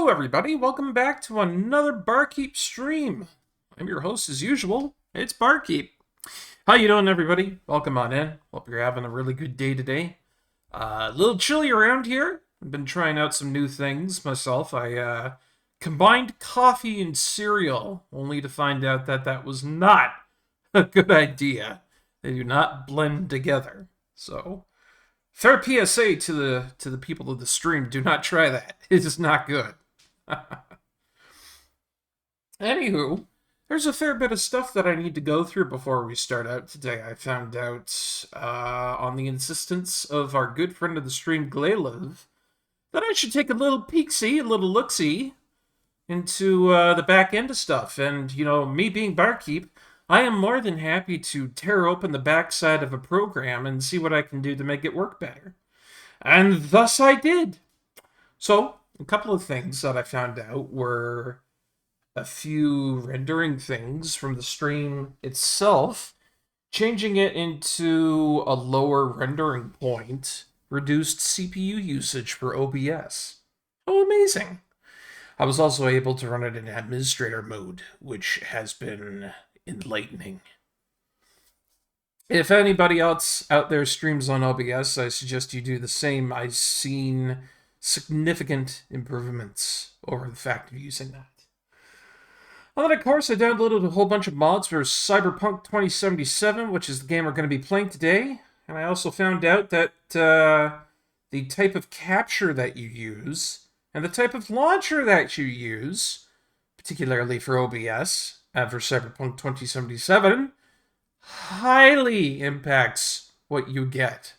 Hello everybody, welcome back to another Barkeep stream. I'm your host as usual, it's Barkeep. How you doing everybody? Welcome on in. Hope you're having a really good day today. A little chilly around here. I've been trying out some new things myself. I combined coffee and cereal, only to find out that that was not a good idea. They do not blend together. So, fair PSA to the people of the stream, do not try that. It is not good. Anywho, there's a fair bit of stuff that I need to go through before we start out today. I found out, on the insistence of our good friend of the stream, Glaliv, that I should take a little peek-see, a little look-see, into the back end of stuff. And, you know, me being Barkeep, I am more than happy to tear open the backside of a program and see what I can do to make it work better. And thus I did. So, a couple of things that I found out were a few rendering things from the stream itself, changing it into a lower rendering point, reduced CPU usage for OBS. Oh, amazing. I was also able to run it in administrator mode, which has been enlightening. If anybody else out there streams on OBS, I suggest you do the same. I've seen significant improvements over the fact of using that. And then, of course, I downloaded a whole bunch of mods for Cyberpunk 2077, which is the game we're going to be playing today. And I also found out that the type of capture that you use and the type of launcher that you use, particularly for OBS, for Cyberpunk 2077, highly impacts what you get.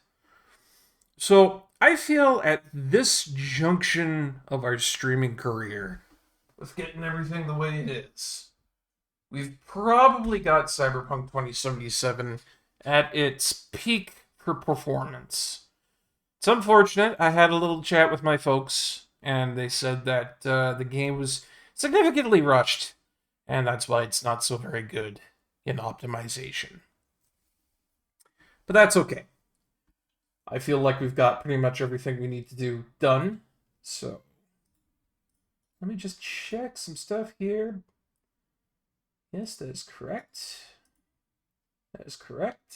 So, I feel at this junction of our streaming career, with getting everything the way it is, we've probably got Cyberpunk 2077 at its peak for performance. It's unfortunate. I had a little chat with my folks, and they said that the game was significantly rushed, and that's why it's not so very good in optimization. But that's okay. I feel like we've got pretty much everything we need to do done. So, let me just check some stuff here. Yes, that is correct. That is correct.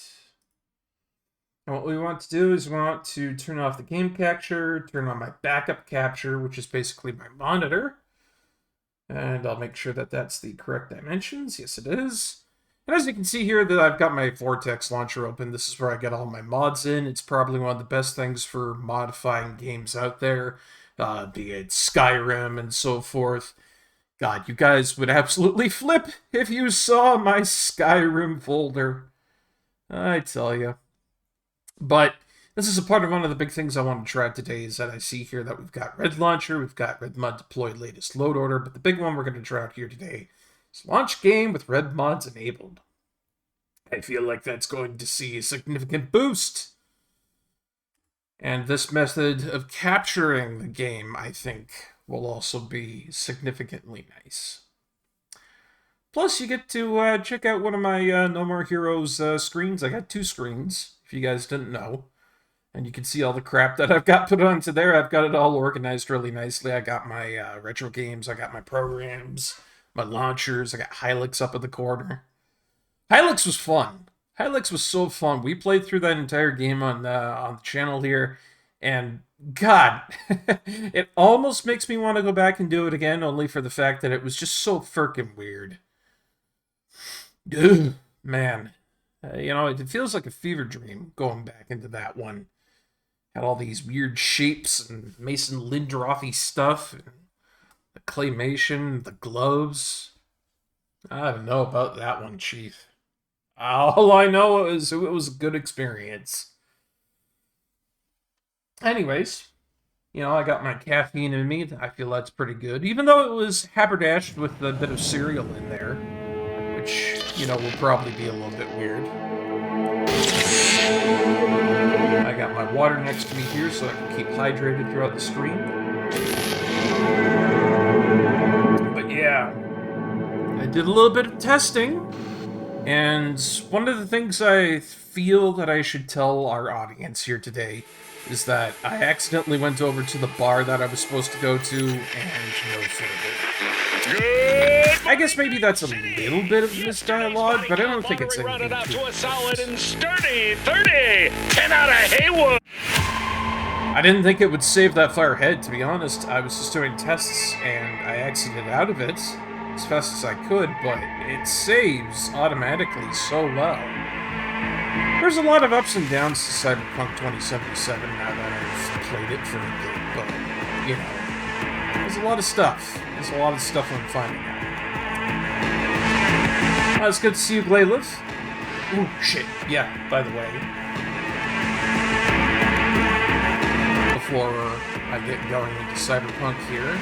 And what we want to do is we want to turn off the game capture, turn on my backup capture, which is basically my monitor. And I'll make sure that that's the correct dimensions. Yes, it is. And as you can see here, that I've got my Vortex launcher open. This is where I get all my mods in. It's probably one of the best things for modifying games out there, be it Skyrim and so forth. God, you guys would absolutely flip if you saw my Skyrim folder. I tell you. But this is a part of one of the big things I want to try today is that I see here that we've got Red Launcher, we've got Red Mod Deploy Latest Load Order, but the big one we're going to try out here today is Launch Game with Red Mods Enabled. I feel like that's going to see a significant boost. And this method of capturing the game, I think, will also be significantly nice. Plus, you get to check out one of my No More Heroes screens. I got two screens, if you guys didn't know. And you can see all the crap that I've got put onto there. I've got it all organized really nicely. I got my retro games, I got my programs, my launchers, I got Hylix up in the corner. Hylix was fun. Hylix was so fun. We played through that entire game on the channel here, and God, it almost makes me want to go back and do it again, only for the fact that it was just so frickin' weird. Ugh, man. You know, it feels like a fever dream going back into that one. Had all these weird shapes and Mason Lindrothy stuff, and the claymation, the gloves. I don't know about that one, Chief. All I know is it was a good experience. Anyways, you know, I got my caffeine in me. I feel that's pretty good. Even though it was haberdashed with a bit of cereal in there, which, you know, will probably be a little bit weird. I got my water next to me here so I can keep hydrated throughout the stream. But yeah, I did a little bit of testing. And one of the things I feel that I should tell our audience here today is that I accidentally went over to the bar that I was supposed to go to, and no further. I guess maybe that's a little bit of misdialogue, but I don't think it's anything too a solid and sturdy 30. 10 out of Haywood. I didn't think it would save that far ahead, to be honest. I was just doing tests, and I exited out of it as fast as I could, but it saves automatically so well. There's a lot of ups and downs to Cyberpunk 2077 now that I've played it for a bit, but, you know, there's a lot of stuff. There's a lot of stuff I'm finding out. It's good to see you, Glaylith. Ooh, shit. Yeah, by the way. Before I get going into Cyberpunk here,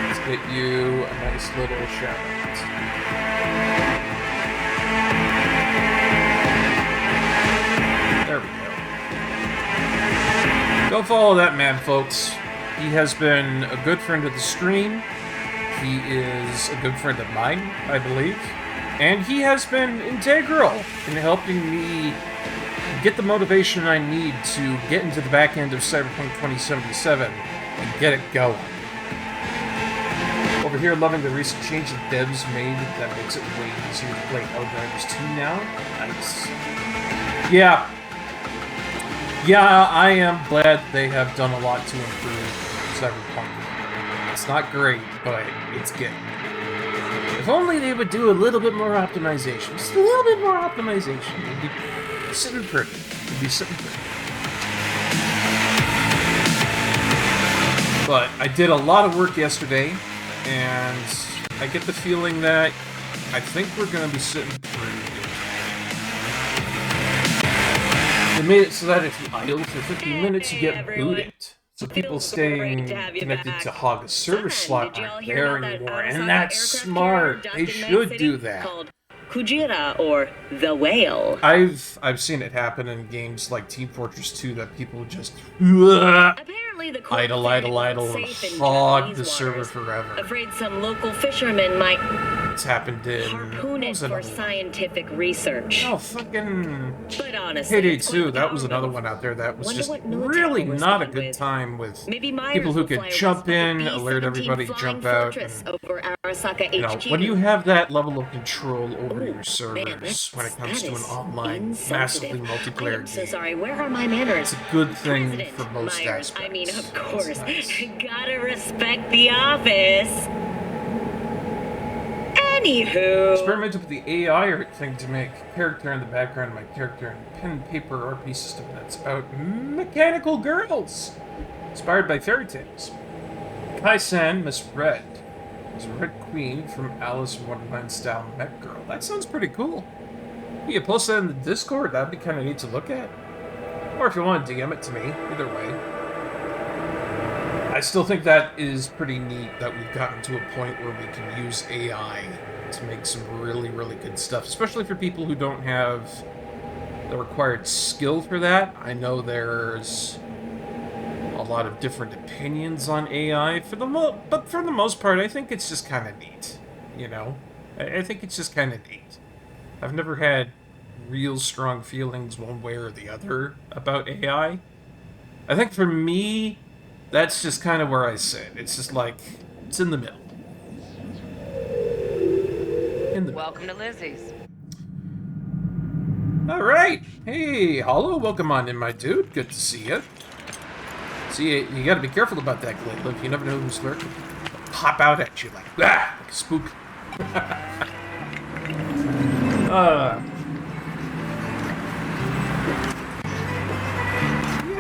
let's get you a nice little shout-out. There we go. Go follow that man, folks. He has been a good friend of the stream. He is a good friend of mine, I believe. And he has been integral in helping me get the motivation I need to get into the back end of Cyberpunk 2077 and get it going. Over here, loving the recent change that devs made that makes it way easier to play Outriders 2 now. Nice. Yeah, I am glad they have done a lot to improve Cyberpunk. It's not great, but it's good. If only they would do a little bit more optimization. Just a little bit more optimization. It'd be sitting pretty. It'd be sitting pretty. But I did a lot of work yesterday, and I get the feeling that I think we're going to be sitting pretty good. They made it so that if you idle for 15 minutes, you get booted. So people staying connected to hog a server slot aren't there anymore, and that's smart. They should do that. Kujira, or the whale. I've seen it happen in games like Team Fortress 2 that people just idle, and hog the server forever. Afraid some local fishermen might It's happened in harpoon it for scientific research. Oh, fucking But honestly, Payday 2, that was another one out there that was just really not a good time with people who could jump in, alert everybody, jump out, and, you know, when you have that level of control over your servers when it comes to an online, massively multiplayer game, sorry, where are my manners? it's a good thing for most aspects. I mean, of course, gotta respect the office. Anywho, Experimented with the AI thing to make character in the background of my character in a pen and paper RP system that's about mechanical girls, inspired by fairy tales. Kai-san, Miss Red, is a Red Queen from Alice in Wonderland style mech girl. That sounds pretty cool. You post that in the Discord, that'd be kind of neat to look at. Or if you want to DM it to me, either way. I still think that is pretty neat that we've gotten to a point where we can use AI to make some really, really good stuff, especially for people who don't have the required skill for that. I know there's a lot of different opinions on AI, but for the most part, I think it's just kind of neat, you know? I think it's just kind of neat. I've never had real strong feelings one way or the other about AI. I think for me, that's just kind of where I sit. It's just like, it's in the middle. Welcome to Lizzie's. Alright. Hey, Hollow, welcome on in, my dude. Good to see you. See, you gotta be careful about that, Glayliv. You never know who's lurking. They'll pop out at you like a spook. Yeah,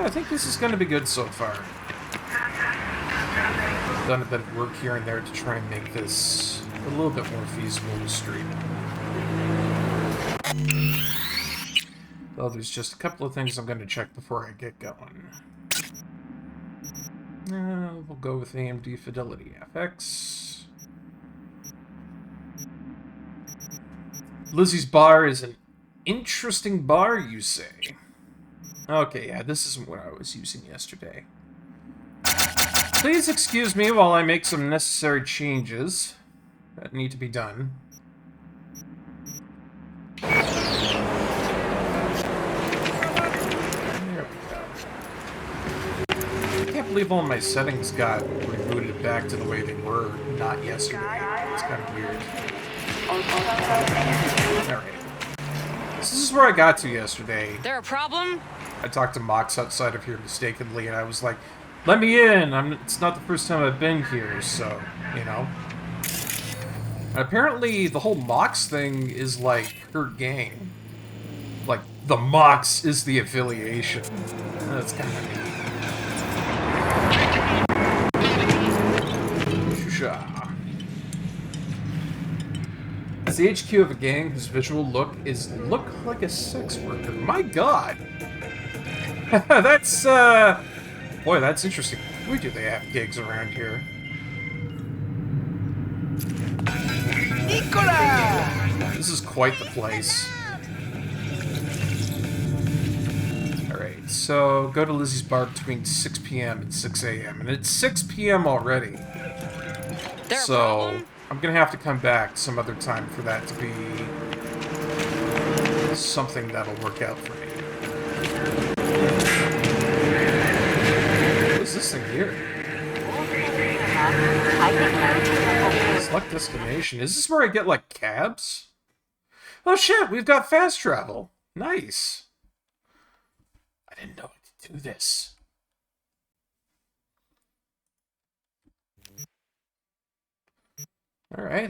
I think this is gonna be good so far. Done a bit of work here and there to try and make this a little bit more feasible to stream. Well, there's just a couple of things I'm going to check before I get going. We'll go with AMD Fidelity FX. Lizzie's bar is an interesting bar, you say? Okay, yeah, this isn't what I was using yesterday. Please excuse me while I make some necessary changes that need to be done. There we go. I can't believe all my settings got rebooted back to the way they were not yesterday. It's kind of weird. Alright. This is where I got to yesterday. There a problem? I talked to Mox outside of here mistakenly, and I was like, let me in! It's not the first time I've been here, so, you know. And apparently, the whole Mox thing is like her gang. Like, the Mox is the affiliation. That's kind of neat. Shusha. It's the HQ of a gang whose visual look like a sex worker. My god! That's, boy, that's interesting. Where do they have gigs around here? Nicola! This is quite the place. Alright, so go to Lizzie's bar between 6 p.m. and 6 a.m. And it's 6 p.m. already. So, I'm gonna have to come back some other time for that to be something that'll work out for me. What's this thing here? Select destination. Is this where I get, like, cabs? Oh shit, we've got fast travel. Nice. I didn't know I could do this. Alright.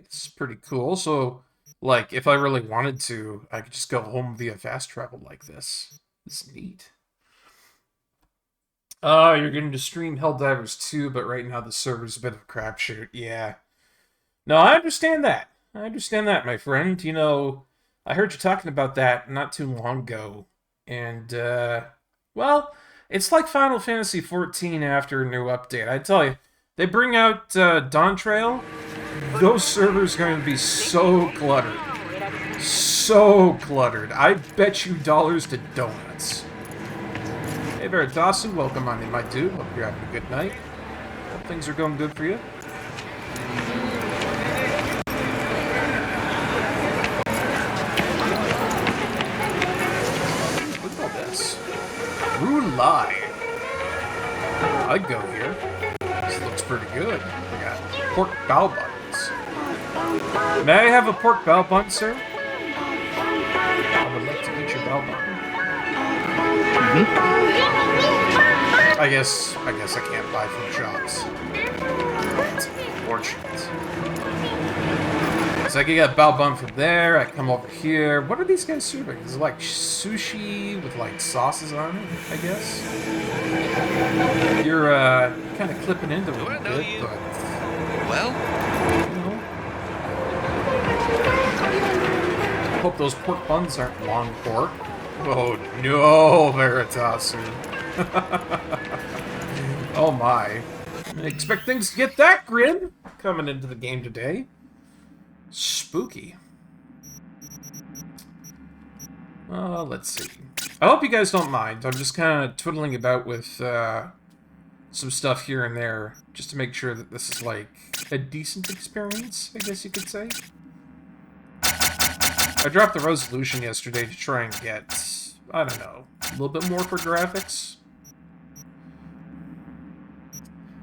This is pretty cool. So, like, if I really wanted to, I could just go home via fast travel like this. This is neat. Oh, you're going to stream Helldivers 2, but right now the server's a bit of a crapshoot. Yeah. No, I understand that. I understand that, my friend. You know, I heard you talking about that not too long ago. And, well, it's like Final Fantasy XIV after a new update. I tell you, they bring out Dawn Trail, those servers are going to be so cluttered. So cluttered. I bet you dollars to donuts. Hey Veritasu, welcome on in, my dude. Hope you're having a good night. Hope things are going good for you. Look at all this. Rulai. I'd go here. This looks pretty good. We got pork bow buttons. May I have a pork bow bun, sir? I would like to eat your bow bun. I guess I can't buy from shops. That's unfortunate. So I can get a bao bun from there, I come over here. What are these guys serving? Is it like sushi with like sauces on it, I guess? You're kind of clipping into it a little bit, but... Well? You know. Hope those pork buns aren't long pork. Oh no, Veritasu. Oh my. I didn't expect things to get that grim coming into the game today. Spooky. Let's see. I hope you guys don't mind. I'm just kind of twiddling about with some stuff here and there, just to make sure that this is like a decent experience, I guess you could say. I dropped the resolution yesterday to try and get, I don't know, a little bit more for graphics.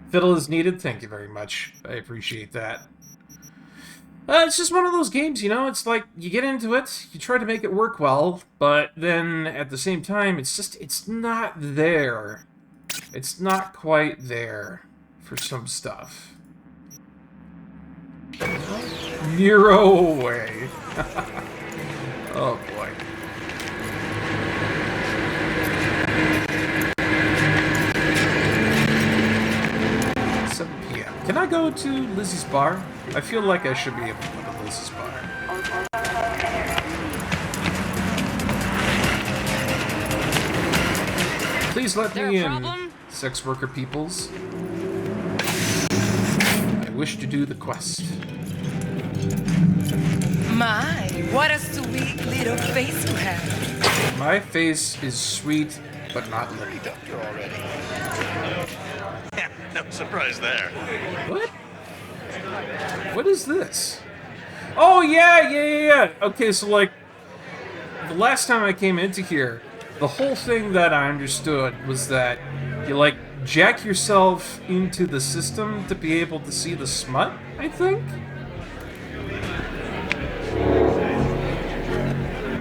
Fiddle is needed. Thank you very much. I appreciate that. It's just one of those games, you know? It's like, you get into it, you try to make it work well, but then at the same time, it's not there. It's not quite there for some stuff. Nero away. Oh boy. Can I go to Lizzie's bar? I feel like I should be able to go to Lizzie's bar. Please let me in, sex worker peoples. I wish to do the quest. My, what a sweet little face you have. My face is sweet, but not little. Doctor already. No surprise there. What? What is this? Oh, yeah. Okay, so, like, the last time I came into here, the whole thing that I understood was that you, like, jack yourself into the system to be able to see the smut, I think?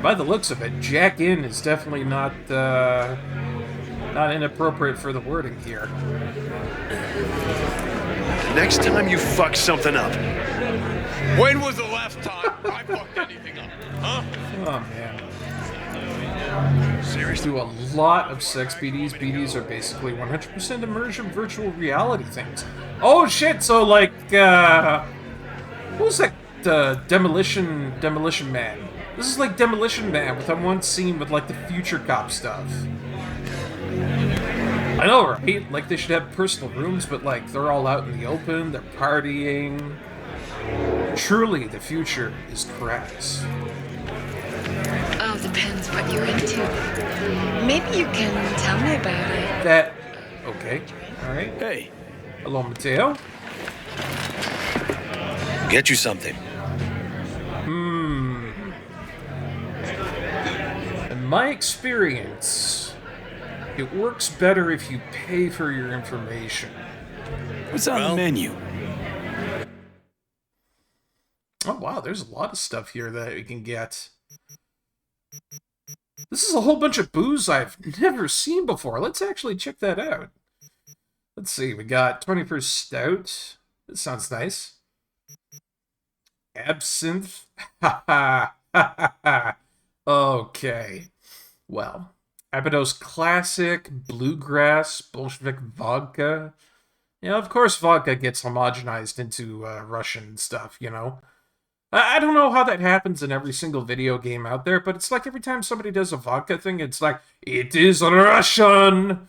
By the looks of it, jack in is definitely not inappropriate for the wording here. Next time you fuck something up. When was the last time I fucked anything up? Huh? Oh, man. Seriously? Do a lot of sex BDs. BDs are basically 100% immersion virtual reality things. Oh, shit, so, like, what was that, Demolition Man? This is like Demolition Man with that one scene with, like, the future cop stuff. I know, right? Like, they should have personal rooms, but, like, they're all out in the open, they're partying. Truly, the future is crass. Oh, depends what you're into. Maybe you can tell me about it. That... Okay. Alright. Hey, Hello, Mateo. get you something. In my experience, it works better if you pay for your information. What's on the menu? Oh, wow, there's a lot of stuff here that we can get. This is a whole bunch of booze I've never seen before. Let's actually check that out. Let's see, we got 21st Stout. That sounds nice. Absinthe. Ha ha ha ha. Okay. Well, Abydos Classic, Bluegrass, Bolshevik Vodka. Yeah, of course vodka gets homogenized into Russian stuff, you know. I don't know how that happens in every single video game out there, but it's like every time somebody does a vodka thing, it's like, it is Russian!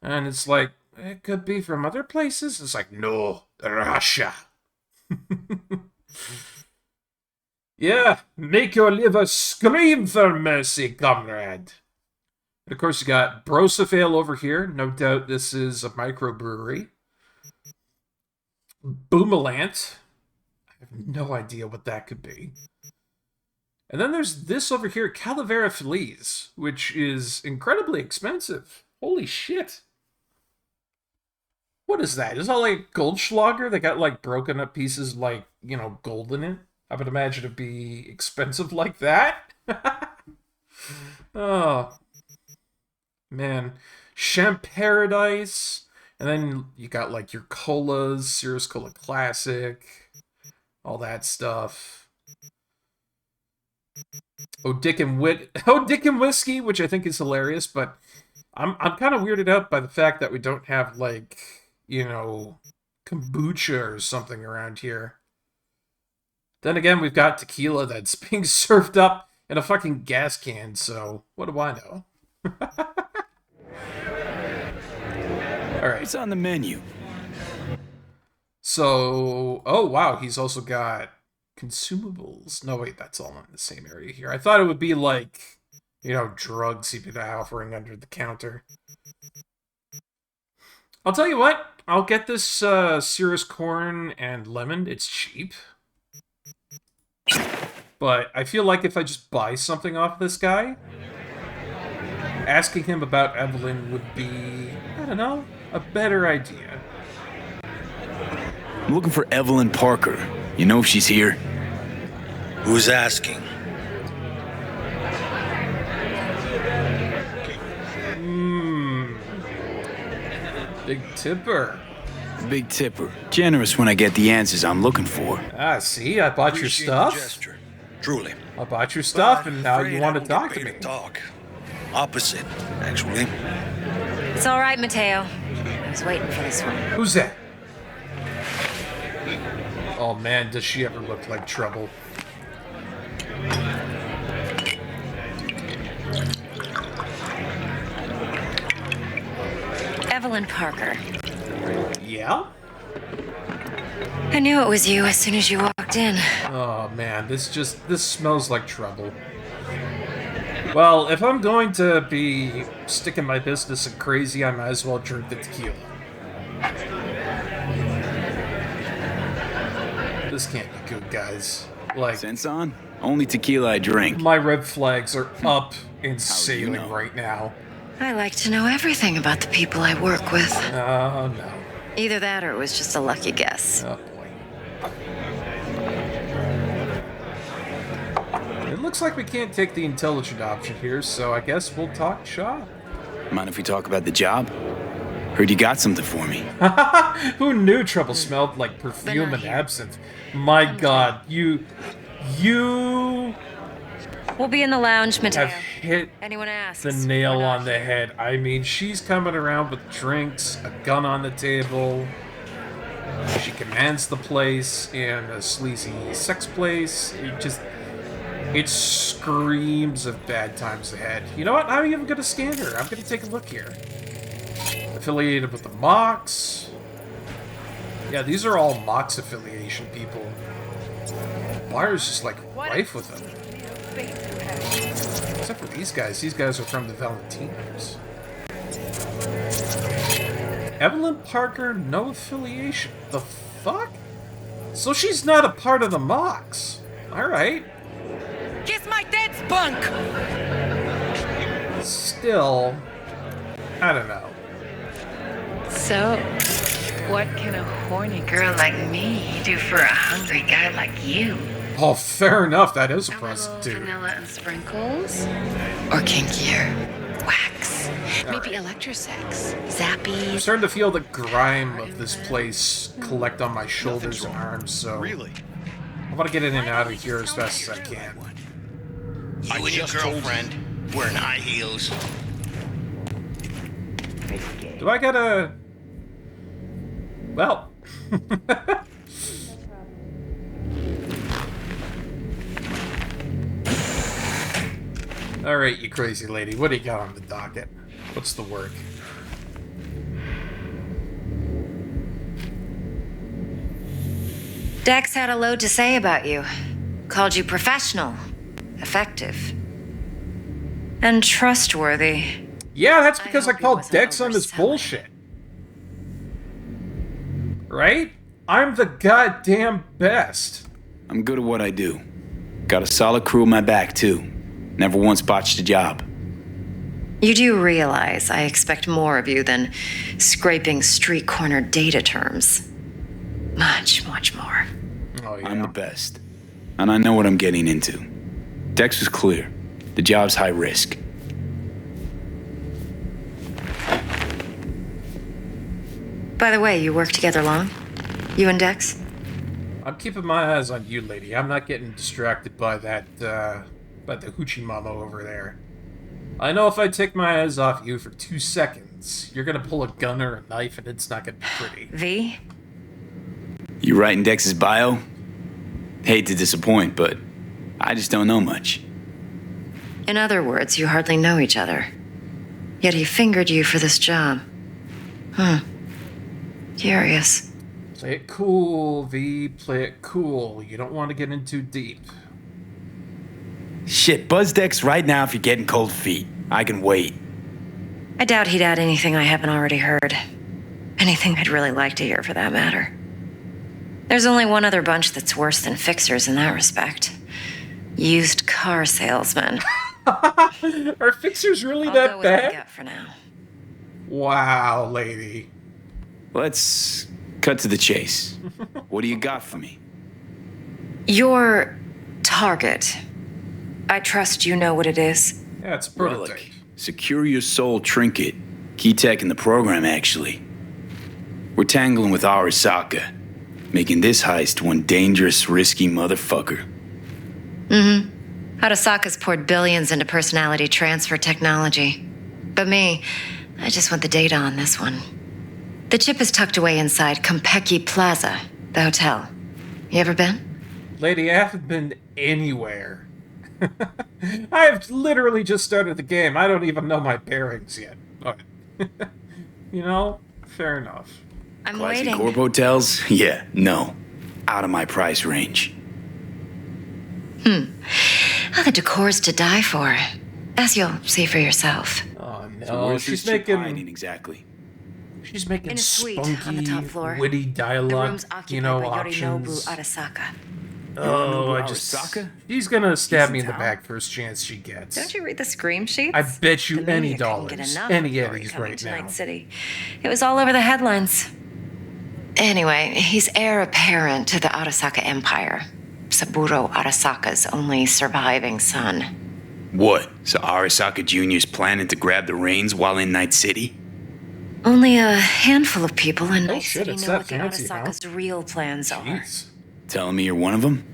And it's like, it could be from other places. It's like, no, Russia. Yeah, make your liver scream for mercy, comrade. And of course, you got Brosifale over here. No doubt this is a microbrewery. Boomalant. I have no idea what that could be. And then there's this over here, Calavera Feliz, which is incredibly expensive. Holy shit. What is that? Is that like Goldschlager? They got like broken up pieces like, you know, gold in it? I would imagine it'd be expensive like that. Oh. Man. Champaradise. And then you got like your colas, Cirrus Cola Classic, all that stuff. Oh, Dick and Whiskey, which I think is hilarious, but I'm kind of weirded out by the fact that we don't have like, you know, kombucha or something around here. Then again, we've got tequila that's being served up in a fucking gas can, so what do I know? Alright. What's on the menu? So, oh wow, he's also got consumables. No, wait, that's all in the same area here. I thought it would be like, you know, drugs he'd be offering under the counter. I'll tell you what, I'll get this Cirrus Corn and Lemon. It's cheap. But I feel like if I just buy something off this guy, asking him about Evelyn would be, I don't know, a better idea. I'm looking for Evelyn Parker. You know if she's here? Who's asking? Big tipper. Big tipper. Generous when I get the answers I'm looking for. Ah, see, I bought your Appreciate the stuff. gesture. Truly. I bought your stuff, But I'm and now afraid you I want to don't talk get to paid me. Talk. Opposite, actually. It's all right, Mateo. I was waiting for this one. Who's that? Oh man, does she ever look like trouble? Evelyn Parker. Yeah? I knew it was you as soon as you walked in. Oh man, this smells like trouble. Well, if I'm going to be sticking my business in crazy, I might as well drink the tequila. This can't be good, guys. Like, Sense on? Only tequila I drink. My red flags are up and sailing know? right now. I like to know everything about the people I work with. Oh, no. Either that or it was just a lucky guess. Oh, boy. It looks like we can't take the intelligent option here, so I guess we'll talk shop. Mind if we talk about the job? Heard you got something for me. Who knew trouble smelled like perfume and absinthe? My God, you We'll be in the lounge, Mateo. have hit Anyone asks? the nail on the head. I mean, she's coming around with drinks, a gun on the table. She commands the place in a sleazy sex place. It screams of bad times ahead. You know what? I'm even gonna scan her. I'm gonna take a look here. Affiliated with the Mox. Yeah, these are all Mox affiliation people. Bar's just like rife with them. Except for these guys. These guys are from the Valentinos. Evelyn Parker, no affiliation. The fuck? So she's not a part of the Mox. Alright. Kiss my dead spunk! Still, I don't know. So, what can a horny girl like me do for a hungry guy like you? Oh, fair enough. That is a A little prostitute. vanilla and sprinkles? Or kinkier? Wax? Maybe electrosex? I'm Zappies? starting to feel the grime of this place collect on my shoulders and arms, so Really? I want to get in and out of here as fast as I can. You and your girlfriend wearing high heels. Do I gotta... Well... Alright, you crazy lady. What do you got on the docket? What's the work? Dex had a load to say about you. Called you professional, effective, and trustworthy. Yeah, that's because I hope he called wasn't Dex on this overselling. bullshit. Right? I'm the goddamn best. I'm good at what I do. Got a solid crew on my back, too. Never once botched a job. You do realize I expect more of you than scraping street corner data terms. Much, much more. Oh, yeah. I'm the best. And I know what I'm getting into. Dex was clear. The job's high risk. By the way, you work together long? You and Dex? I'm keeping my eyes on you, lady. I'm not getting distracted by that, by the hoochie mama over there. I know if I take my eyes off you for 2 seconds, you're gonna pull a gun or a knife and it's not gonna be pretty. V? You writing Dex's bio? Hate to disappoint, but I just don't know much. In other words, you hardly know each other. Yet he fingered you for this job. Curious. Play it cool, V. Play it cool. You don't want to get in too deep. Shit, buzz Dex right now if you're getting cold feet. I can wait. I doubt he'd add anything I haven't already heard. Anything I'd really like to hear, for that matter. There's only one other bunch that's worse than fixers in that respect. Used car salesmen. Are fixers really I'll go that with my bad? gut for now. Wow, lady. Let's cut to the chase. What do you got for me? Your target. I trust you know what it is. Yeah, it's a prototype. Relic. Secure your soul trinket. Key tech in the program, actually. We're tangling with Arasaka, making this heist one dangerous, risky motherfucker. Arasaka's poured billions into personality transfer technology. But me, I just want the data on this one. The chip is tucked away inside Compeki Plaza, the hotel. You ever been? Lady, I haven't been anywhere. I've literally just started the game. I don't even know my bearings yet. But, you know, fair enough. I'm Classy waiting. corp hotels? Yeah, no. Out of my price range. Oh, the decor's to die for. As you'll see for yourself. Oh So no, where's she's this chick hiding making exactly? she's making In a suite on spunky, the top floor. witty The dialogue, room's occupied you know, by Yorinobu options. Arasaka. Yorinobu I just... Arasaka? She's gonna stab He's me in in the town? back first chance she gets. Don't you read the scream sheets? I bet you The any media couldn't get dollars, enough any of Yori eddies coming right to now. Night City. It was all over the headlines. Anyway, he's heir apparent to the Arasaka Empire. Saburo Arasaka's only surviving son. What? So Arasaka Jr.'s planning to grab the reins while in Night City? Only a handful of people in Night shit, City it's know that what the fancy, huh? Arasaka's real plans are. Jeez. Telling me you're one of them?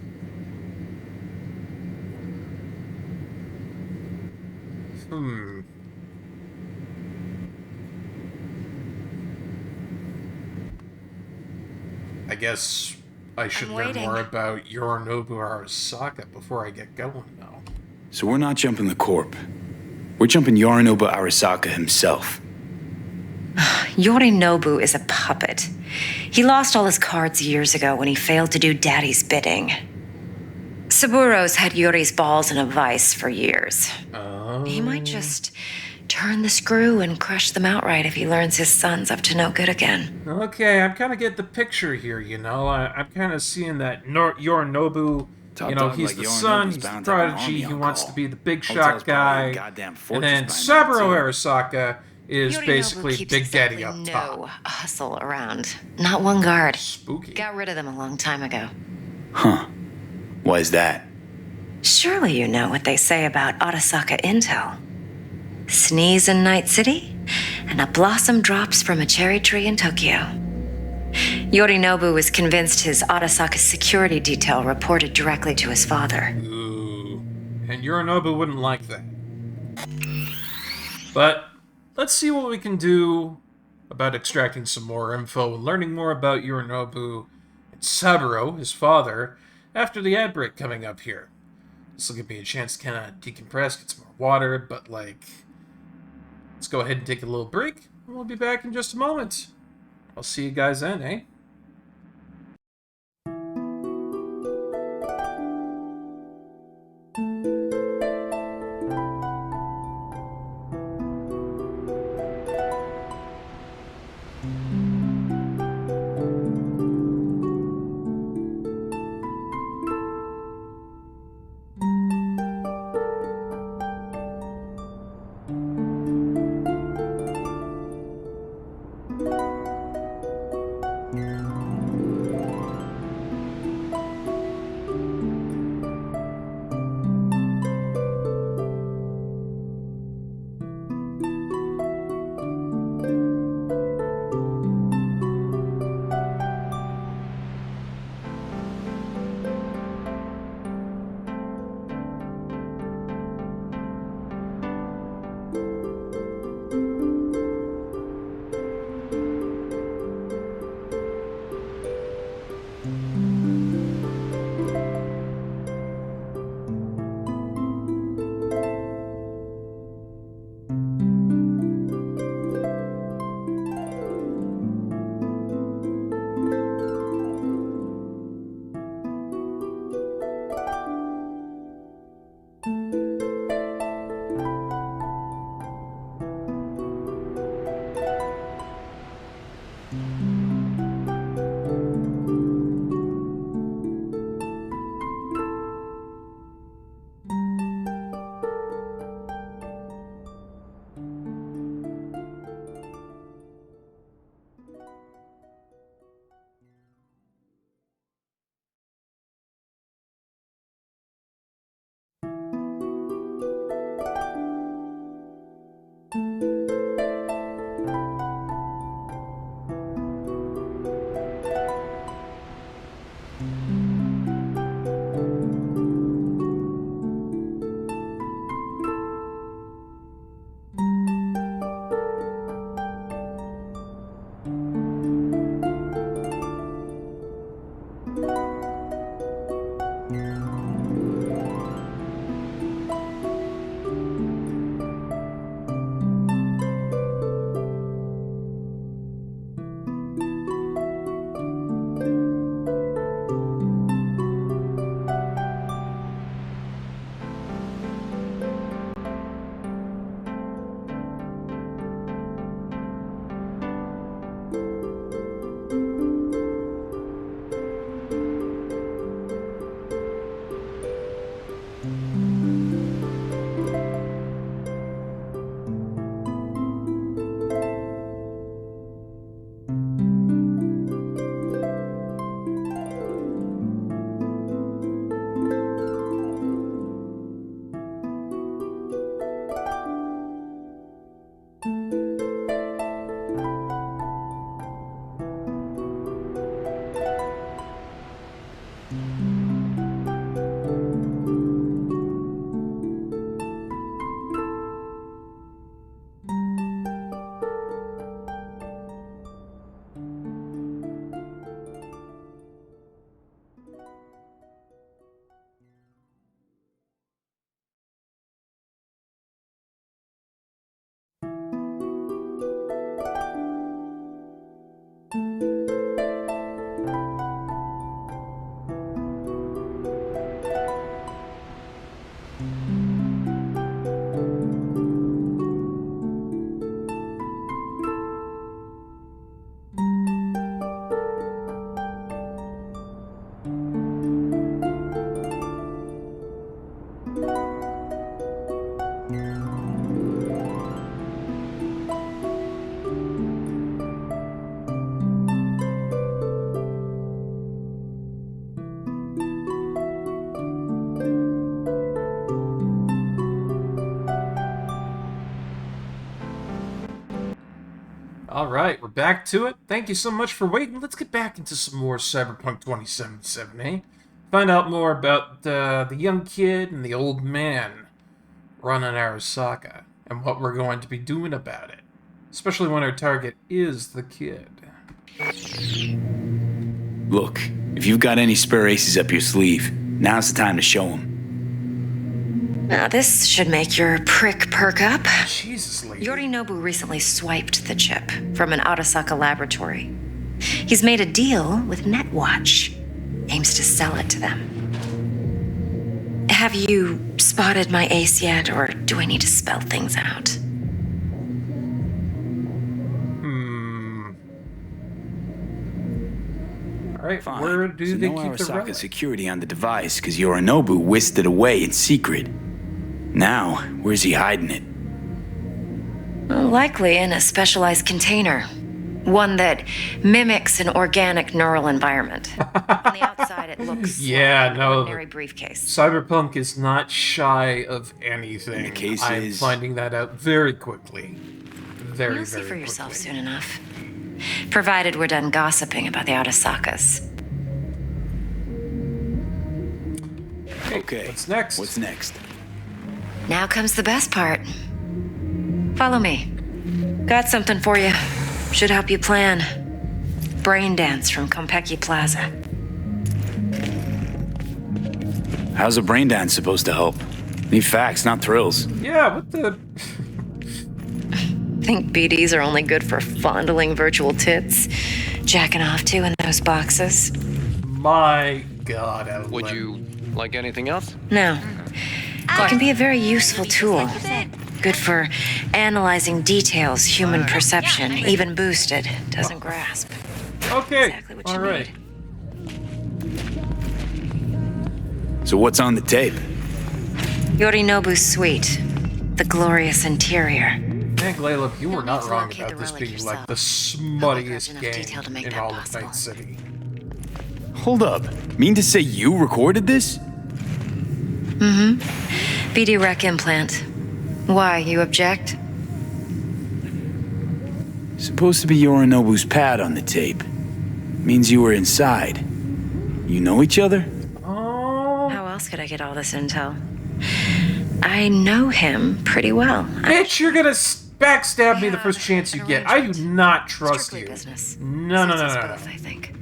I guess I should I'm learn waiting. more about Yorinobu Arasaka before I get going, though. So we're not jumping the corp. We're jumping Yorinobu Arasaka himself. Yorinobu is a puppet. He lost all his cards years ago when he failed to do Daddy's bidding. Saburo's had Yori's balls in a vice for years. He might just turn the screw and crush them outright if he learns his son's up to no good again. Okay, I'm kind of getting the picture here, you know. I'm kind of seeing that Yorinobu, Top you know, dog he's like the Yorinobu's son, he's the bound to have an prodigy, army he on wants call. to be the big Hotel's shot probably a guy. goddamn And fortress then by now, Saburo too. Arasaka is Yorinobu basically keeps Big Daddy up exactly top. no hustle around. Not one guard. Spooky. Got rid of them a long time ago. Huh. Why is that? Surely you know what they say about Arasaka intel. Sneeze in Night City, and a blossom drops from a cherry tree in Tokyo. Yorinobu was convinced his Arasaka security detail reported directly to his father. Ooh. And Yorinobu wouldn't like that. But let's see what we can do about extracting some more info and learning more about Yorinobu and Saburo, his father, after the ad break coming up here. This will give me a chance to kind of decompress, get some more water, but like, let's go ahead and take a little break, and we'll be back in just a moment. I'll see you guys then, eh? Alright, we're back to it. Thank you so much for waiting. Let's get back into some more Cyberpunk 2077, eh? Find out more about the young kid and the old man running Arasaka, and what we're going to be doing about it. Especially when our target is the kid. Look, if you've got any spare aces up your sleeve, now's the time to show them. Now, this should make your prick perk up. Jesus, lady. Yorinobu recently swiped the chip from an Arasaka laboratory. He's made a deal with Netwatch. Aims to sell it to them. Have you spotted my ace yet, or do I need to spell things out? Alright, Fine. where do So they no keep the Arasaka relic? security on the device because Yorinobu whisked it away in secret. Now, where's he hiding it? Well, likely in a specialized container. One that mimics an organic neural environment. On the outside, it looks Yeah, like an no. ordinary briefcase. Cyberpunk is not shy of anything. The case I'm is- finding that out very quickly. Very, You'll see very for yourself quickly. soon enough. Provided we're done gossiping about the Arasakas. Okay. What's next? What's next? Now comes the best part. Follow me. Got something for you. Should help you plan. Brain dance from Konpeki Plaza. How's a brain dance supposed to help? Need facts, not thrills. Yeah, what the... Think BDs are only good for fondling virtual tits? Jacking off to in those boxes? My God, Ellen. Would you like anything else? No. It can be a very useful tool. Good for analyzing details human perception, even boosted, doesn't grasp. Okay, Exactly what you alright. So what's on the tape? Yorinobu's suite. The glorious interior. Man, Glaleb, you were You'll not need to wrong locate about the this relic being yourself. like the Probably smuttiest enough game detail to make in that all possible. of Night City. Hold up. Mean to say you recorded this? BD rec implant. Why, you object? Supposed to be Yorinobu's pad on the tape. Means you were inside. You know each other? Oh, How else could I get all this intel? I know him pretty well. bitch, you're gonna backstab me the first chance you get. I do not trust Strictly you. business. No, no, Suits no, us no, both, no. I think.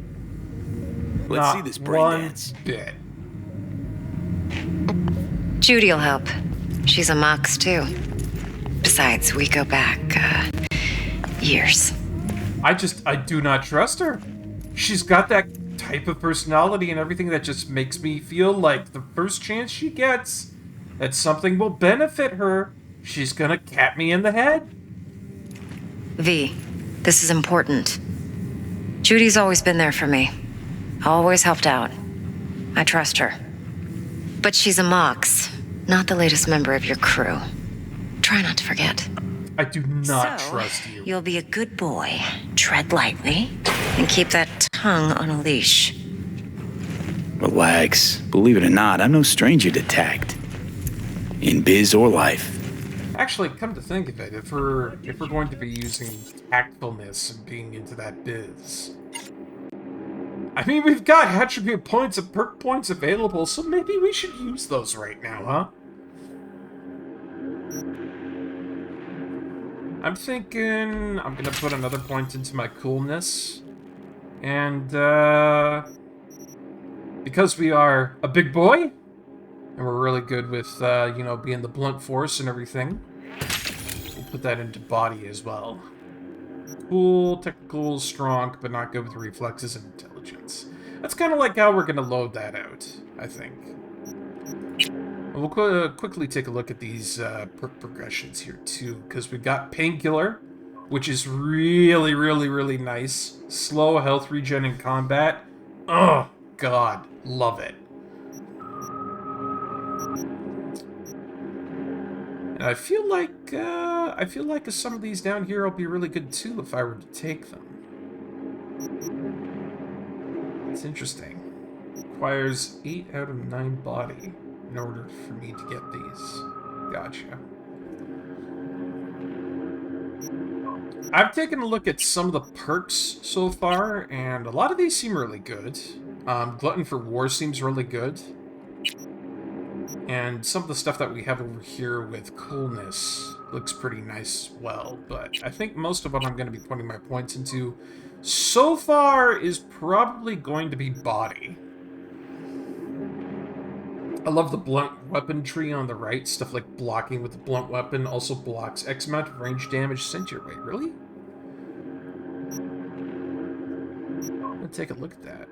Let's Not see this brain one dance. bit. Judy'll help. She's a Mox, too. Besides, we go back, years. I do not trust her. She's got that type of personality and everything that just makes me feel like the first chance she gets that something will benefit her, she's gonna cat me in the head. V, this is important. Judy's always been there for me. Always helped out. I trust her. But she's a Mox, not the latest member of your crew. Try not to forget. I do not So, trust you. You'll be a good boy. Tread lightly and keep that tongue on a leash. Relax. Believe it or not, I'm no stranger to tact. In biz or life. Actually, come to think of it, if we're going to be using tactfulness and being into that biz, I mean, we've got attribute points and perk points available, so maybe we should use those right now, huh? I'm thinking I'm gonna put another point into my coolness, and because we are a big boy, and we're really good with, you know, being the blunt force and everything, we'll put that into body as well. Cool, technical, strong, but not good with reflexes and intelligence. That's kind of like how we're going to load that out, I think. We'll quickly take a look at these perk progressions here, too, because we've got Painkiller, which is really, really, really nice. Slow health regen in combat. Oh, God, love it. And I feel like some of these down here will be really good too if I were to take them. It's interesting. Requires 8 out of 9 body in order for me to get these. Gotcha. I've taken a look at some of the perks so far, and a lot of these seem really good. Glutton for War seems really good. And some of the stuff that we have over here with coolness looks pretty nice as well. But I think most of what I'm going to be putting my points into so far is probably going to be body. I love the blunt weapon tree on the right. Stuff like blocking with the blunt weapon also blocks X amount of range damage sent your way. Really? I'm going to take a look at that.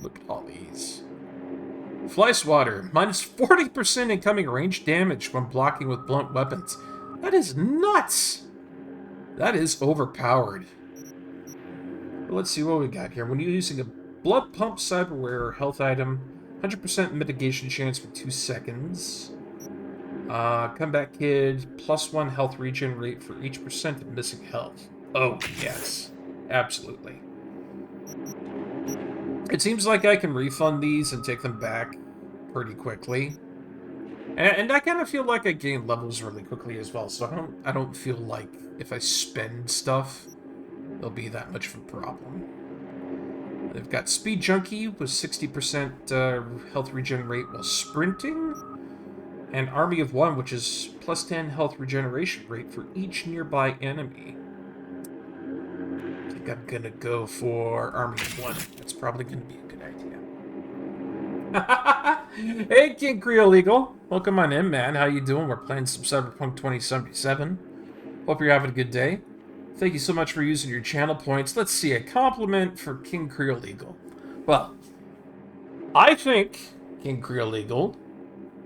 Look at all these. Fly Swatter, minus 40% incoming range damage when blocking with blunt weapons. That is nuts! That is overpowered. But let's see what we got here. When you're using a blood pump cyberware health item, 100% mitigation chance for 2 seconds. Comeback Kid, +1 health regen rate for each percent of missing health. Oh, yes. Absolutely. It seems like I can refund these and take them back pretty quickly. And I kind of feel like I gain levels really quickly as well, so I don't feel like if I spend stuff, there'll be that much of a problem. They've got Speed Junkie with 60% health regen rate while sprinting, and Army of One, which is +10 health regeneration rate for each nearby enemy. I think I'm gonna go for Army of One. That's probably gonna be a good idea. Hey, King Creole Eagle. Welcome on in, man. How you doing? We're playing some Cyberpunk 2077. Hope you're having a good day. Thank you so much for using your channel points. Let's see, a compliment for King Creole Eagle. Well, I think, King Creole Eagle,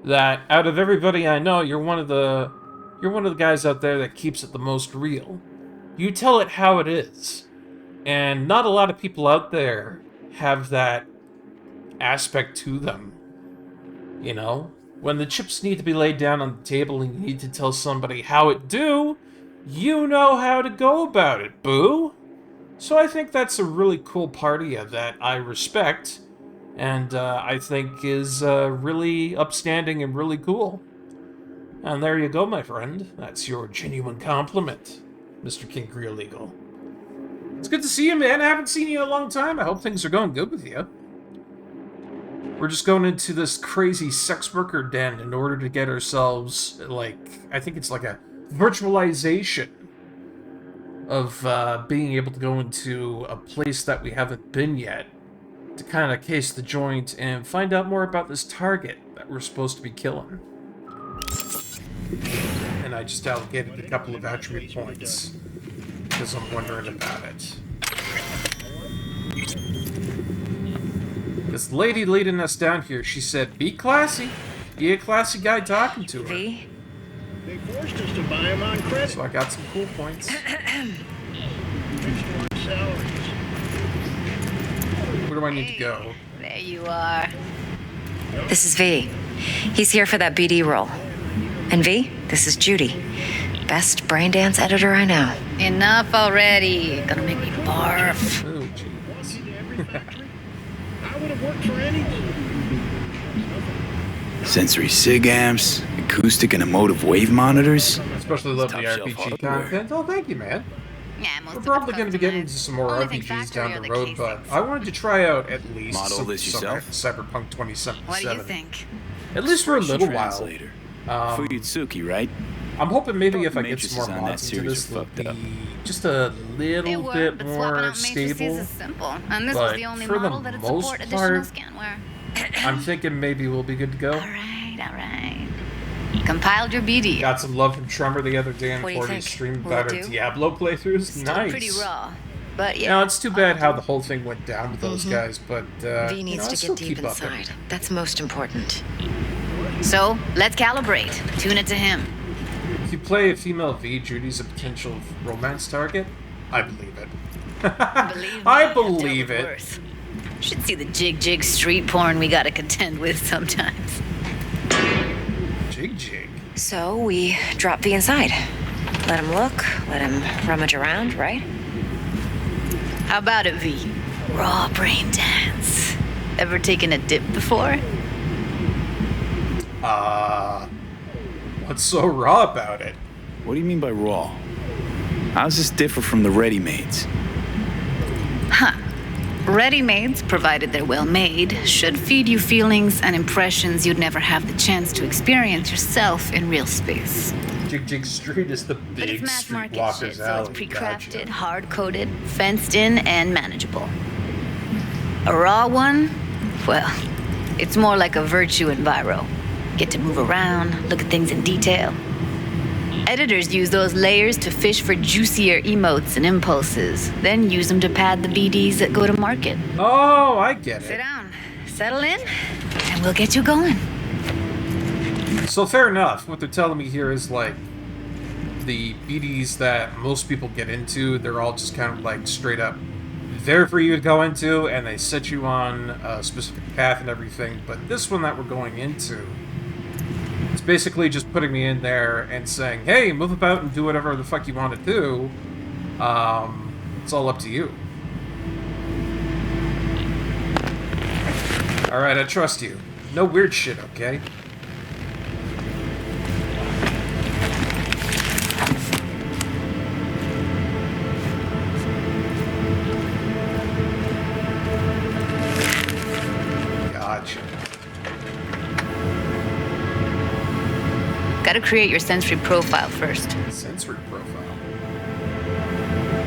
that out of everybody I know, you're one of the guys out there that keeps it the most real. You tell it how it is. And not a lot of people out there have that aspect to them. You know? When the chips need to be laid down on the table and you need to tell somebody how it do, you know how to go about it, boo! So I think that's a really cool part of you that I respect, and I think is really upstanding and really cool. And there you go, my friend. That's your genuine compliment, Mr. King Creole Eagle. It's good to see you, man. I haven't seen you in a long time. I hope things are going good with you. We're just going into this crazy sex worker den in order to get ourselves, like, I think it's like a virtualization of being able to go into a place that we haven't been yet to kind of case the joint and find out more about this target that we're supposed to be killing. And I just allocated a couple of attribute points because I'm wondering about it. This lady leading us down here, she said, be classy. Be a classy guy talking to her. V? They forced us to buy them on credit. So I got some cool points. Where do I need to go? There you are. This is V. He's here for that BD role. And V, this is Judy. Best brain dance editor I know. Enough already. Gonna make me barf. Oh, jeez. I would have worked for any. Sensory SIG amps, acoustic and emotive wave monitors. Especially love the Top shelf RPG hardware. content. Oh, thank you, man. Yeah, most We're of probably it going to be getting into some more Only thing RPGs factory down are the the road, but casings. I wanted to try out at least Model this some yourself? Cyberpunk 2077. What do you think? At least for a little Translator. while. Fuyutsuki, right? I'm hoping maybe if I get Matrices some more on that mods into series this, are they'll fucked up. be just a They little would, bit but swapping more out matrices stable. is simple. And this but was the only for the model that most support additional part- scanware. I'm thinking maybe we'll be good to go. All right. Compiled your BD. Got some love from Tremor the other day on What do you 40 think? stream Will about it her do? Diablo playthroughs. Still Nice. pretty raw. But yeah. Now, it's too bad how the whole thing went down with those guys, but V needs I'll to still get deep keep up inside. it. That's most important. So, let's calibrate. Tune it to him. If you play a female V, Judy's a potential romance target. I believe it. Believe me, I I've dealt believe with it. worse. Should see the jig street porn we gotta contend with sometimes. Jig. So we drop V inside. Let him look, let him rummage around, right? How about it, V? Raw brain dance. Ever taken a dip before? What's so raw about it? What do you mean by raw? How's this differ from the ready-mades? Huh. Ready-mades, provided they're well made, should feed you feelings and impressions you'd never have the chance to experience yourself in real space. Jig Jig Street is the But it's big mass market streetwalker's shit, so alley. it's pre-crafted, Gotcha. hard-coded, fenced in, and manageable. A raw one? Well, it's more like a virtue enviro. Get to move around, look at things in detail. Editors use those layers to fish for juicier emotes and impulses, then use them to pad the BDs that go to market. Oh, I get Sit it. down, settle in, and we'll get you going. So fair enough. What they're telling me here is like the BDs that most people get into, they're all just kind of like straight up there for you to go into, and they set you on a specific path and everything. But this one that we're going into, it's basically just putting me in there and saying, hey, move about and do whatever the fuck you want to do. It's all up to you. Alright, I trust you. No weird shit, okay? Gotcha. Gotta create your sensory profile first. Sensory profile.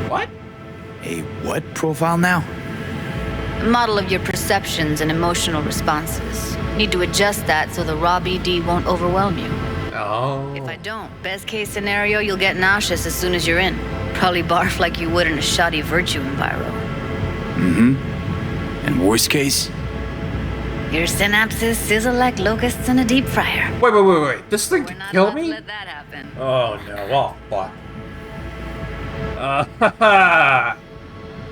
What? A what profile now? A model of your perceptions and emotional responses. Need to adjust that so the raw BD won't overwhelm you. Oh. If I don't, best case scenario, you'll get nauseous as soon as you're in. Probably barf like you would in a shoddy virtue enviro. Mm-hmm. And worst case? Your synapses sizzle like locusts in a deep fryer. Wait. This thing can kill me? Let that happen. Oh no, oh fuck.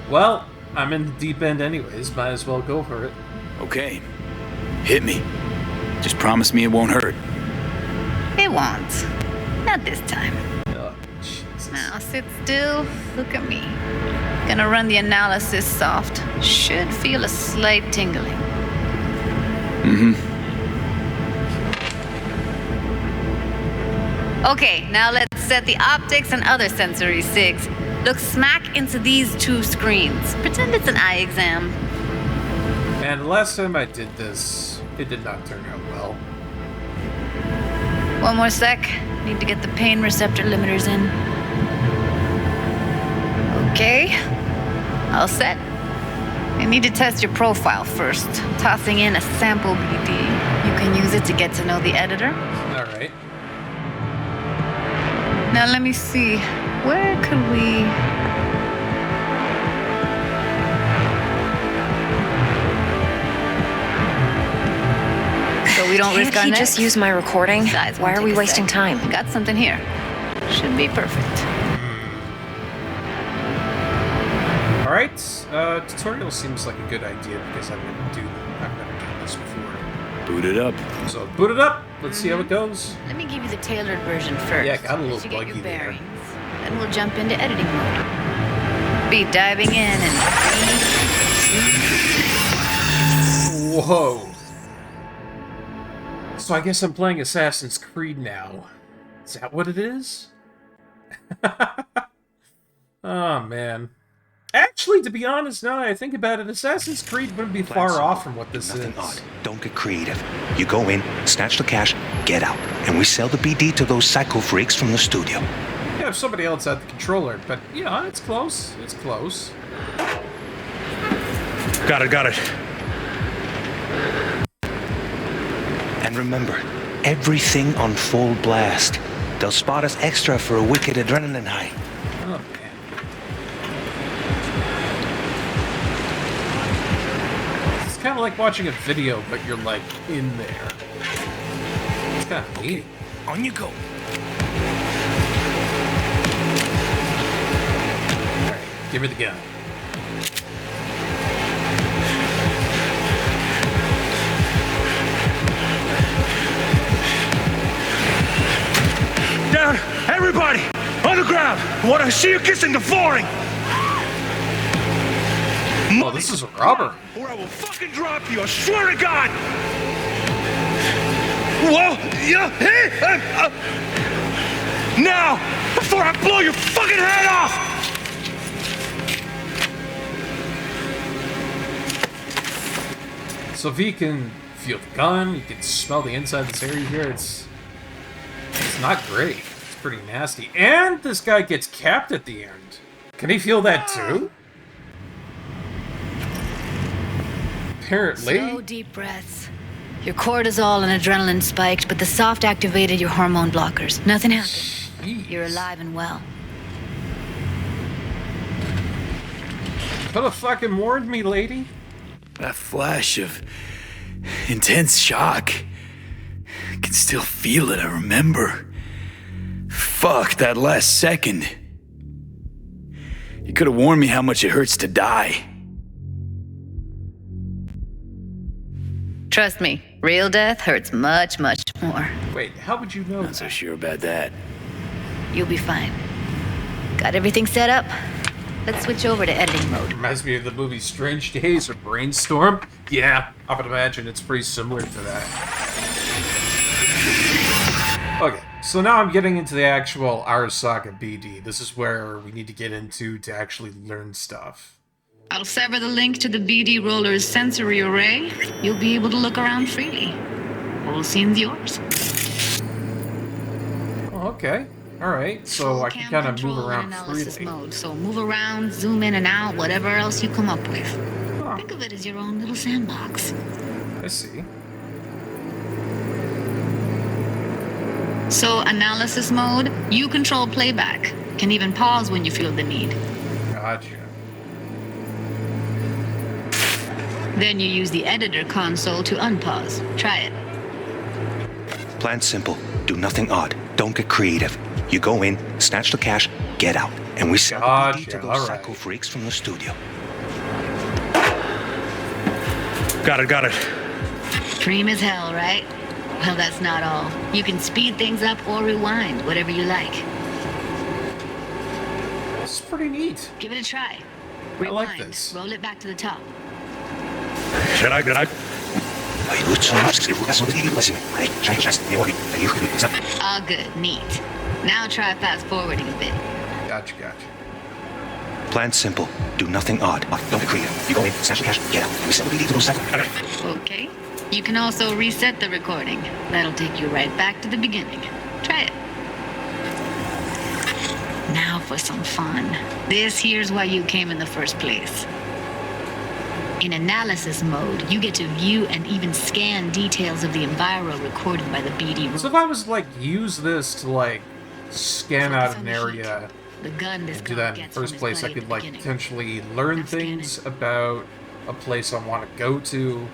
Well, I'm in the deep end anyways, might as well go for it. Okay. Hit me. Just promise me it won't hurt. It won't. Not this time. Oh, Jesus. Now sit still, look at me. Gonna run the analysis soft. Should feel a slight tingling. Mm-hmm. Okay, now let's set the optics and other sensory sigs. Look smack into these two screens. Pretend it's an eye exam. And the last time I did this, it did not turn out well. One more sec. Need to get the pain receptor limiters in. Okay. All set. I need to test your profile first. Tossing in a sample BD. You can use it to get to know the editor. Alright. Now let me see. Where could we... So we don't risk our Can't he necks? just use my recording? Besides, Why won't are we take a wasting sec. time? Got something here. Should be perfect. Alright, tutorial seems like a good idea because I've never done this before. Boot it up. So boot it up, let's see how it goes. Let me give you the tailored version first. Yeah, got a little so you get buggy your there. bearings. Then we'll jump into editing mode. Be diving in and... Whoa. So I guess I'm playing Assassin's Creed now. Is that what it is? Oh, man. Actually, to be honest, now that I think about it, Assassin's Creed wouldn't be far off from what this Nothing is. odd. Don't get creative. You go in, snatch the cash, get out, and we sell the BD to those psycho freaks from the studio. Yeah, if somebody else had the controller, but, yeah, it's close. It's close. Got it. And remember, everything on full blast. They'll spot us extra for a wicked adrenaline high. Oh, man. It's kind of like watching a video, but you're, like, in there. It's kind of neat. On you go. Alright, give me the gun. Down! Everybody! On the ground! I want to see you kissing the flooring! Oh, this is a robber. Or I will fucking drop you, I swear to God! Whoa! Now, before I blow your fucking head off! So V can feel the gun, you can smell the inside of this area here. It's not great. It's pretty nasty. And this guy gets capped at the end. Can he feel that too? Apparently. Slow, deep breaths. Your cortisol and adrenaline spiked, but the soft activated your hormone blockers. Nothing happened. Jeez. You're alive and well. Could have fucking warned me, lady. That flash of intense shock. I can still feel it, I remember. Fuck, that last second. You could have warned me how much it hurts to die. Trust me, real death hurts much, much more. Wait, how would you know Not that? so sure about that. You'll be fine. Got everything set up? Let's switch over to editing mode. Reminds me of the movie Strange Days or Brainstorm. Yeah, I would imagine it's pretty similar to that. Okay, so now I'm getting into the actual Arasaka BD. This is where we need to get into to actually learn stuff. I'll sever the link to the BD roller's sensory array. You'll be able to look around freely. Whole scene's yours. Oh, okay. Alright, so I can kind of move around analysis freely. mode. So move around, zoom in and out, whatever else you come up with. Huh, Think of it as your own little sandbox. I see. So analysis mode, you control playback. Can even pause when you feel the need. Gotcha. Then you use the editor console to unpause. Try it. Plan simple. Do nothing odd. Don't get creative. You go in, snatch the cash, get out. And we sell the BD to Gotcha, those alright. psycho freaks from the studio. Got it. Dream as hell, right? Well, that's not all. You can speed things up or rewind, whatever you like. This is pretty neat. Give it a try. I Rewind. like this. Roll it back to the top. Should I? All good. Neat. Now try fast forwarding a bit. Gotcha. Plan simple. Do nothing odd. Don't get creative. You go in, snatch the cash, get out. And we sell the BD to those psycho. Okay. You can also reset the recording. That'll take you right back to the beginning. Try it. Now for some fun. This here's why you came in the first place. In analysis mode, you get to view and even scan details of the enviro recorded by the BD. So if I was like use this to like scan out Focus an on the area The gun this and do guy that in the gets from first his place, I buddy could at the like beginning. potentially learn Now scan things about a place I want to go to,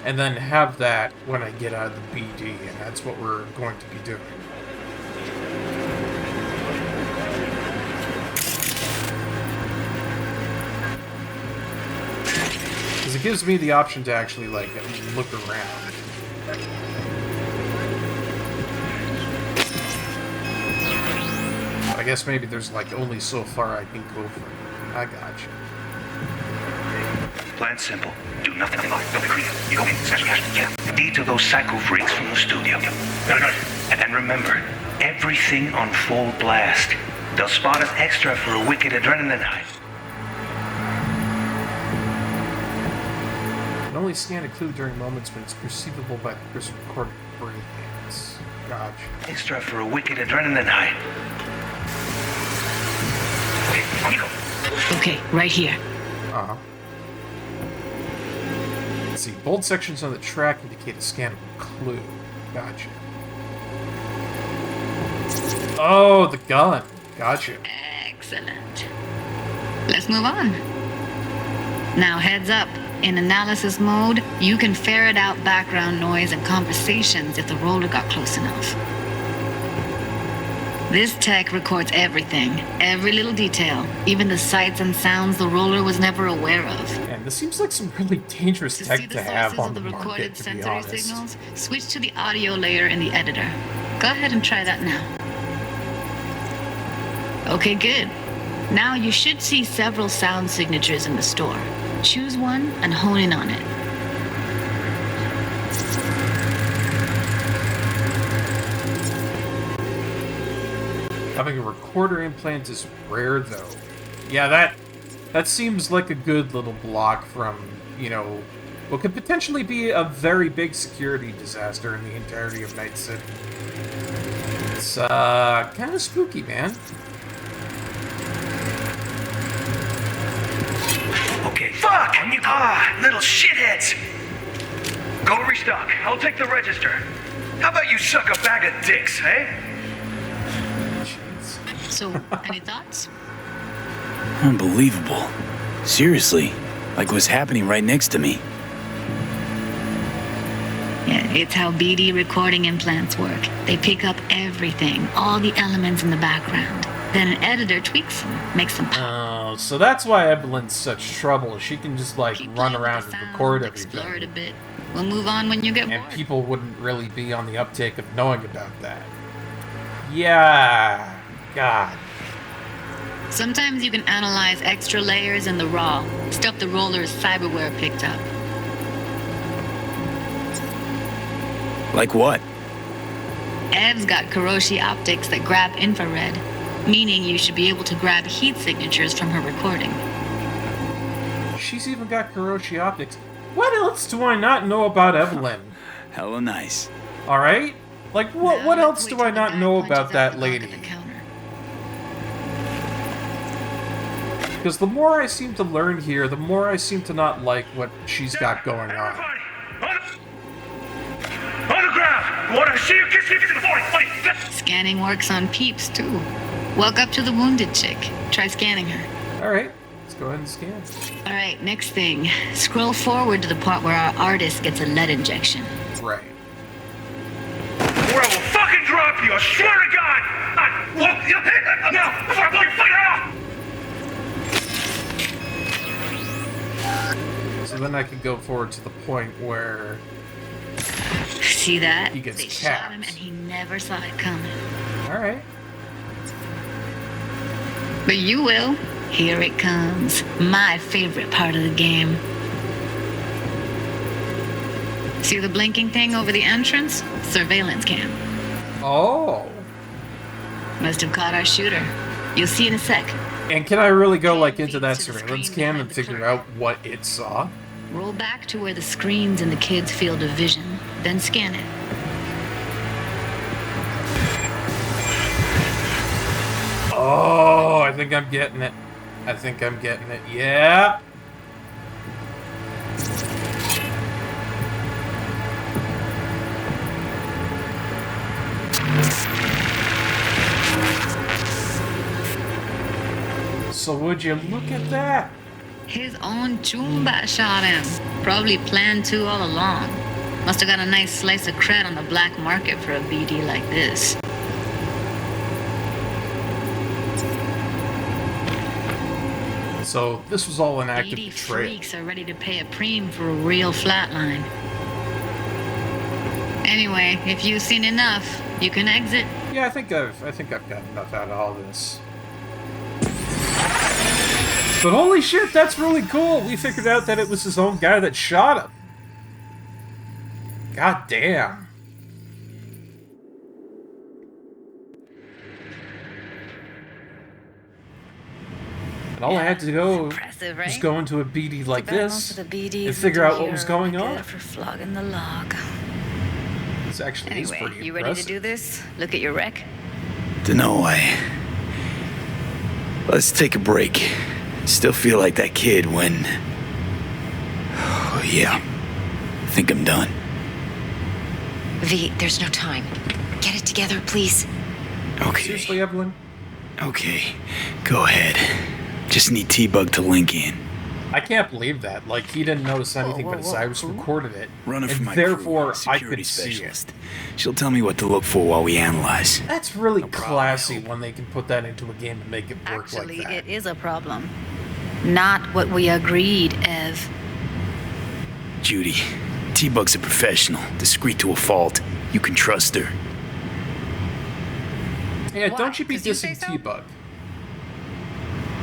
and then have that when I get out of the BD, and that's what we're going to be doing. Because it gives me the option to actually like look around. I guess maybe there's like only so far I can go from. I gotcha. Plan simple. Do nothing odd. Don't get creative. You go in, snatch the cash, get out. BD to those psycho freaks from the studio. Got it. And remember, everything on full blast. They'll spot us extra for a wicked adrenaline high. Can only scan a clue during moments when it's perceivable by the person recording brainwaves. Gotcha. Extra for a wicked adrenaline high. Okay, on you go. Okay, right here. Uh-huh. Let's see. Bold sections on the track indicate a scannable clue. Gotcha. Oh, the gun. Gotcha. Excellent. Let's move on. Now heads up. In analysis mode, you can ferret out background noise and conversations if the roller got close enough. This tech records everything, every little detail, even the sights and sounds the roller was never aware of. And this seems like some really dangerous To see tech the to have sources on of the the recorded market, to be sensory honest. signals, switch to the audio layer in the editor. Go ahead and try that now. Okay, good. Now you should see several sound signatures in the store. Choose one and hone in on it. Having a recorder implant is rare, though. Yeah, that seems like a good little block from, you know, what could potentially be a very big security disaster in the entirety of Night City. It's, kind of spooky, man. Okay. Fuck! Little shitheads! Go restock. I'll take the register. How about you suck a bag of dicks, eh? So, any thoughts? Unbelievable. Seriously, like what's happening right next to me. Yeah, it's how BD recording implants work. They pick up everything, all the elements in the background. Then an editor tweaks them, makes them pop. Oh, so that's why Evelyn's such trouble. She can just, like, run around and record everything. Explore it a bit. We'll move on when you get bored. And people wouldn't really be on the uptake of knowing about that. Yeah. God. Sometimes you can analyze extra layers in the raw, stuff the roller's cyberware picked up. Like what? Ev's got Kiroshi optics that grab infrared, meaning you should be able to grab heat signatures from her recording. She's even got Kiroshi optics. What else do I not know about Evelyn? Hella nice. Alright? Like, what else do I not know about that lady? Because the more I seem to learn here, the more I seem to not like what she's got going on. On the ground! Want to see you kiss in the morning, buddy! Scanning works on peeps, too. Walk up to the wounded chick. Try scanning her. Alright, let's go ahead and scan. Alright, next thing. Scroll forward to the part where our artist gets a lead injection. Right. Or I will fucking drop you, I swear to God! Now, before I blow your fucking head off! So then I could go forward to the point where... See that? He gets They capped. shot him and he never saw it coming. Alright. But you will. Here it comes. My favorite part of the game. See the blinking thing over the entrance? Surveillance cam. Oh. Must have caught our shooter. You'll see in a sec. And can I really go, like, into that surveillance cam and figure out what it saw? Roll back to where the screen's in the kid's field of vision, then scan it. Oh, I think I'm getting it. I think I'm getting it. Yeah. So would you look at that? His own Chumba shot him. Probably planned to all along. Must have got a nice slice of cred on the black market for a BD like this. So this was all an act of BD betrayal. freaks are ready to pay a preem for a real flatline. Anyway, if you've seen enough, you can exit. Yeah, I think I've got enough out of all this. But holy shit, that's really cool. We figured out that it was his own guy that shot him. God damn. And all I had to go Impressive, right? was go into a BD like Too bad this most of the BDs and figure out what here was are going good on. For flogging the log. This actually is Anyway, pretty you ready to impressive. do this? Look at your wreck. Dunno, let's take a break. Still feel like that kid when... Oh, yeah. I think I'm done. V, there's no time. Get it together, please. Okay. Seriously, Evelyn? Okay. Go ahead. Just need T-Bug to link in. I can't believe that. Like, he didn't notice anything, but Cyrus recorded it. Running and for my therefore, crew, I security could see it. specialist. She'll tell me what to look for while we analyze. That's really classy when they can put that into a game and make it work Actually, like that. it is a problem. Not what we agreed, Ev. Judy, T-Bug's a professional, discreet to a fault. You can trust her. Yeah, Why? don't you be 'Cause you say dissing so? T-Bug.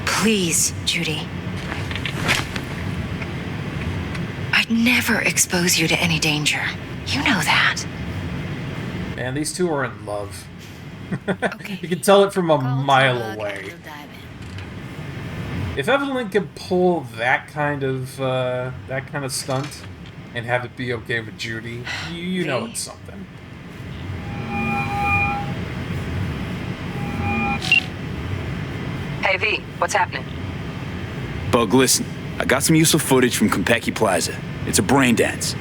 Please, Judy. I'd never expose you to any danger. You know that. Man, these two are in love. Okay. You can tell it from a Call mile Tug and away. we'll dive in. If Evelyn can pull that kind of stunt and have it be okay with Judy, you know it's something. Hey V, what's happening? Bug, listen. I got some useful footage from Konpeki Plaza. It's a brain dance.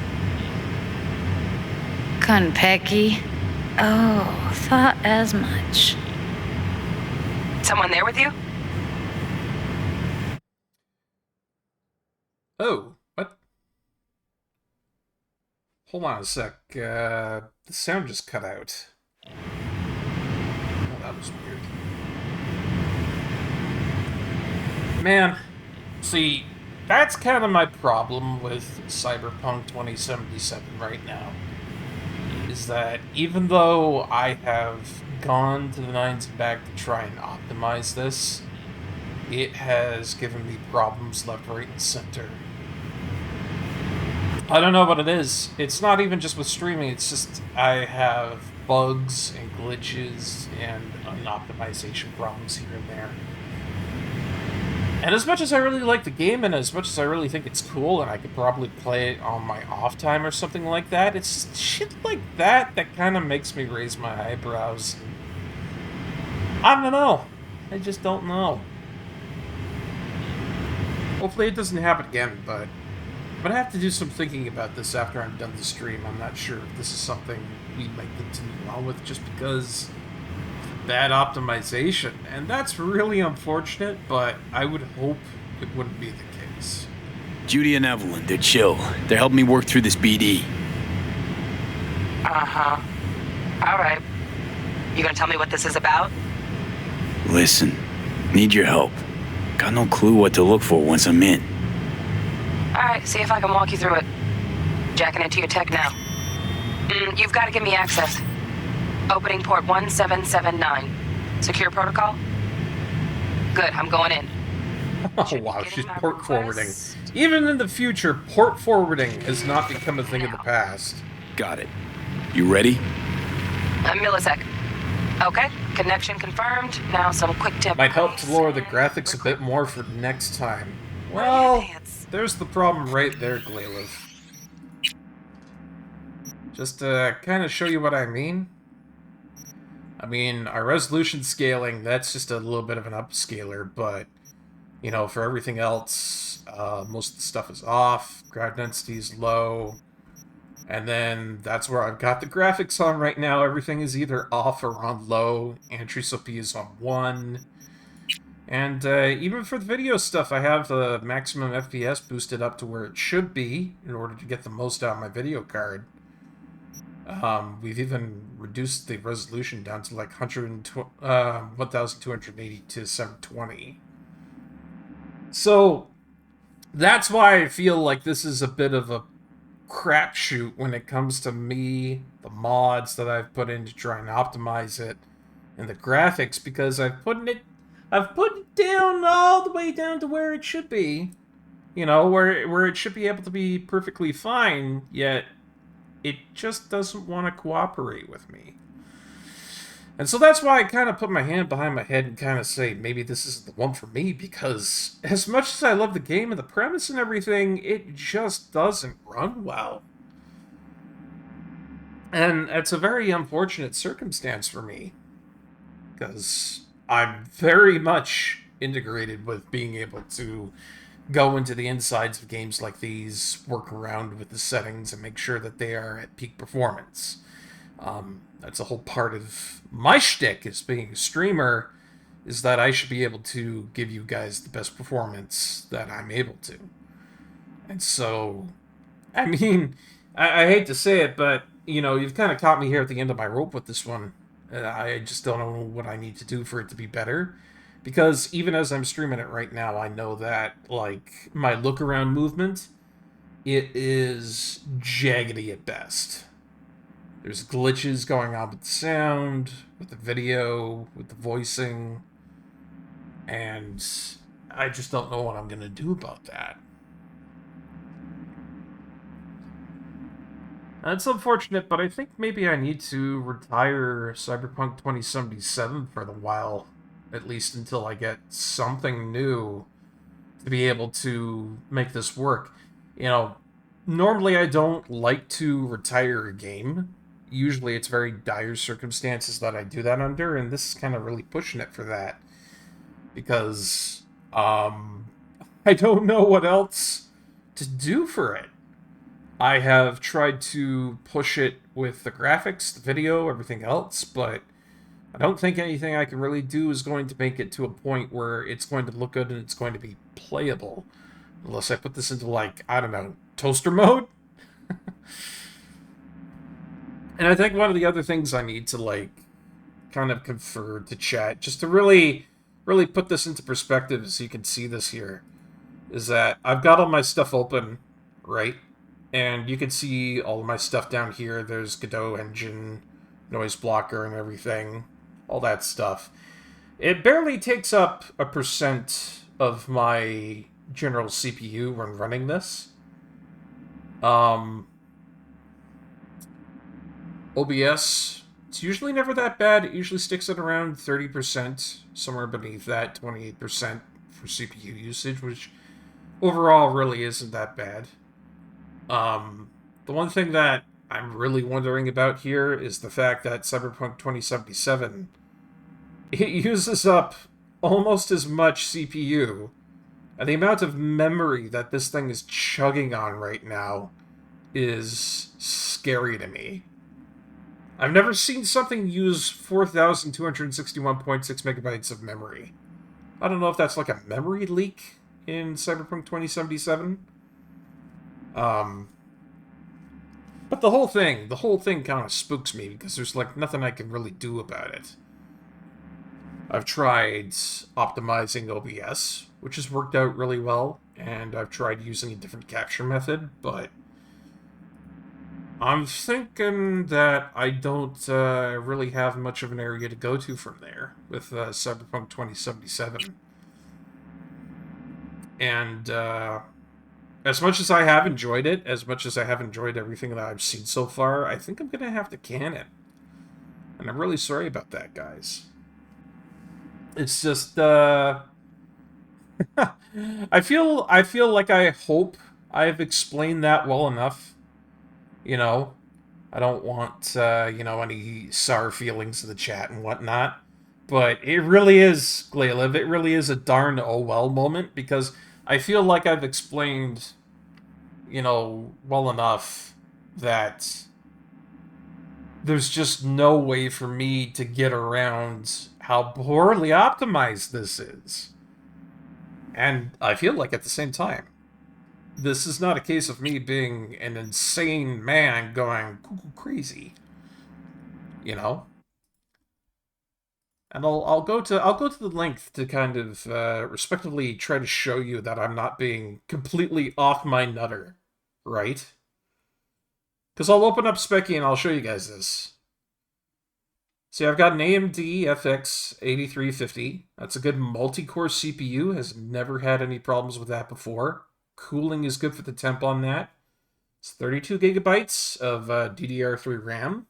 Konpeki? Oh, thought as much. Someone there with you? Oh, what? Hold on a sec. The sound just cut out. Oh, that was weird. Man, see, that's kind of my problem with Cyberpunk 2077 right now. Is that even though I have gone to the nines and back to try and optimize this, it has given me problems left, right, and center. I don't know what it is. It's not even just with streaming, it's just I have bugs and glitches and optimization problems here and there. And as much as I really like the game, and as much as I really think it's cool, and I could probably play it on my off time or something like that, it's just shit like that that kind of makes me raise my eyebrows. I don't know. I just don't know. Hopefully it doesn't happen again, but I'm going to have to do some thinking about this after I'm done the stream. I'm not sure if this is something we might continue on with just because bad optimization, and that's really unfortunate, but I would hope it wouldn't be the case. Judy and Evelyn, they're chill. They're helping me work through this BD. Uh-huh. Alright. You gonna tell me what this is about? Listen, need your help. Got no clue what to look for once I'm in. Alright, see if I can walk you through it. Jacking into your tech now. You've got to give me access. Opening port 1779. Secure protocol? Good, I'm going in. Oh wow, she's port forwarding. Even in the future, port forwarding has not become a thing of the past. Got it. You ready? A millisec. Okay, connection confirmed. Now some quick tip. Might help to lower the graphics a bit more for next time. Well, there's the problem right there, Glayliv. Just to kind of show you what I mean. I mean, our resolution scaling, that's just a little bit of an upscaler, but, you know, for everything else, most of the stuff is off, crowd density is low, and then that's where I've got the graphics on right now. Everything is either off or on low, entropy is on 1, and even for the video stuff, I have the maximum FPS boosted up to where it should be in order to get the most out of my video card. We've even reduced the resolution down to like 1280 to 720. So that's why I feel like this is a bit of a crapshoot when it comes to me, the mods that I've put in to try and optimize it, and the graphics, because I've put it down all the way down to where it should be. You know, where it should be able to be perfectly fine, yet it just doesn't want to cooperate with me. And so that's why I kind of put my hand behind my head and kind of say, maybe this isn't the one for me, because as much as I love the game and the premise and everything, it just doesn't run well. And it's a very unfortunate circumstance for me, because I'm very much integrated with being able to go into the insides of games like these, work around with the settings, and make sure that they are at peak performance. That's a whole part of my shtick as being a streamer, is that I should be able to give you guys the best performance that I'm able to. And so, I mean, I hate to say it, but, you know, you've kind of caught me here at the end of my rope with this one. I just don't know what I need to do for it to be better. Because even as I'm streaming it right now, I know that, like, my look-around movement, it is jaggedy at best. There's glitches going on with the sound, with the video, with the voicing, and I just don't know what I'm going to do about that. It's unfortunate, but I think maybe I need to retire Cyberpunk 2077 for a while, at least until I get something new to be able to make this work. You know, normally I don't like to retire a game. Usually it's very dire circumstances that I do that under, and this is kind of really pushing it for that. Because, I don't know what else to do for it. I have tried to push it with the graphics, the video, everything else, but I don't think anything I can really do is going to make it to a point where it's going to look good and it's going to be playable. Unless I put this into, like, I don't know, toaster mode? And I think one of the other things I need to, like, kind of confer to chat, just to really put this into perspective so you can see this here, is that I've got all my stuff open, right? And you can see all of my stuff down here. There's Godot engine, noise blocker, and everything. All that stuff. It barely takes up 1% of my general CPU when running this. OBS, it's usually never that bad. It usually sticks at around 30%, somewhere beneath that, 28% for CPU usage, which overall really isn't that bad. The one thing that I'm really wondering about here is the fact that Cyberpunk 2077, it uses up almost as much CPU, and the amount of memory that this thing is chugging on right now is scary to me. I've never seen something use 4,261.6 megabytes of memory. I don't know if that's like a memory leak in Cyberpunk 2077. But the whole thing kind of spooks me because there's like nothing I can really do about it. I've tried optimizing OBS, which has worked out really well, and I've tried using a different capture method, but I'm thinking that I don't really have much of an area to go to from there with Cyberpunk 2077. And as much as I have enjoyed it, as much as I have enjoyed everything that I've seen so far, I think I'm going to have to can it. And I'm really sorry about that, guys. It's just, I feel like I hope I've explained that well enough. You know, I don't want, you know, any sour feelings in the chat and whatnot. But it really is, Glayliv, it really is a darn oh well moment, because I feel like I've explained, you know, well enough that there's just no way for me to get around how poorly optimized this is. And I feel like at the same time, this is not a case of me being an insane man going cuckoo crazy. You know? And I'll go to the length to kind of respectively try to show you that I'm not being completely off my nutter, right? Because I'll open up Specky and I'll show you guys this. See, I've got an AMD FX 8350. That's a good multi-core CPU. Has never had any problems with that before. Cooling is good for the temp on that. It's 32 gigabytes of DDR3 RAM.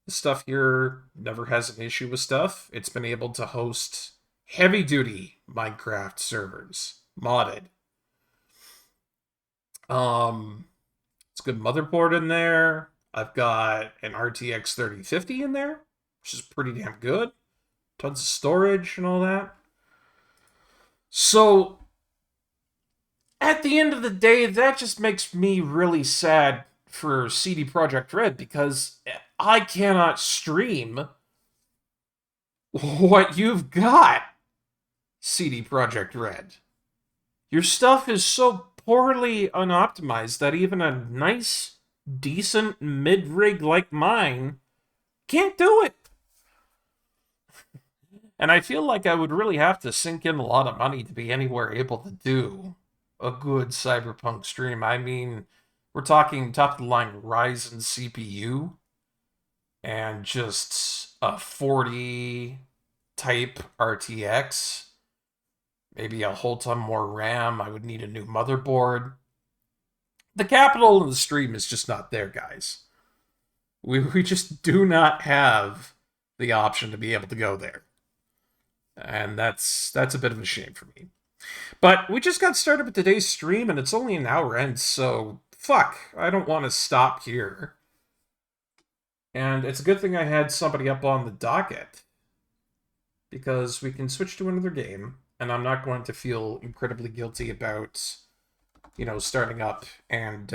The stuff here never has an issue with stuff. It's been able to host heavy-duty Minecraft servers, modded. It's a good motherboard in there. I've got an RTX 3050 in there, which is pretty damn good. Tons of storage and all that. So, at the end of the day, that just makes me really sad for CD Projekt Red, because I cannot stream what you've got, CD Projekt Red. Your stuff is so poorly unoptimized that even a nice, decent mid-rig like mine can't do it. And I feel like I would really have to sink in a lot of money to be anywhere able to do a good Cyberpunk stream. I mean, we're talking top-of-the-line Ryzen CPU and just a 40 type RTX. Maybe a whole ton more RAM. I would need a new motherboard. The capital of the stream is just not there, guys. We just do not have the option to be able to go there. And that's a bit of a shame for me. But we just got started with today's stream, and it's only an hour in, so fuck, I don't want to stop here. And it's a good thing I had somebody up on the docket, because we can switch to another game, and I'm not going to feel incredibly guilty about, you know, starting up and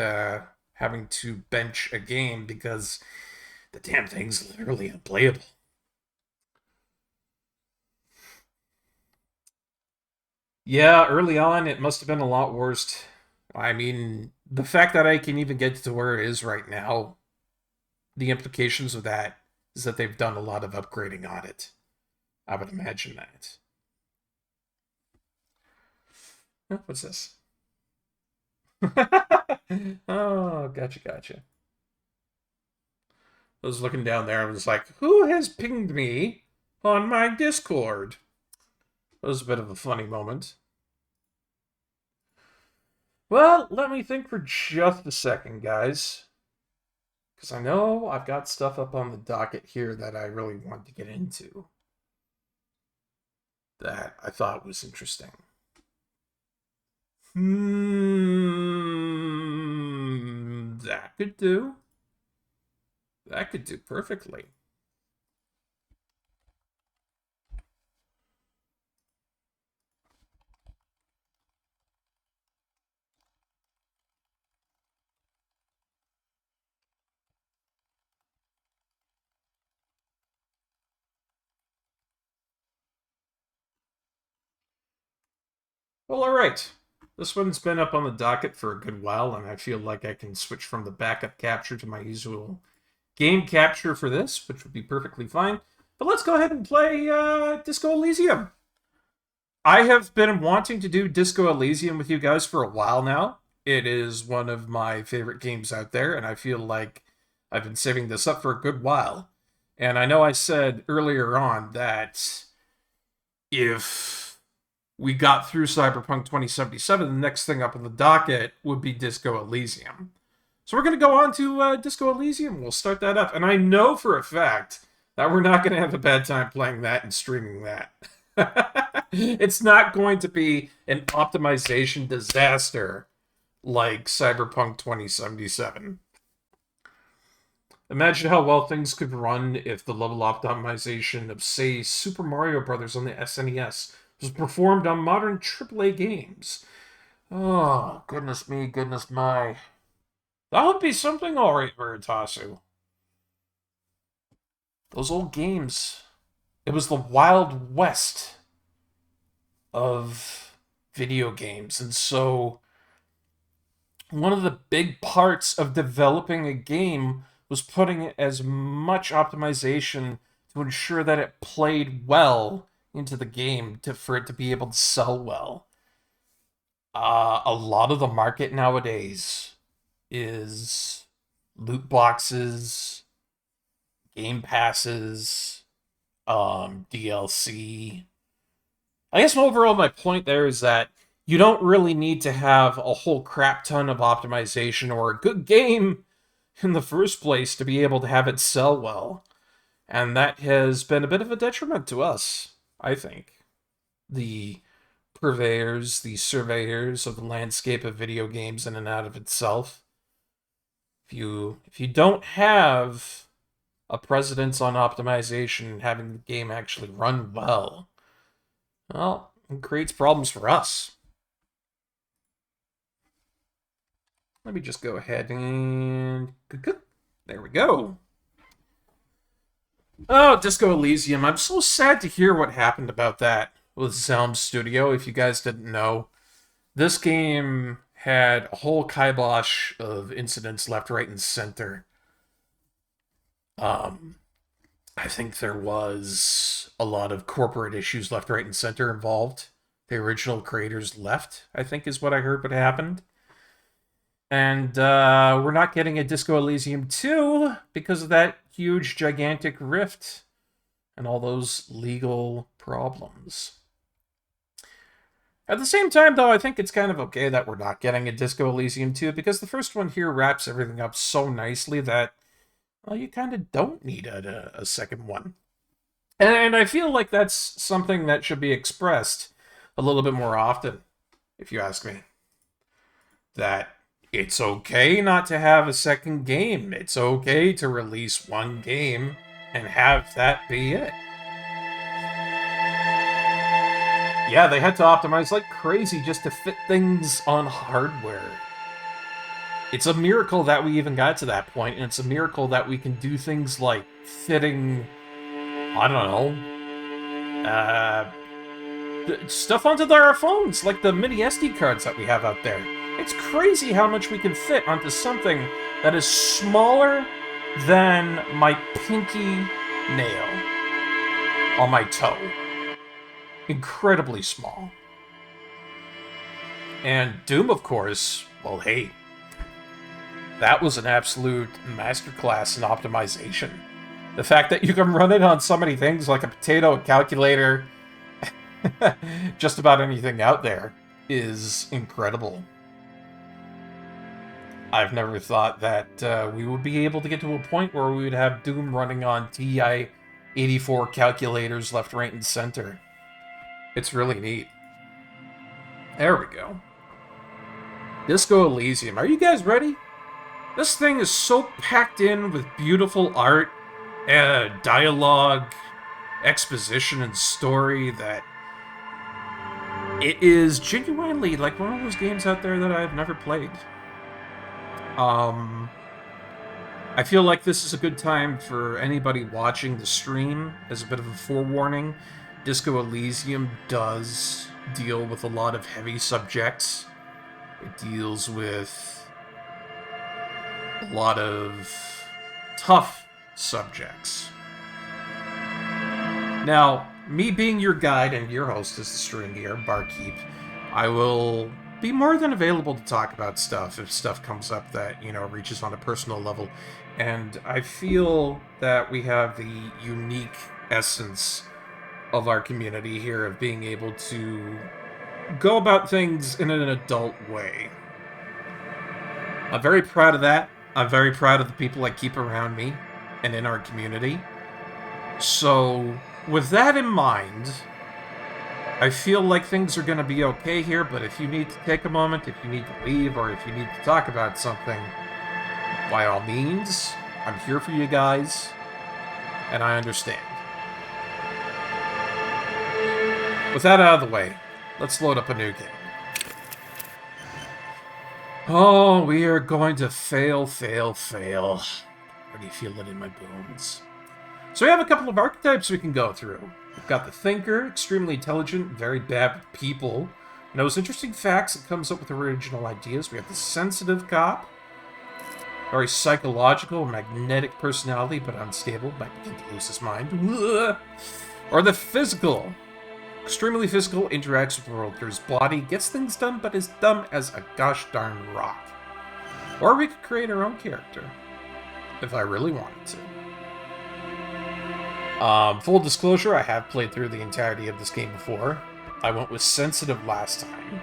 having to bench a game because the damn thing's literally unplayable. Yeah, early on, it must have been a lot worse. I mean, the fact that I can even get to where it is right now, the implications of that is that they've done a lot of upgrading on it. I would imagine that. Oh, what's this? Oh, gotcha. I was looking down there and was like, who has pinged me on my Discord? It was a bit of a funny moment. Well, let me think for just a second, guys. Because I know I've got stuff up on the docket here that I really want to get into. That I thought was interesting. That could do. That could do perfectly. Well, alright. This one's been up on the docket for a good while, and I feel like I can switch from the backup capture to my usual game capture for this, which would be perfectly fine. But let's go ahead and play Disco Elysium. I have been wanting to do Disco Elysium with you guys for a while now. It is one of my favorite games out there, and I feel like I've been saving this up for a good while. And I know I said earlier on that if we got through Cyberpunk 2077, the next thing up on the docket would be Disco Elysium. So we're going to go on to Disco Elysium. We'll start that up. And I know for a fact that we're not going to have a bad time playing that and streaming that. It's not going to be an optimization disaster like Cyberpunk 2077. Imagine how well things could run if the level optimization of, say, Super Mario Bros. On the SNES was performed on modern AAA games. Oh, goodness me, goodness my. That would be something alright, Veritasu. Those old games. It was the Wild West of video games. And so, one of the big parts of developing a game was putting as much optimization to ensure that it played well into the game for it to be able to sell well. A lot of the market nowadays is loot boxes, game passes, DLC. I guess overall my point there is that you don't really need to have a whole crap ton of optimization or a good game in the first place to be able to have it sell well. And that has been a bit of a detriment to us, I think. The purveyors, the surveyors of the landscape of video games in and out of itself. If you don't have a precedence on optimization and having the game actually run well, it creates problems for us. Let me just go ahead and... There we go. Oh, Disco Elysium. I'm so sad to hear what happened about that with Zelm Studio, if you guys didn't know. This game had a whole kibosh of incidents left, right, and center. I think there was a lot of corporate issues left, right, and center involved. The original creators left, I think is what I heard what happened. And we're not getting a Disco Elysium 2 because of that huge, gigantic rift and all those legal problems. At the same time, though, I think it's kind of okay that we're not getting a Disco Elysium 2, because the first one here wraps everything up so nicely that, well, you kind of don't need a second one. And I feel like that's something that should be expressed a little bit more often, if you ask me. That it's okay not to have a second game. It's okay to release one game and have that be it. Yeah, they had to optimize like crazy just to fit things on hardware. It's a miracle that we even got to that point, and it's a miracle that we can do things like fitting, I don't know, stuff onto our phones, like the mini SD cards that we have out there. It's crazy how much we can fit onto something that is smaller than my pinky nail on my toe. Incredibly small. And Doom, of course, well, hey, that was an absolute masterclass in optimization. The fact that you can run it on so many things, like a potato, a calculator, just about anything out there, is incredible. I've never thought that we would be able to get to a point where we would have Doom running on TI-84 calculators left, right, and center. It's really neat. There we go. Disco Elysium. Are you guys ready? This thing is so packed in with beautiful art, dialogue, exposition, and story that it is genuinely like one of those games out there that I've never played. I feel like this is a good time for anybody watching the stream. As a bit of a forewarning, Disco Elysium does deal with a lot of heavy subjects. It deals with a lot of tough subjects. Now, me being your guide and your host as the stream here, Barkeep, I will be more than available to talk about stuff if stuff comes up that, you know, reaches on a personal level. And I feel that we have the unique essence of our community here of being able to go about things in an adult way. I'm very proud of that. I'm very proud of the people I keep around me and in our community. So, with that in mind, I feel like things are going to be okay here, but if you need to take a moment, if you need to leave, or if you need to talk about something, by all means, I'm here for you guys, and I understand. With that out of the way, let's load up a new game. Oh, we are going to fail. I already feel it in my bones. So we have a couple of archetypes we can go through. We've got the thinker, extremely intelligent, very bad with people, knows interesting facts and comes up with original ideas. We have the sensitive cop, very psychological, magnetic personality, but unstable, might begin to lose his mind. Or the physical, extremely physical, interacts with the world through his body, gets things done, but is dumb as a gosh darn rock. Or we could create our own character, if I really wanted to. Full disclosure, I have played through the entirety of this game before. I went with sensitive last time,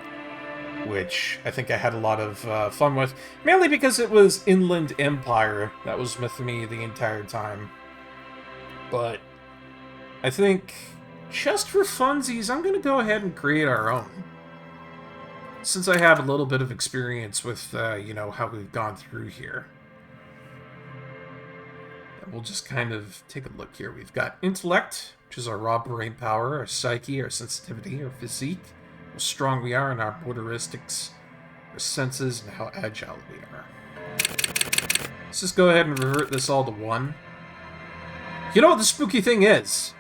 which I think I had a lot of fun with, mainly because it was Inland Empire that was with me the entire time. But I think, just for funsies, I'm going to go ahead and create our own. Since I have a little bit of experience with, you know, how we've gone through here. We'll just kind of take a look here. We've got intellect, which is our raw brain power, our psyche, our sensitivity, our physique, how strong we are, and our motoristics, our senses, and how agile we are. Let's just go ahead and revert this all to 1. You know what the spooky thing is?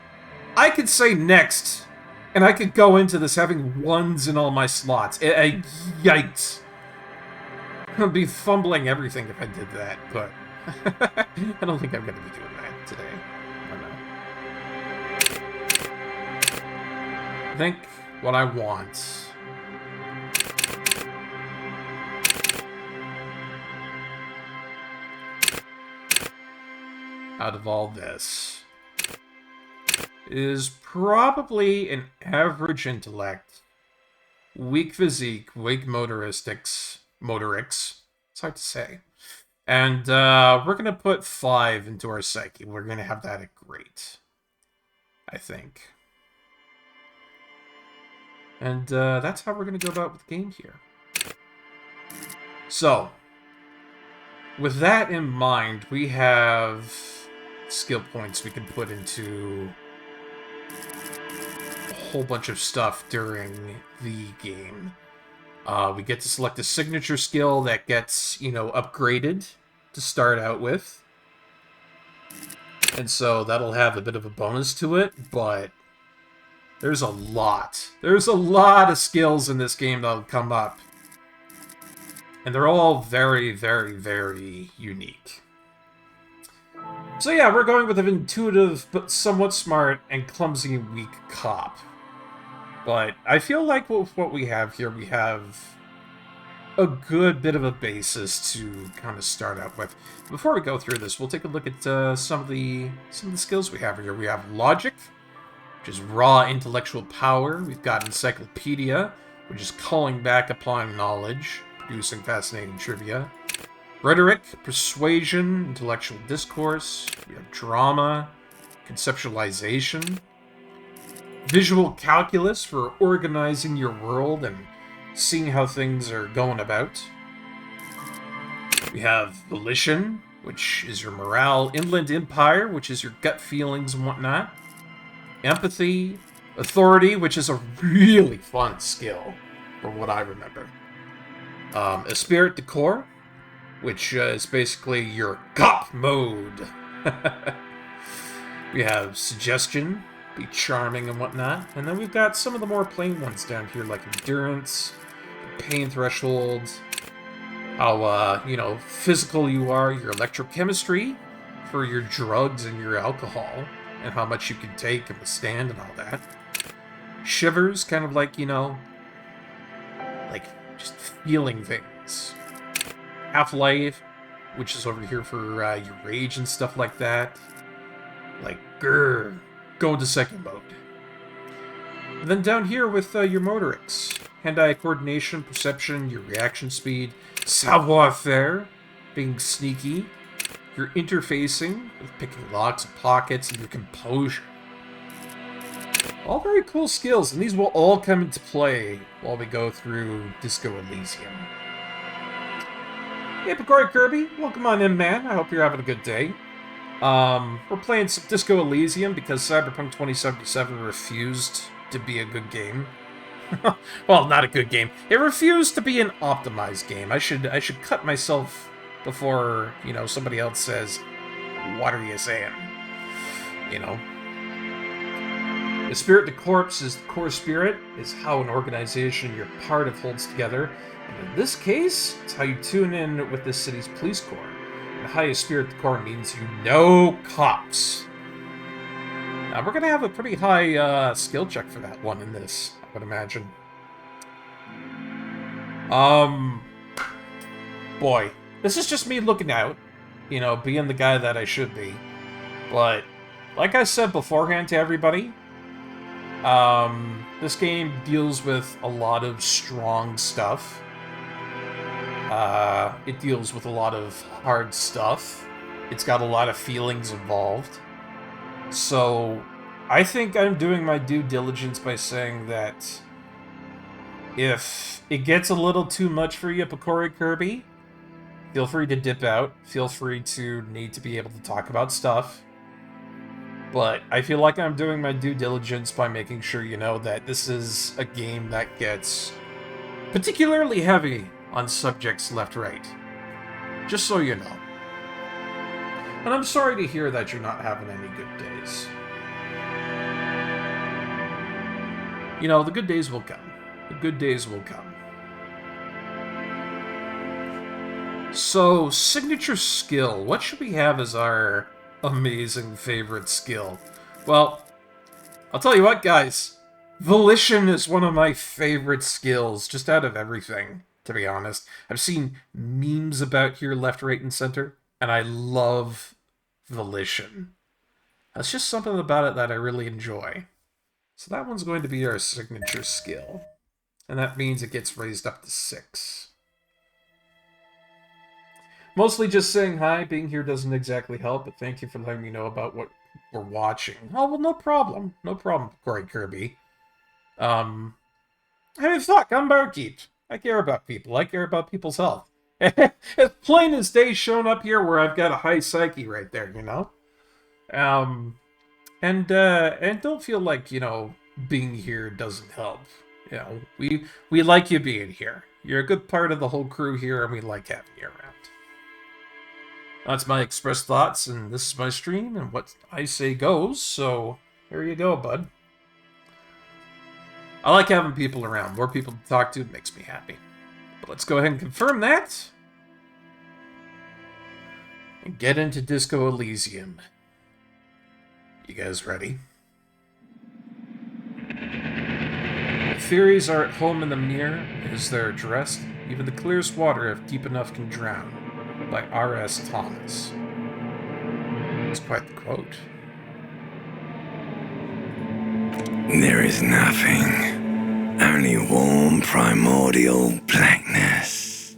I could say next, and I could go into this having 1s in all my slots. Yikes. I'd be fumbling everything if I did that, but I don't think I'm going to be doing that today. I think what I want out of all this is probably an average intellect weak physique, weak motorics. It's hard to say. And we're going to put 5 into our psyche. We're going to have that at great, I think. And that's how we're going to go about with the game here. So, with that in mind, we have skill points we can put into a whole bunch of stuff during the game. We get to select a signature skill that gets, upgraded to start out with. And so that'll have a bit of a bonus to it, but there's a lot. There's a lot of skills in this game that'll come up. And they're all very, very, very unique. So yeah, we're going with an intuitive, but somewhat smart and clumsy and weak cop. But I feel like with what we have here, we have a good bit of a basis to kind of start out with. Before we go through this, we'll take a look at some of the skills we have here. We have logic, which is raw intellectual power. We've got encyclopedia, which is calling back upon knowledge, producing fascinating trivia. Rhetoric, persuasion, intellectual discourse. We have drama, conceptualization. Visual calculus for organizing your world and seeing how things are going about. We have volition, which is your morale. Inland empire, which is your gut feelings and whatnot. Empathy. Authority, which is a really fun skill, from what I remember. Esprit de corps, which is basically your cop mode. We have suggestion, be charming and whatnot. And then we've got some of the more plain ones down here, like endurance, pain threshold, how, physical you are, your electrochemistry for your drugs and your alcohol, and how much you can take and withstand and all that. Shivers, kind of like, like just feeling things. Half-life, which is over here for your rage and stuff like that. Like, go into second mode. And then down here with your motorics. Hand-eye coordination, perception, your reaction speed, savoir-faire, being sneaky, your interfacing, with picking locks and pockets, and your composure. All very cool skills, and these will all come into play while we go through Disco Elysium. Hey, Picori Kirby, welcome on in, man. I hope you're having a good day. We're playing some Disco Elysium because Cyberpunk 2077 refused to be a good game. Well, not a good game. It refused to be an optimized game. I should cut myself before, somebody else says, "What are you saying?" The spirit de corps is the core spirit, is how an organization you're part of holds together. And in this case, it's how you tune in with this city's police corps. And the highest spirit de corps means you know cops. Now, we're going to have a pretty high skill check for that one in this, I would imagine. Boy, this is just me looking out, being the guy that I should be. But, like I said beforehand to everybody, this game deals with a lot of strong stuff. It deals with a lot of hard stuff. It's got a lot of feelings involved. So, I think I'm doing my due diligence by saying that if it gets a little too much for you, Picori Kirby, feel free to dip out. Feel free to need to be able to talk about stuff. But I feel like I'm doing my due diligence by making sure you know that this is a game that gets particularly heavy on subjects left-right. Just so you know. And I'm sorry to hear that you're not having any good days. The good days will come. The good days will come. So, signature skill. What should we have as our amazing favorite skill? Well, I'll tell you what, guys. Volition is one of my favorite skills, just out of everything, to be honest. I've seen memes about here left, right, and center, and I love volition. That's just something about it that I really enjoy. So that one's going to be our signature skill. and that means it gets raised up to 6. Mostly just saying hi. Being here doesn't exactly help, but thank you for letting me know about what we're watching. Oh, well, no problem. No problem, Greg Kirby. I mean, fuck, I'm Barkeep. I care about people. I care about people's health. As plain as day shown up here where I've got a high psyche right there, you know? And don't feel like, you know, being here doesn't help. You know, we like you being here. You're a good part of the whole crew here, and we like having you around. That's my expressed thoughts, and this is my stream, and what I say goes, so there you go, bud. I like having people around. More people to talk to makes me happy. But let's go ahead and confirm that. And get into Disco Elysium. You guys ready? The theories are at home in the mirror as they're addressed. Even the clearest water, if deep enough, can drown. By R.S. Thomas. It's quite the quote. There is nothing, only warm primordial blackness.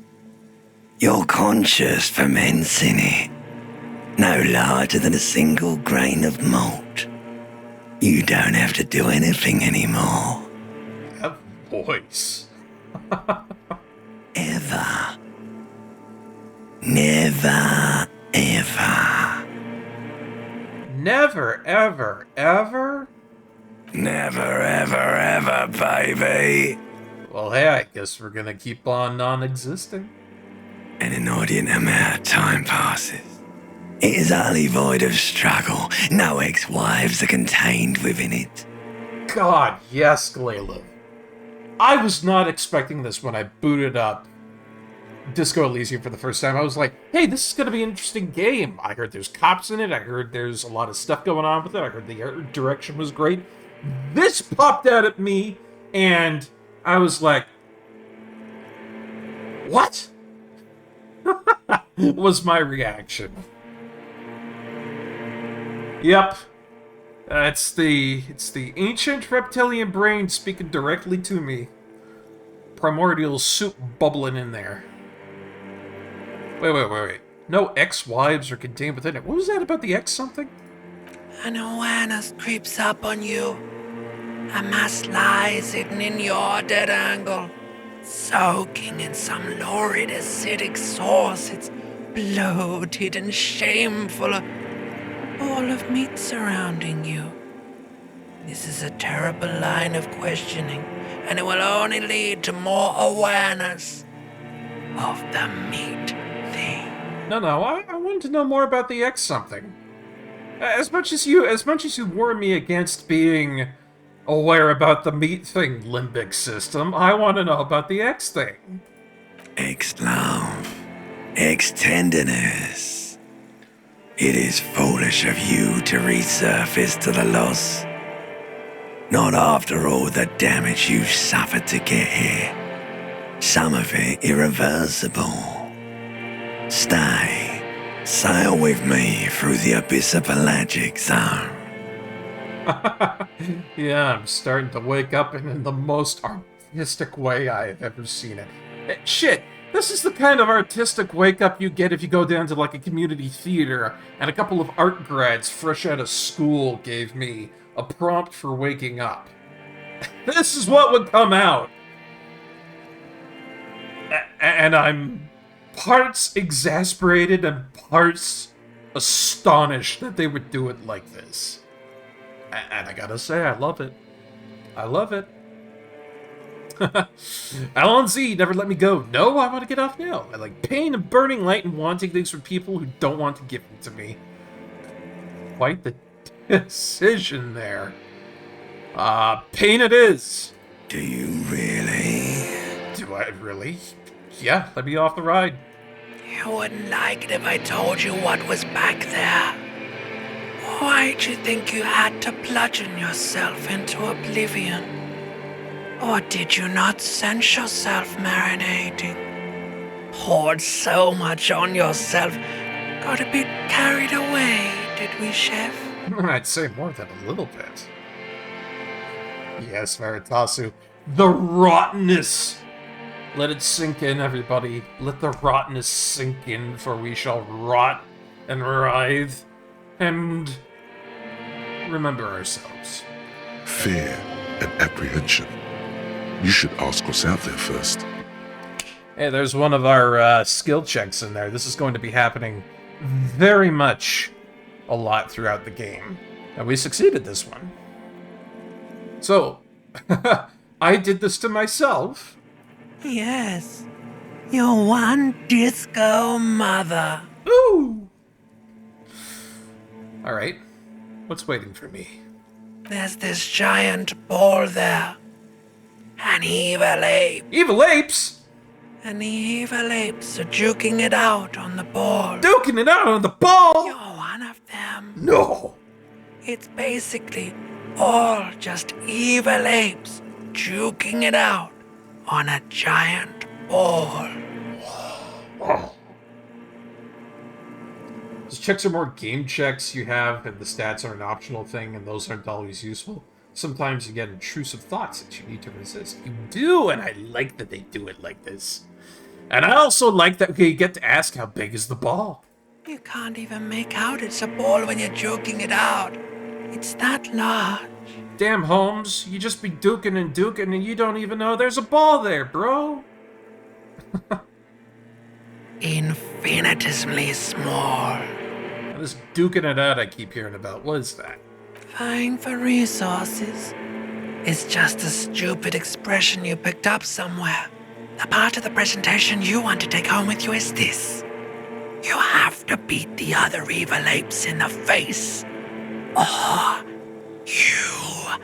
Your conscious ferments in it, no larger than a single grain of malt. You don't have to do anything anymore. That voice. Ever. Never, ever. Never, ever, ever? Never, ever, ever, baby. Well, hey, I guess we're gonna keep on non-existing. An inordinate amount of time passes. It is utterly void of struggle. No ex-wives are contained within it. God, yes, Glayla. I was not expecting this when I booted up Disco Elysium for the first time. I was like, hey, this is going to be an interesting game. I heard there's cops in it. I heard there's a lot of stuff going on with it. I heard the art direction was great. This popped out at me, and I was like, what? Was my reaction. Yep. It's the ancient reptilian brain speaking directly to me. Primordial soup bubbling in there. Wait. No ex-wives are contained within it. What was that about the ex something? An awareness creeps up on you. A mass lies hidden in your dead angle, soaking in some lurid acidic sauce. It's bloated and shameful. A ball of meat surrounding you. This is a terrible line of questioning, and it will only lead to more awareness of the meat thing. No, I wanted to know more about the X something. As much as you warn me against being aware about the meat thing limbic system, I want to know about the X thing. X-love. X-tenderness. It is foolish of you to resurface to the loss. Not after all the damage you've suffered to get here. Some of it irreversible. Stay. Sail with me through the abyss of pelagic zone. Yeah, I'm starting to wake up in the most artistic way I have ever seen it. Shit, this is the kind of artistic wake-up you get if you go down to like a community theater and a couple of art grads fresh out of school gave me a prompt for waking up. This is what would come out. And I'm parts exasperated and parts astonished that they would do it like this. And I gotta say, I love it. I love it. Alan Z, never let me go. No, I want to get off now. I like pain and burning light and wanting things from people who don't want to give them to me. Quite the decision there. Pain it is. Do you really? Do I really? Yeah, let me off the ride. You wouldn't like it if I told you what was back there. Why'd you think you had to bludgeon yourself into oblivion? Or did you not sense yourself marinating? Poured so much on yourself, got a bit carried away, did we, Chef? I'd say more than a little bit. Yes, Veritasu. The rottenness! Let it sink in, everybody. Let the rottenness sink in, for we shall rot and writhe and remember ourselves. Fear and apprehension. You should ask what's out there first. Hey, there's one of our skill checks in there. This is going to be happening very much a lot throughout the game. And we succeeded this one. So, I did this to myself. Yes. Your one disco mother. Ooh! Alright. What's waiting for me? There's this giant ball there. An evil ape. Evil apes? And the evil apes are juking it out on the ball. Duking it out on the ball? You're one of them. No. It's basically all just evil apes juking it out on a giant ball. These checks are more game checks you have, and the stats are an optional thing, and those aren't always useful. Sometimes you get intrusive thoughts that you need to resist. You do, and I like that they do it like this. And I also like that you get to ask how big is the ball. You can't even make out it's a ball when you're joking it out. It's that large. Damn, Holmes, you just be duking and duking and you don't even know there's a ball there, bro. Infinitesimally small. Now, this duking it out I keep hearing about, what is that? Vying for resources. It's just a stupid expression you picked up somewhere. The part of the presentation you want to take home with you is this. You have to beat the other evil apes in the face, or you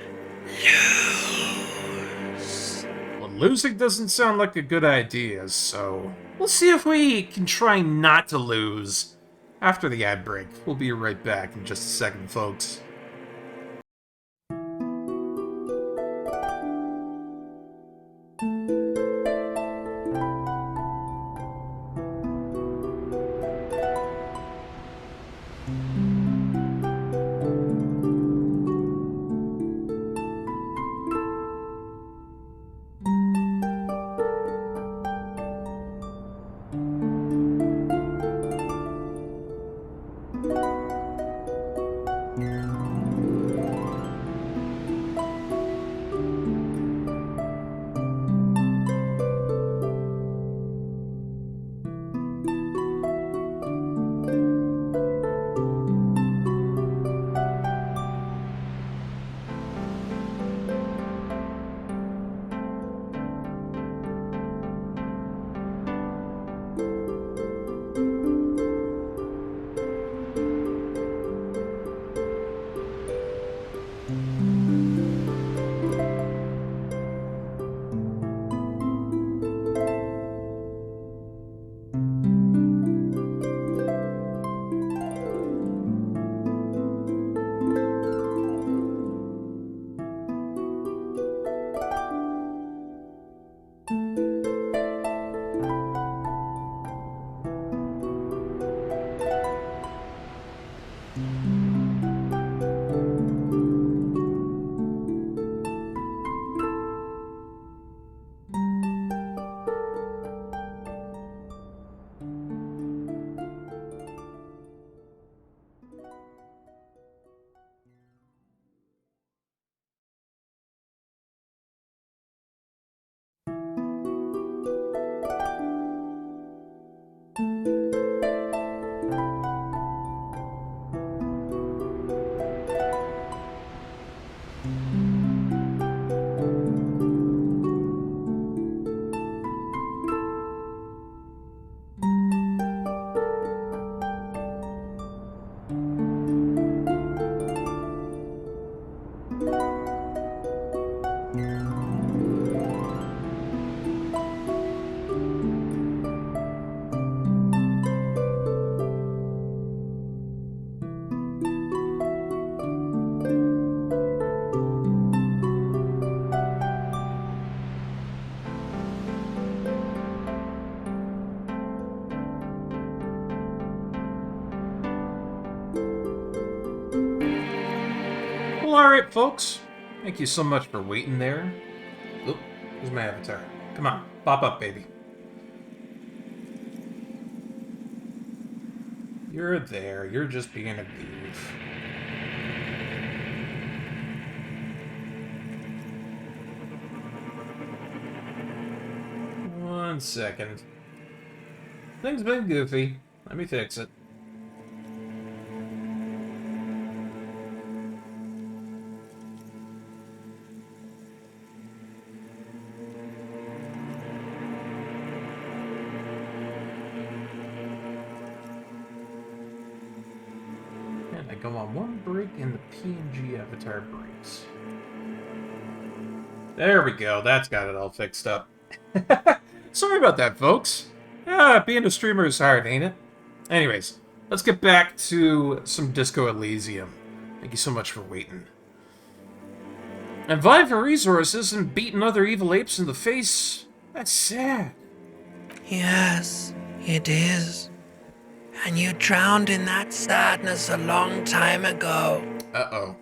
lose. Well, losing doesn't sound like a good idea, so we'll see if we can try not to lose after the ad break. We'll be right back in just a second, folks. Alright, folks. Thank you so much for waiting there. Oop, there's my avatar. Come on, pop up, baby. You're there. You're just being a goof. One second. Things been goofy. Let me fix it. And I go on one break and the PNG avatar breaks. There we go. That's got it all fixed up. Sorry about that, folks. Yeah, being a streamer is hard, ain't it? Anyways, let's get back to some Disco Elysium. Thank you so much for waiting. And vying for resources and beating other evil apes in the face, that's sad. Yes, it is. And you drowned in that sadness a long time ago. Uh-oh.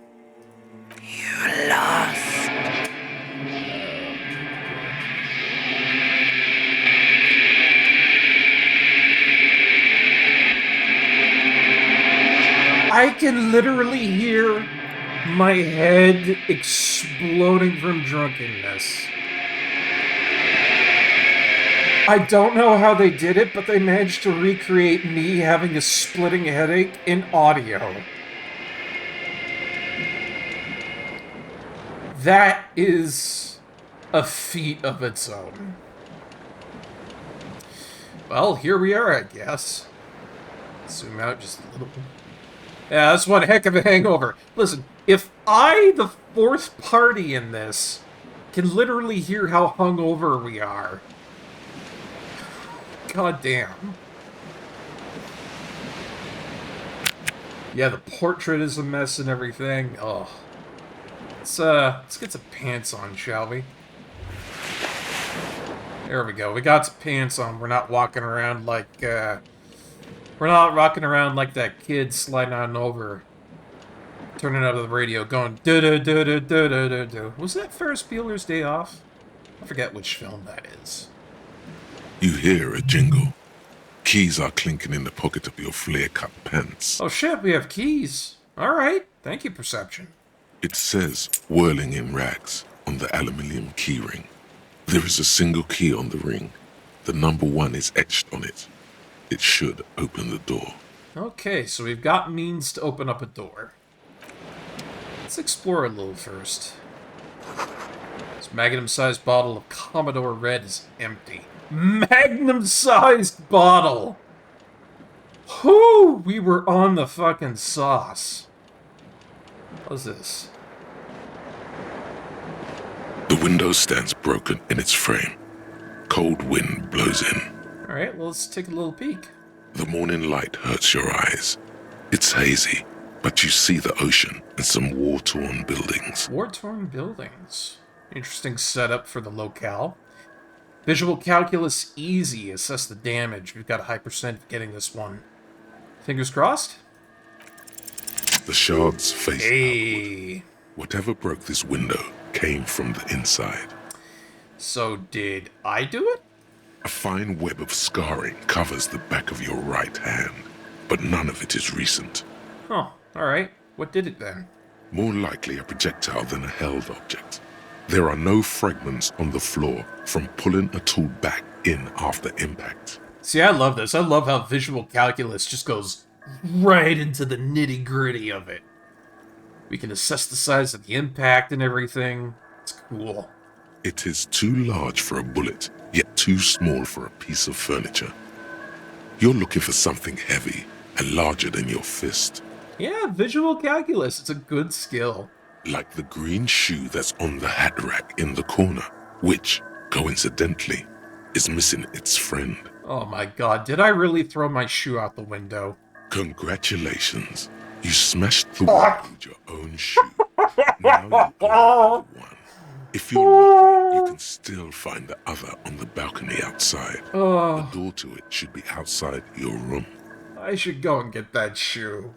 You lost. I can literally hear my head exploding from drunkenness. I don't know how they did it, but they managed to recreate me having a splitting headache in audio. That is a feat of its own. Well, here we are, I guess. Zoom out just a little bit. Yeah, that's one heck of a hangover. Listen, if I, the fourth party in this, can literally hear how hungover we are. God damn. Yeah, the portrait is a mess and everything. Oh. Let's get some pants on, shall we? There we go. We got some pants on. We're not walking around like, we're not rocking around like that kid sliding on over, turning out of the radio, going do-do-do-do-do-do-do-do. Was that Ferris Bueller's Day Off? I forget which film that is. You hear a jingle. Keys are clinking in the pocket of your flare-cut pants. Oh shit, we have keys. Alright, thank you, Perception. It says, whirling in rags, on the aluminium keyring. There is a single key on the ring. The number 1 is etched on it. It should open the door. Okay, so we've got means to open up a door. Let's explore a little first. This magnum-sized bottle of Commodore Red is empty. Magnum-sized bottle! Whoo! We were on the fucking sauce. What's this? The window stands broken in its frame. Cold wind blows in. Alright, well, let's take a little peek. The morning light hurts your eyes. It's hazy, but you see the ocean and some war-torn buildings. War-torn buildings. Interesting setup for the locale. Visual calculus easy. Assess the damage. We've got a high percent of getting this one. Fingers crossed? The shards face Hey. outward. Whatever broke this window came from the inside. So did I do it? A fine web of scarring covers the back of your right hand, but none of it is recent. Huh, alright. What did it then? More likely a projectile than a held object. There are no fragments on the floor from pulling a tool back in after impact. See, I love this. I love how visual calculus just goes right into the nitty-gritty of it. We can assess the size of the impact and everything. It's cool. It is too large for a bullet, yet too small for a piece of furniture. You're looking for something heavy and larger than your fist. Yeah, visual calculus. It's a good skill. Like the green shoe that's on the hat rack in the corner, which, coincidentally, is missing its friend. Oh my god, did I really throw my shoe out the window? Congratulations. You smashed the window with your own shoe. Now you own one. If you're lucky, you can still find the other on the balcony outside. The door to it should be outside your room. I should go and get that shoe.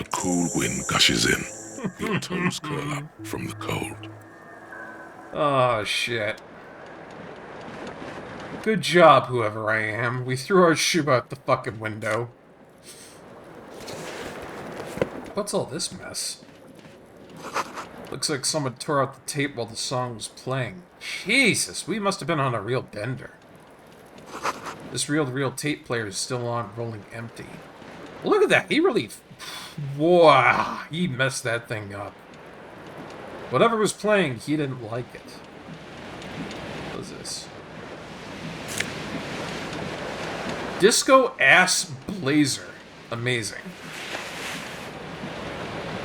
A cool wind gushes in. Your toes curl up from the cold. Oh, shit. Good job, whoever I am. We threw our shoe out the fucking window. What's all this mess? Looks like someone tore out the tape while the song was playing. Jesus, we must have been on a real bender. This reel-to-reel tape player is still on, rolling empty. Look at that, he really... Wow, he messed that thing up. Whatever was playing, he didn't like it. What is this? Disco Ass Blazer. Amazing.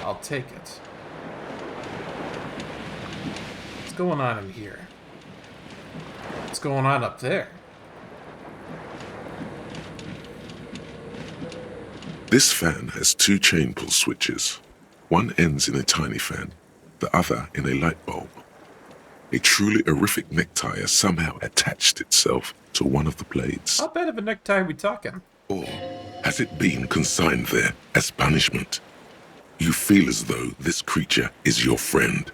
I'll take it. What's going on in here? What's going on up there? This fan has two chain pull switches. One ends in a tiny fan, the other in a light bulb. A truly horrific necktie has somehow attached itself to one of the blades. How bad of a necktie are we talking? Or has it been consigned there as punishment? You feel as though this creature is your friend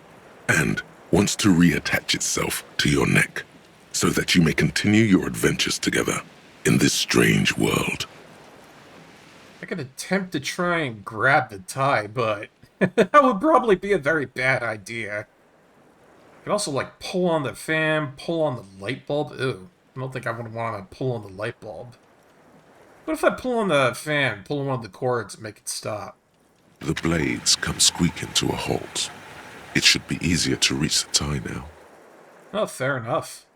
and wants to reattach itself to your neck so that you may continue your adventures together in this strange world. I could attempt to try and grab the tie, but that would probably be a very bad idea. I could also, like, pull on the fan, pull on the light bulb. Ew. I don't think I would want to pull on the light bulb. What if I pull on the fan, pull on one of the cords, and make it stop? The blades come squeaking to a halt. It should be easier to reach the tie now. Oh, fair enough.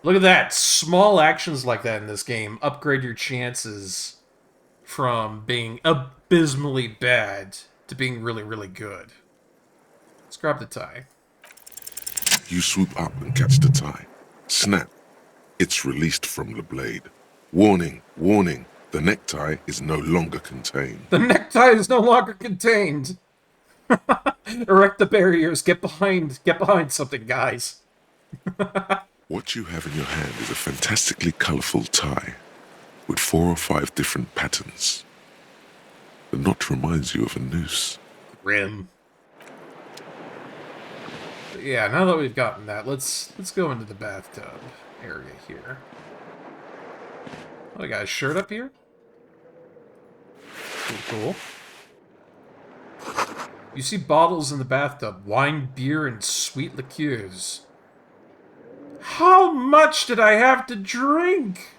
Look at that. Small actions like that in this game upgrade your chances from being abysmally bad to being really, really good. Let's grab the tie. You swoop up and catch the tie. Snap. It's released from the blade. Warning, warning. The necktie is no longer contained. The necktie is no longer contained. Erect the barriers. Get behind something, guys. What you have in your hand is a fantastically colorful tie with 4 or 5 different patterns. The knot reminds you of a noose. Grim. But yeah, now that we've gotten that, let's go into the bathtub area here. Oh, I got a shirt up here? Cool. You see bottles in the bathtub. Wine, beer, and sweet liqueurs. How much did I have to drink?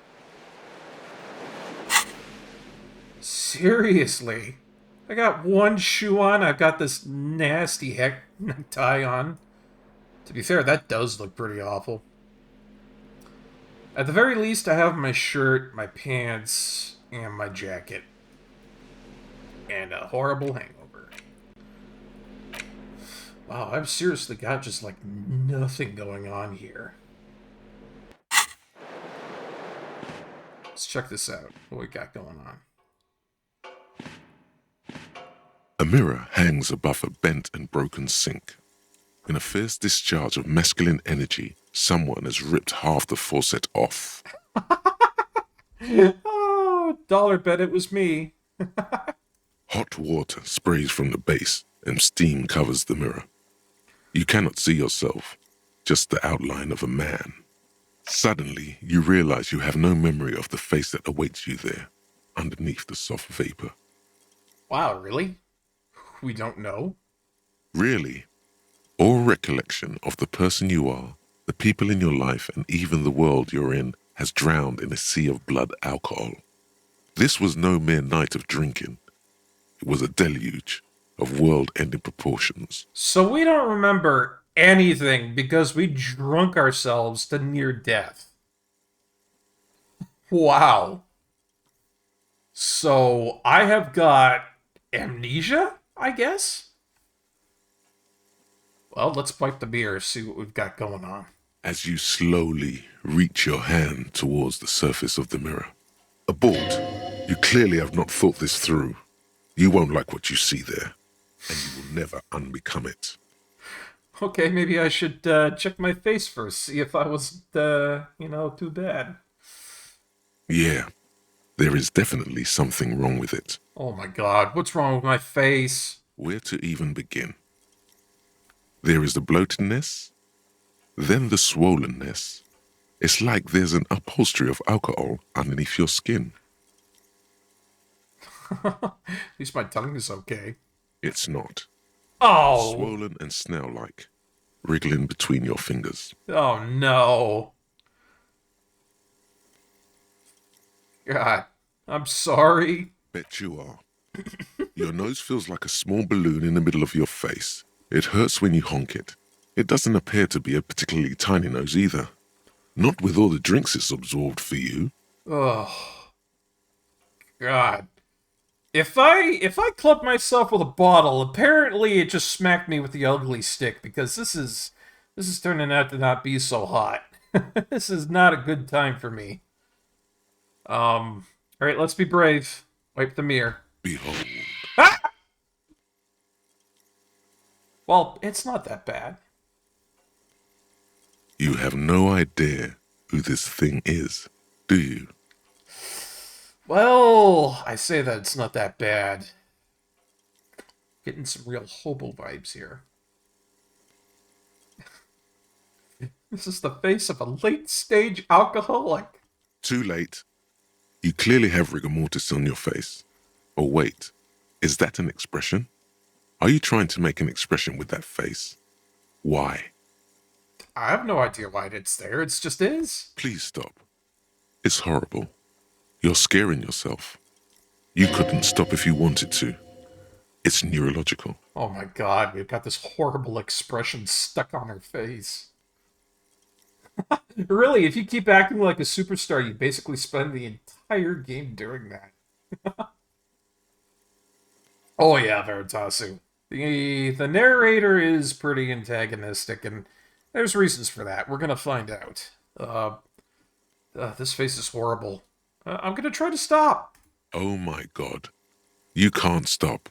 Seriously. I got one shoe on. I've got this nasty necktie on. To be fair, that does look pretty awful. At the very least, I have my shirt, my pants, and my jacket. And a horrible hangover. Wow, I've seriously got just like nothing going on here. Let's check this out. What we got going on. A mirror hangs above a bent and broken sink. In a fierce discharge of masculine energy, someone has ripped half the faucet off. Oh, dollar bet it was me. Hot water sprays from the base and steam covers the mirror. You cannot see yourself, just the outline of a man. Suddenly, you realize you have no memory of the face that awaits you there, underneath the soft vapor. Wow, really? We don't know? Really? All recollection of the person you are, the people in your life, and even the world you're in has drowned in a sea of blood alcohol. This was no mere night of drinking. It was a deluge of world-ending proportions. So we don't remember anything because we drunk ourselves to near death. Wow. So I have got amnesia, I guess? Well, let's wipe the beer, see what we've got going on. As you slowly reach your hand towards the surface of the mirror. Abort. You clearly have not thought this through. You won't like what you see there, and you will never unbecome it. Okay, maybe I should check my face first, see if I wasn't, too bad. Yeah, there is definitely something wrong with it. Oh my god, what's wrong with my face? Where to even begin? There is the bloatedness, then the swollenness. It's like there's an upholstery of alcohol underneath your skin. At least my tongue is okay. It's not. Oh! Swollen and snail-like, wriggling between your fingers. Oh, no. God, I'm sorry. Bet you are. Your nose feels like a small balloon in the middle of your face. It hurts when you honk it. It doesn't appear to be a particularly tiny nose either. Not with all the drinks it's absorbed for you. Oh, God. If I club myself with a bottle, apparently it just smacked me with the ugly stick, because this is turning out to not be so hot. This is not a good time for me. Alright, let's be brave. Wipe the mirror. Behold. Ah! Well, it's not that bad. You have no idea who this thing is, do you? Well, I say that it's not that bad. Getting some real hobo vibes here. This is the face of a late-stage alcoholic. Too late. You clearly have rigor mortis on your face. Oh wait, is that an expression? Are you trying to make an expression with that face? Why? I have no idea why it's there, it just is. Please stop. It's horrible. You're scaring yourself. You couldn't stop if you wanted to. It's neurological. Oh my god, we've got this horrible expression stuck on her face. Really, if you keep acting like a superstar, you basically spend the entire game doing that. Oh yeah, Veritasu. The narrator is pretty antagonistic, and there's reasons for that. We're gonna find out. This face is horrible. I'm gonna try to stop. Oh my god. You can't stop.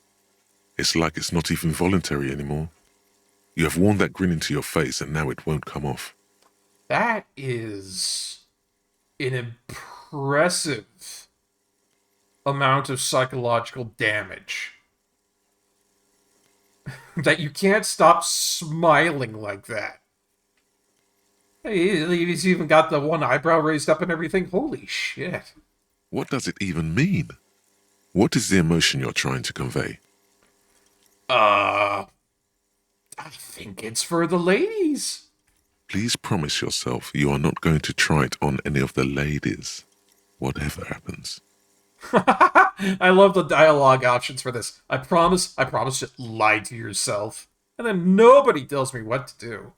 It's like it's not even voluntary anymore. You have worn that grin into your face and now it won't come off. That is an impressive amount of psychological damage. That you can't stop smiling like that. He's even got the one eyebrow raised up and everything. Holy shit. What does it even mean? What is the emotion you're trying to convey? I think it's for the ladies. Please promise yourself you are not going to try it on any of the ladies, whatever happens. I love the dialogue options for this. I promise, just lie to yourself. And then nobody tells me what to do.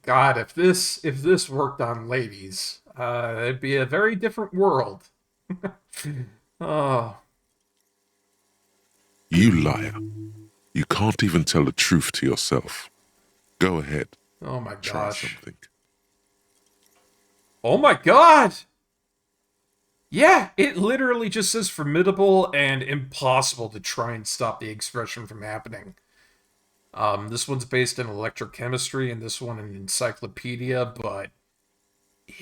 God, if this worked on ladies, it'd be a very different world. Oh. You liar. You can't even tell the truth to yourself. Go ahead. Oh my Try gosh. something. Oh my god! Yeah, it literally just says formidable and impossible to try and stop the expression from happening. This one's based in electrochemistry and this one in encyclopedia, but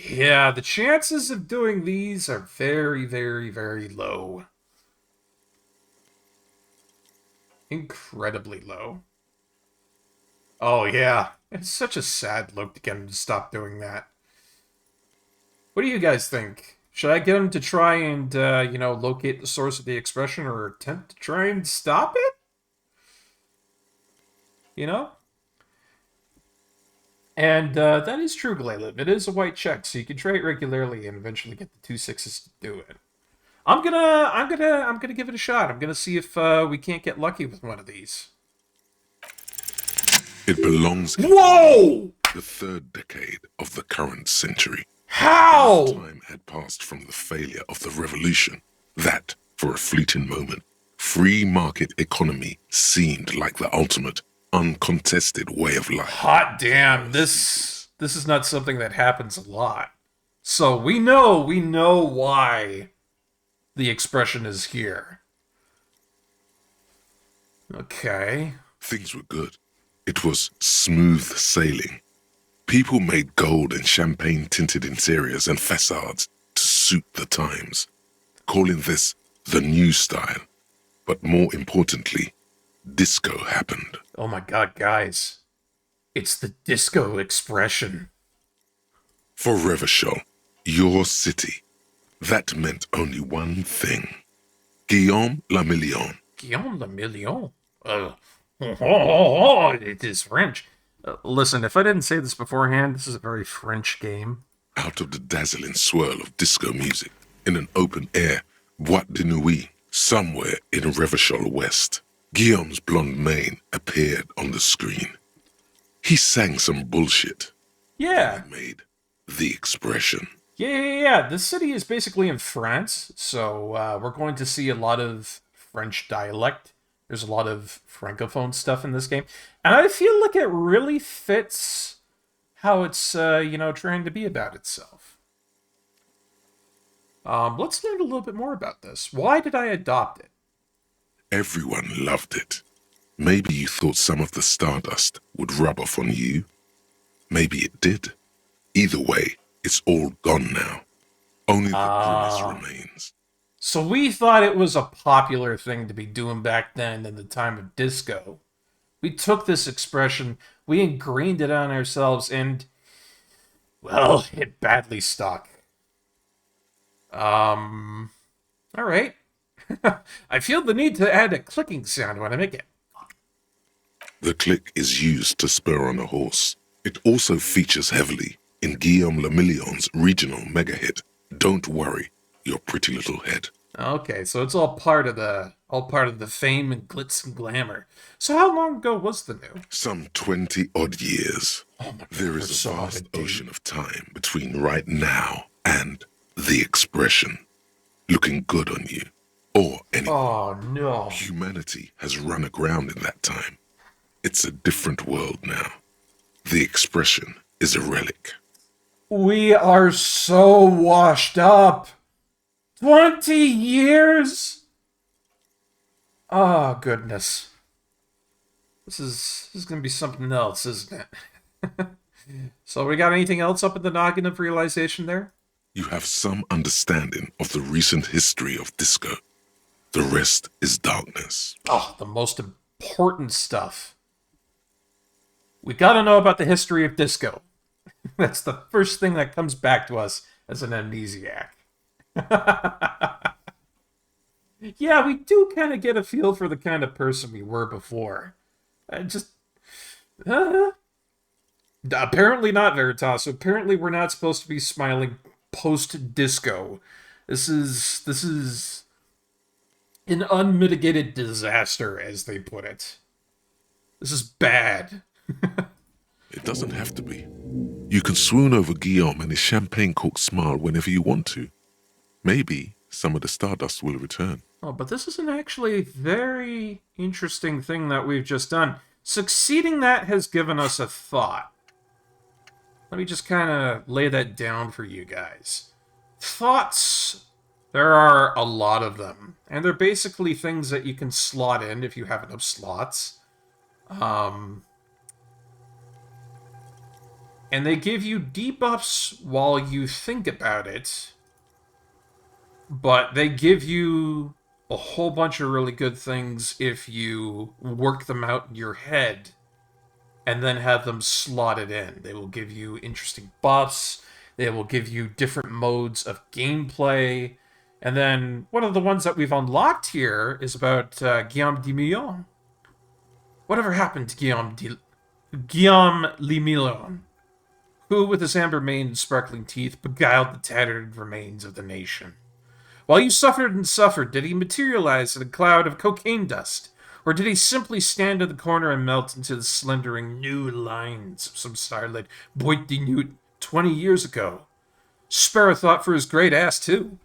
yeah, the chances of doing these are very, very, very low. Incredibly low. Oh yeah, it's such a sad look to get him to stop doing that. What do you guys think? Should I get him to try and, locate the source of the expression or attempt to try and stop it? You know? And that is true, Glaylib. It is a white check, so you can try it regularly and eventually get the 2 6s to do it. I'm gonna give it a shot. I'm gonna see if we can't get lucky with one of these. It belongs in Whoa! the third decade of the current century. How? Time had passed from the failure of the revolution that, for a fleeting moment, free market economy seemed like the ultimate, uncontested way of life. Hot damn, this is not something that happens a lot. So we know why the expression is here. Okay. Things were good. It was smooth sailing. People made gold and champagne-tinted interiors and facades to suit the times, calling this the new style. But more importantly, disco happened. Oh my god, guys. It's the disco expression. For Revachol, your city, that meant only one thing. Guillaume Lamillion. Guillaume Lamillion? It is French. Listen, if I didn't say this beforehand, this is a very French game. Out of the dazzling swirl of disco music, in an open air boîte de nuit, somewhere in Revachol West, Guillaume's blonde mane appeared on the screen. He sang some bullshit. Yeah. And made the expression. Yeah. This city is basically in France, so we're going to see a lot of French dialect. There's a lot of francophone stuff in this game. And I feel like it really fits how it's, trying to be about itself. Let's learn a little bit more about this. Why did I adopt it? Everyone loved it. Maybe you thought some of the stardust would rub off on you. Maybe it did. Either way, it's all gone now. Only the grimace remains. So we thought it was a popular thing to be doing back then in the time of disco. We took this expression, we ingrained it on ourselves, and, well, it badly stuck. Alright. I feel the need to add a clicking sound when I make it. The click is used to spur on a horse. It also features heavily in Guillaume Lamillion's regional mega hit, Don't Worry, Your Pretty Little Head. Okay, so it's all part of the fame and glitz and glamour. So how long ago was the new? Some 20-odd years. Oh my God, there is a vast ocean of time between right now and the expression looking good on you, or anyone. Oh no. Humanity has run aground in that time. It's a different world now. The expression is a relic. We are so washed up. 20 years? Oh, goodness. This is going to be something else, isn't it? So we got anything else up in the noggin of realization there? You have some understanding of the recent history of disco. The rest is darkness. Oh, the most important stuff. We got to know about the history of disco. That's the first thing that comes back to us as an amnesiac. Yeah, we do kind of get a feel for the kind of person we were before. Apparently not, Veritas. Apparently we're not supposed to be smiling post-disco. This is an unmitigated disaster, as they put it. This is bad. It doesn't have to be. You can swoon over Guillaume and his champagne-corked smile whenever you want to. Maybe some of the stardust will return. Oh, but this is an actually very interesting thing that we've just done. Succeeding that has given us a thought. Let me just kind of lay that down for you guys. Thoughts, there are a lot of them. And they're basically things that you can slot in if you have enough slots. And they give you debuffs while you think about it. But they give you a whole bunch of really good things if you work them out in your head and then have them slotted in. They will give you interesting buffs. They will give you different modes of gameplay. And then one of the ones that we've unlocked here is about Guillaume de Millon. Whatever happened to Guillaume Le Millon, who with his amber mane and sparkling teeth beguiled the tattered remains of the nation? While you suffered and suffered, did he materialize in a cloud of cocaine dust? Or did he simply stand in the corner and melt into the slendering new lines of some starlit boîte de nuit 20 years ago? Spare a thought for his great ass, too.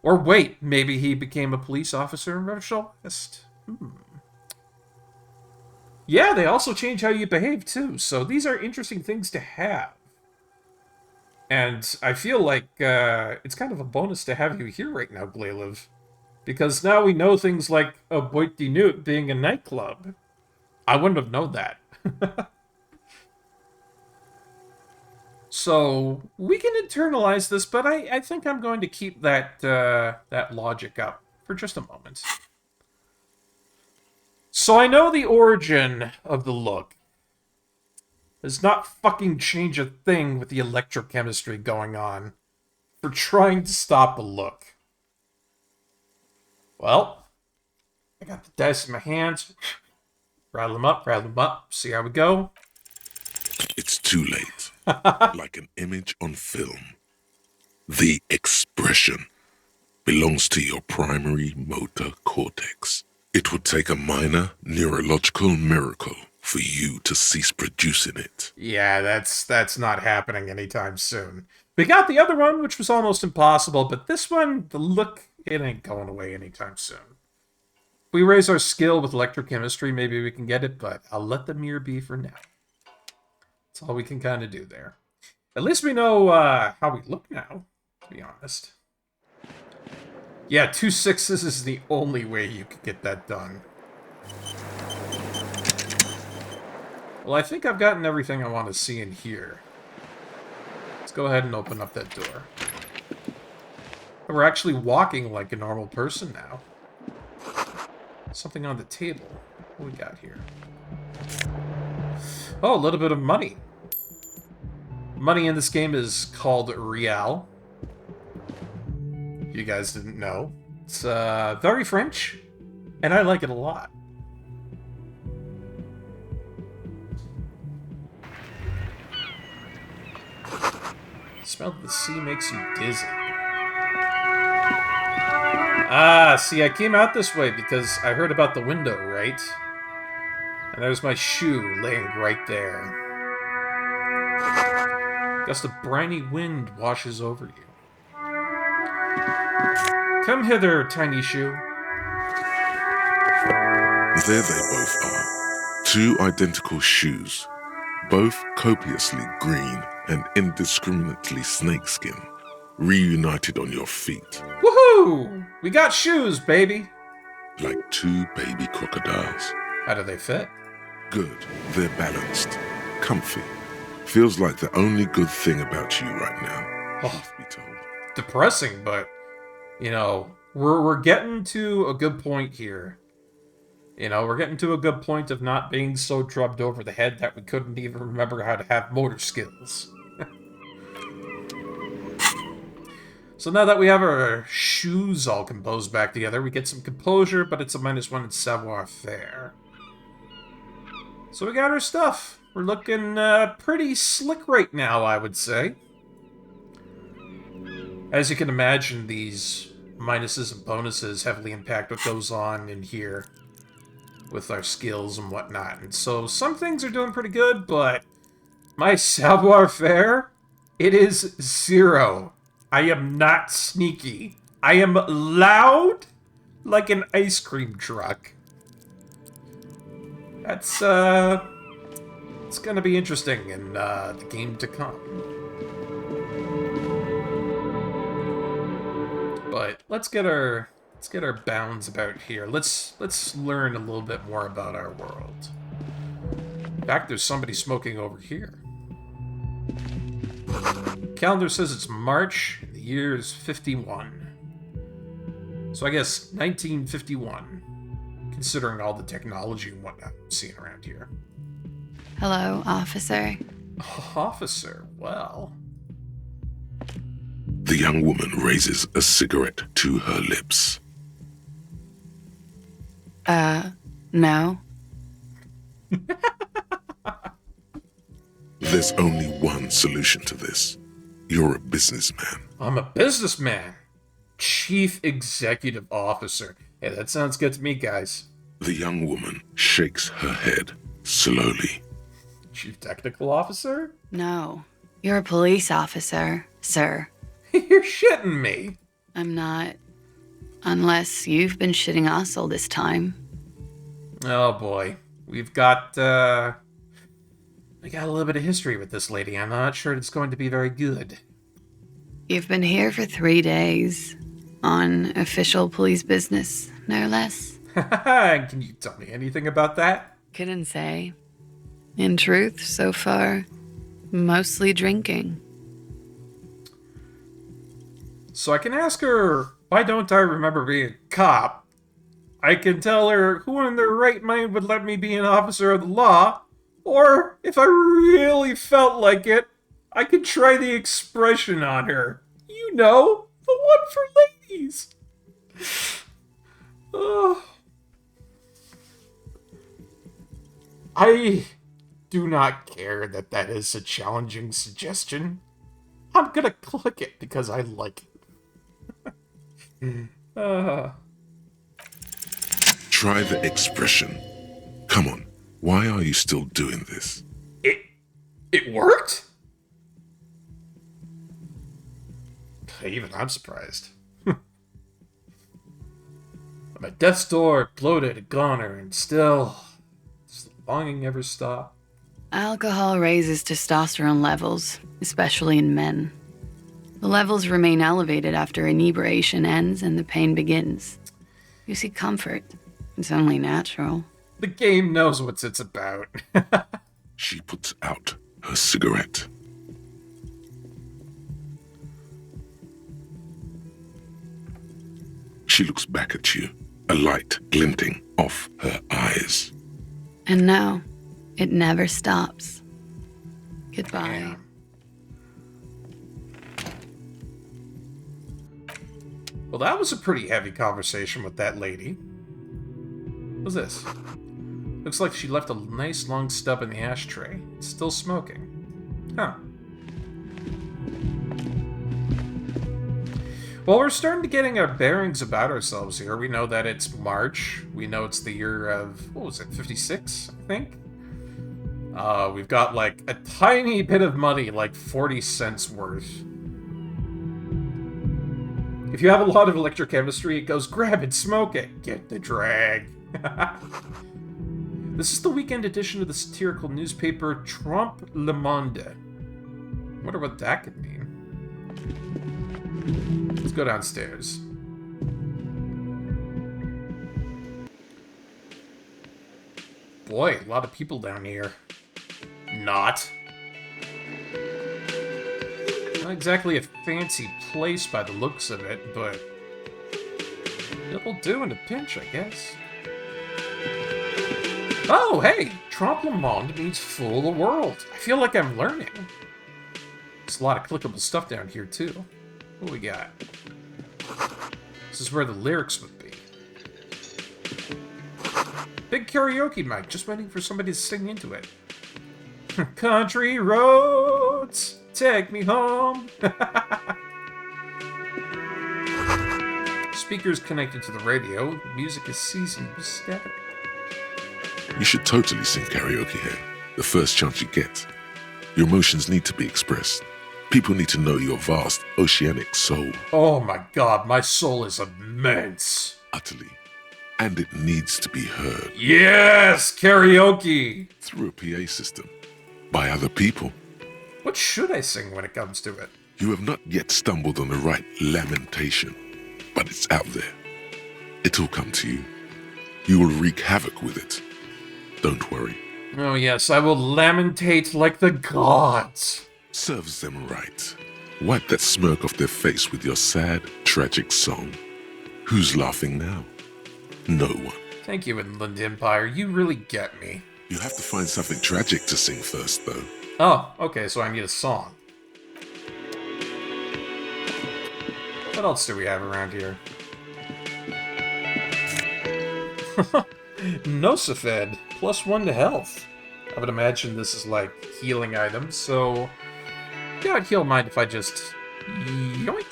Or wait, maybe he became a police officer in Revachol West. Yeah, they also change how you behave, too. So these are interesting things to have. And I feel like it's kind of a bonus to have you here right now, Glailev. Because now we know things like a boîte de nuit being a nightclub. I wouldn't have known that. So we can internalize this, but I think I'm going to keep that logic up for just a moment. So I know the origin of the look does not fucking change a thing with the electrochemistry going on for trying to stop a look. Well, I got the dice in my hands. Rattle them up, see how we go. It's too late. Like an image on film. The expression belongs to your primary motor cortex. It would take a minor neurological miracle for you to cease producing it. Yeah, that's not happening anytime soon. We got the other one, which was almost impossible, but this one, the look, it ain't going away anytime soon. If we raise our skill with electrochemistry, maybe we can get it, but I'll let the mirror be for now. That's all we can kind of do there. At least we know how we look now, to be honest. Yeah, 2 6s is the only way you could get that done. Well, I think I've gotten everything I want to see in here. Let's go ahead and open up that door. We're actually walking like a normal person now. Something on the table. What we got here? Oh, a little bit of money. Money in this game is called real. If you guys didn't know. It's very French, and I like it a lot. The smell of the sea makes you dizzy. Ah, see, I came out this way because I heard about the window, right? And there's my shoe laying right there. Gust of briny wind washes over you. Come hither, tiny shoe. There they both are. 2 identical shoes. Both copiously green and indiscriminately snakeskin. Reunited on your feet. Woohoo! We got shoes, baby! Like 2 baby crocodiles. How do they fit? Good. They're balanced. Comfy. Feels like the only good thing about you right now. Oh, Truth be told. Depressing, but, you know, we're getting to a good point here. You know, we're getting to a good point of not being so drubbed over the head that we couldn't even remember how to have motor skills. So now that we have our shoes all composed back together, we get some composure, but it's a -1 in savoir-faire. So we got our stuff. We're looking pretty slick right now, I would say. As you can imagine, these minuses and bonuses heavily impact what goes on in here with our skills and whatnot. And so some things are doing pretty good, but my savoir-faire, it is 0. I am not sneaky. I am loud like an ice cream truck. That's, it's gonna be interesting in the game to come. But let's get our bounds about here. Let's learn a little bit more about our world. In fact, there's somebody smoking over here. Calendar says it's March, the year is 51. So I guess 1951, considering all the technology and whatnot I'm seeing around here. Hello, officer. Officer, well. The young woman raises a cigarette to her lips. No. There's only one solution to this. You're a businessman. I'm a businessman. Chief Executive Officer. Hey, that sounds good to me, guys. The young woman shakes her head slowly. Chief Technical Officer? No. You're a police officer, sir. You're shitting me. I'm not. Unless you've been shitting us all this time. Oh boy. We've got, we got a little bit of history with this lady. I'm not sure it's going to be very good. You've been here for 3 days. On official police business, no less. Can you tell me anything about that? Couldn't say. In truth, so far, mostly drinking. So I can ask her, why don't I remember being a cop? I can tell her who in their right mind would let me be an officer of the law, or if I really felt like it, I could try the expression on her. You know, the one for ladies. I do not care that that is a challenging suggestion. I'm gonna click it because I like it. Try the expression. Come on, why are you still doing this? It worked? Even I'm surprised. I'm at death's door, bloated, a goner, and still, does the longing ever stop? Alcohol raises testosterone levels, especially in men. The levels remain elevated after inebriation ends and the pain begins. You seek comfort. It's only natural. The game knows what it's about. She puts out her cigarette. She looks back at you, a light glinting off her eyes. And now, it never stops. Goodbye. Well, that was a pretty heavy conversation with that lady. What's this? Looks like she left a nice long stub in the ashtray. It's still smoking. Huh. Well, we're starting to getting our bearings about ourselves here. We know that it's March. We know it's the year of, what was it, 56, I think? We've got, like, a tiny bit of money, like 40 cents worth. If you have a lot of electrochemistry, it goes, grab it, smoke it. Get the drag. This is the weekend edition of the satirical newspaper Trompe Le Monde. Wonder what that could mean. Let's go downstairs. Boy, a lot of people down here. Not. Not exactly a fancy place by the looks of it, but it'll do in a pinch, I guess. Oh, hey! Trompe Le Monde means fool the world. I feel like I'm learning. There's a lot of clickable stuff down here, too. What do we got? This is where the lyrics would be. Big karaoke mic, just waiting for somebody to sing into it. Country roads, take me home. Speakers connected to the radio. The music is ceasing to be static. You should totally sing karaoke here, the first chance you get. Your emotions need to be expressed. People need to know your vast, oceanic soul. Oh my god, my soul is immense. Utterly. And it needs to be heard. Yes! Karaoke! Through a PA system. By other people. What should I sing when it comes to it? You have not yet stumbled on the right lamentation, but it's out there. It'll come to you. You will wreak havoc with it. Don't worry. Oh yes, I will lamentate like the gods. Serves them right. Wipe that smirk off their face with your sad, tragic song. Who's laughing now? No one. Thank you, Inland Empire. You really get me. You have to find something tragic to sing first, though. Oh, okay, so I need a song. What else do we have around here? Nosafed, +1 to health. I would imagine this is like healing items, so yeah, I'd heal mine if I just yoink.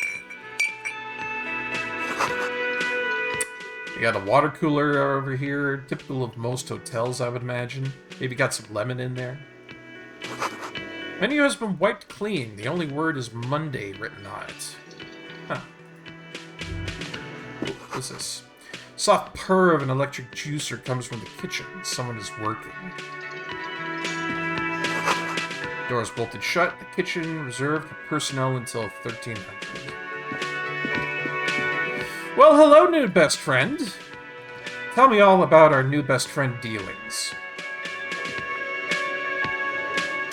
We got a water cooler over here, typical of most hotels, I would imagine. Maybe got some lemon in there. Menu has been wiped clean. The only word is Monday written on it. Huh. Ooh, what's this? Soft purr of an electric juicer comes from the kitchen. Someone is working. Doors bolted shut. The kitchen reserved for personnel until 1300. Well, hello, new best friend. Tell me all about our new best friend dealings.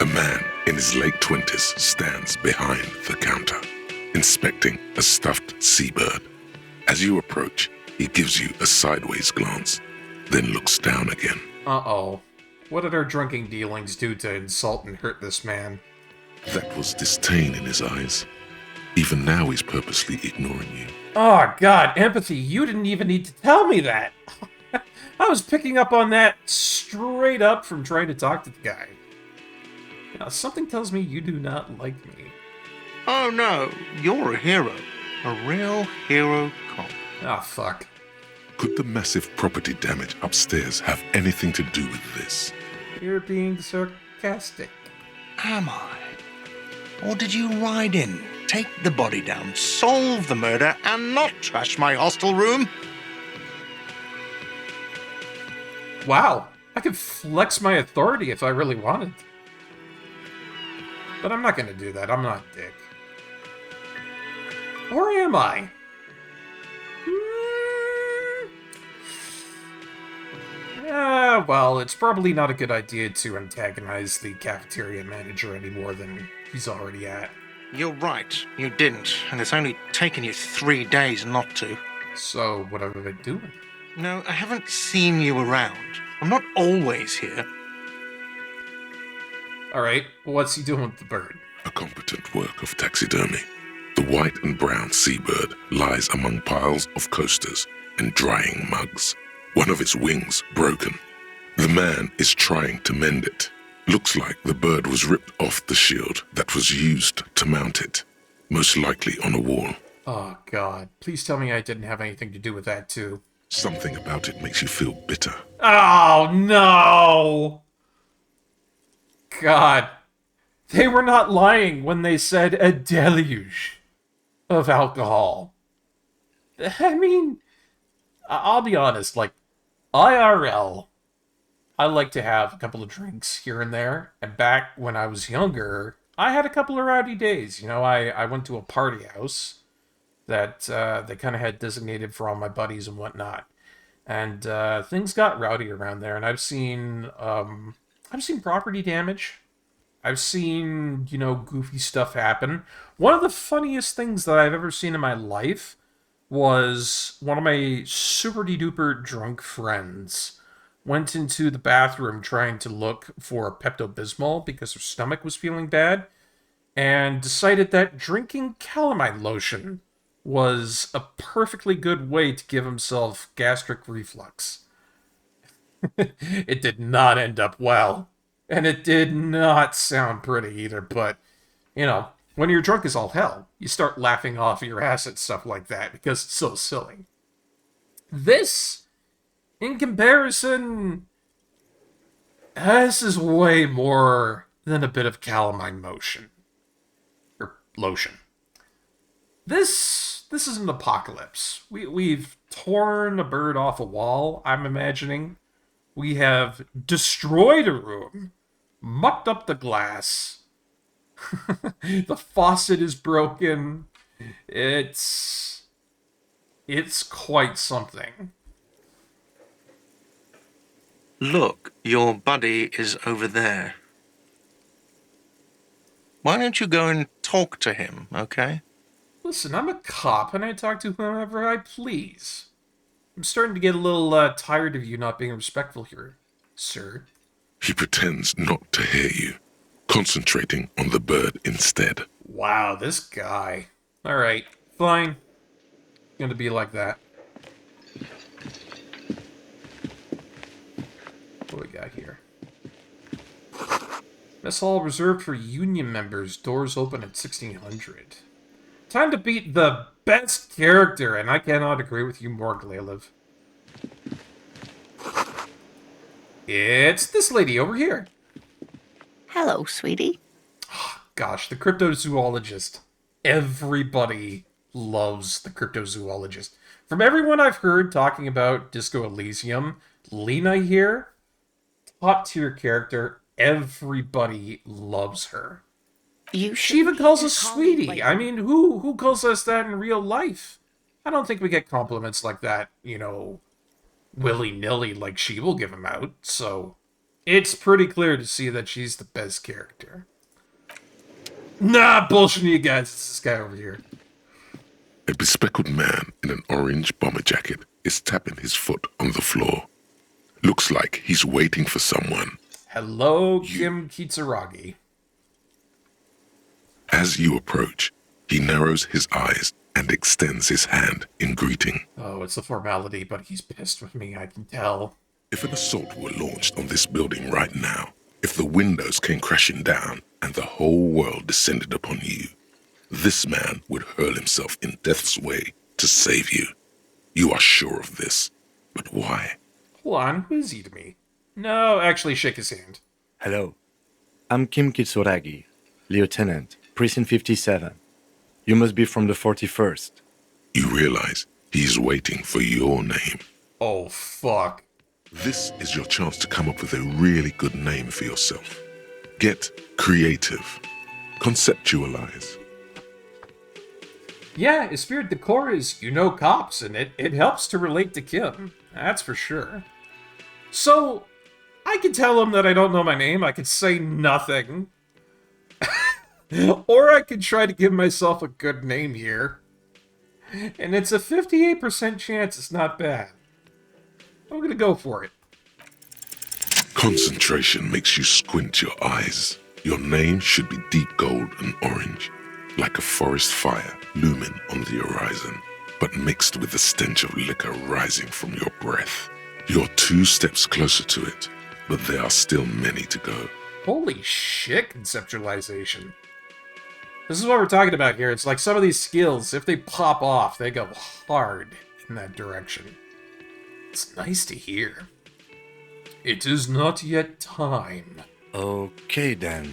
A man in his late 20s stands behind the counter, inspecting a stuffed seabird. As you approach, he He gives you a sideways glance, then looks down again. Uh-oh. What did our drinking dealings do to insult and hurt this man? That was disdain in his eyes. Even now he's purposely ignoring you. Oh, God, empathy, you didn't even need to tell me that. I was picking up on that straight up from trying to talk to the guy. Now, something tells me you do not like me. Oh no, you're a hero. A real hero cop. Ah, fuck. Could the massive property damage upstairs have anything to do with this? You're being sarcastic. Am I? Or did you ride in, take the body down, solve the murder, and not trash my hostel room? Wow, I could flex my authority if I really wanted. But I'm not gonna do that, I'm not a dick. Or am I? Well, it's probably not a good idea to antagonize the cafeteria manager any more than he's already at. You're right, you didn't, and it's only taken you 3 days not to. So, what have I been doing? No, I haven't seen you around. I'm not always here. Alright, what's he doing with the bird? A competent work of taxidermy. The white and brown seabird lies among piles of coasters and drying mugs. One of its wings broken. The man is trying to mend it. Looks like the bird was ripped off the shield that was used to mount it. Most likely on a wall. Oh, God. Please tell me I didn't have anything to do with that, too. Something about it makes you feel bitter. Oh, no! God. They were not lying when they said a deluge of alcohol. I mean, I'll be honest, like, IRL, I like to have a couple of drinks here and there, and back when I was younger, I had a couple of rowdy days. You know, I went to a party house that they kind of had designated for all my buddies and whatnot, and things got rowdy around there, and I've seen property damage. I've seen, you know, goofy stuff happen. One of the funniest things that I've ever seen in my life was one of my super-de-duper drunk friends went into the bathroom trying to look for Pepto-Bismol because her stomach was feeling bad, and decided that drinking calamine lotion was a perfectly good way to give himself gastric reflux. It did not end up well, and it did not sound pretty either, but, you know, when you're drunk as all hell, you start laughing off your ass at stuff like that because it's so silly. This, in comparison, this is way more than a bit of calamine motion. Or lotion. This is an apocalypse. We've torn a bird off a wall, I'm imagining. We have destroyed a room, mucked up the glass. The faucet is broken. It's quite something. Look, your buddy is over there. Why don't you go and talk to him, okay? Listen, I'm a cop, and I talk to whomever I please. I'm starting to get a little tired of you not being respectful here, sir. He pretends not to hear you, concentrating on the bird instead. Wow, this guy. Alright, fine. Gonna be like that. What do we got here? Mess hall reserved for union members. Doors open at 1600. Time to beat the best character, and I cannot agree with you more, Glaliv. It's this lady over here. Hello, sweetie. Gosh, the cryptozoologist. Everybody loves the cryptozoologist. From everyone I've heard talking about Disco Elysium, Lena here, top tier character. Everybody loves her. She even calls us sweetie. I mean, who calls us that in real life? I don't think we get compliments like that, you know, willy-nilly like she will give them out. So it's pretty clear to see that she's the best character. Nah, bullshit you guys. It's this guy over here. A bespectacled man in an orange bomber jacket is tapping his foot on the floor. Looks like he's waiting for someone. Hello, Kim Kitsuragi. As you approach, he narrows his eyes and extends his hand in greeting. Oh, it's a formality, but he's pissed with me, I can tell. If an assault were launched on this building right now, if the windows came crashing down and the whole world descended upon you, this man would hurl himself in death's way to save you. You are sure of this, but why? Hold on, who is he to me? No, actually shake his hand. Hello. I'm Kim Kitsuragi, Lieutenant, Precinct 57. You must be from the 41st. You realize he's waiting for your name. Oh, fuck. This is your chance to come up with a really good name for yourself. Get creative. Conceptualize. Yeah, Esprit de Corps is, cops, and it helps to relate to Kim. That's for sure. So, I could tell him that I don't know my name, I could say nothing. Or I could try to give myself a good name here. And it's a 58% chance it's not bad. I'm gonna go for it. Concentration makes you squint your eyes. Your name should be deep gold and orange, like a forest fire looming on the horizon, but mixed with the stench of liquor rising from your breath. You're 2 steps closer to it, but there are still many to go. Holy shit, conceptualization. This is what we're talking about here. It's like some of these skills, if they pop off, they go hard in that direction. It's nice to hear. It is not yet time. Okay, then.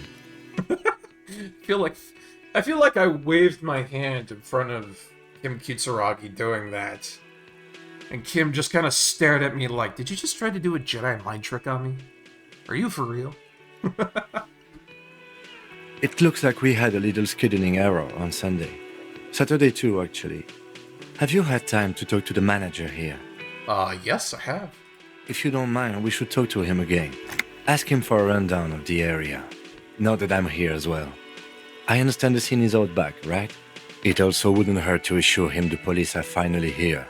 I feel like I waved my hand in front of Kim Kitsuragi doing that. And Kim just kind of stared at me like, did you just try to do a Jedi mind trick on me? Are you for real? It looks like we had a little scheduling error on Sunday. Saturday too, actually. Have you had time to talk to the manager here? Yes, I have. If you don't mind, we should talk to him again. Ask him for a rundown of the area. Now that I'm here as well. I understand the scene is out back, right? It also wouldn't hurt to assure him the police are finally here.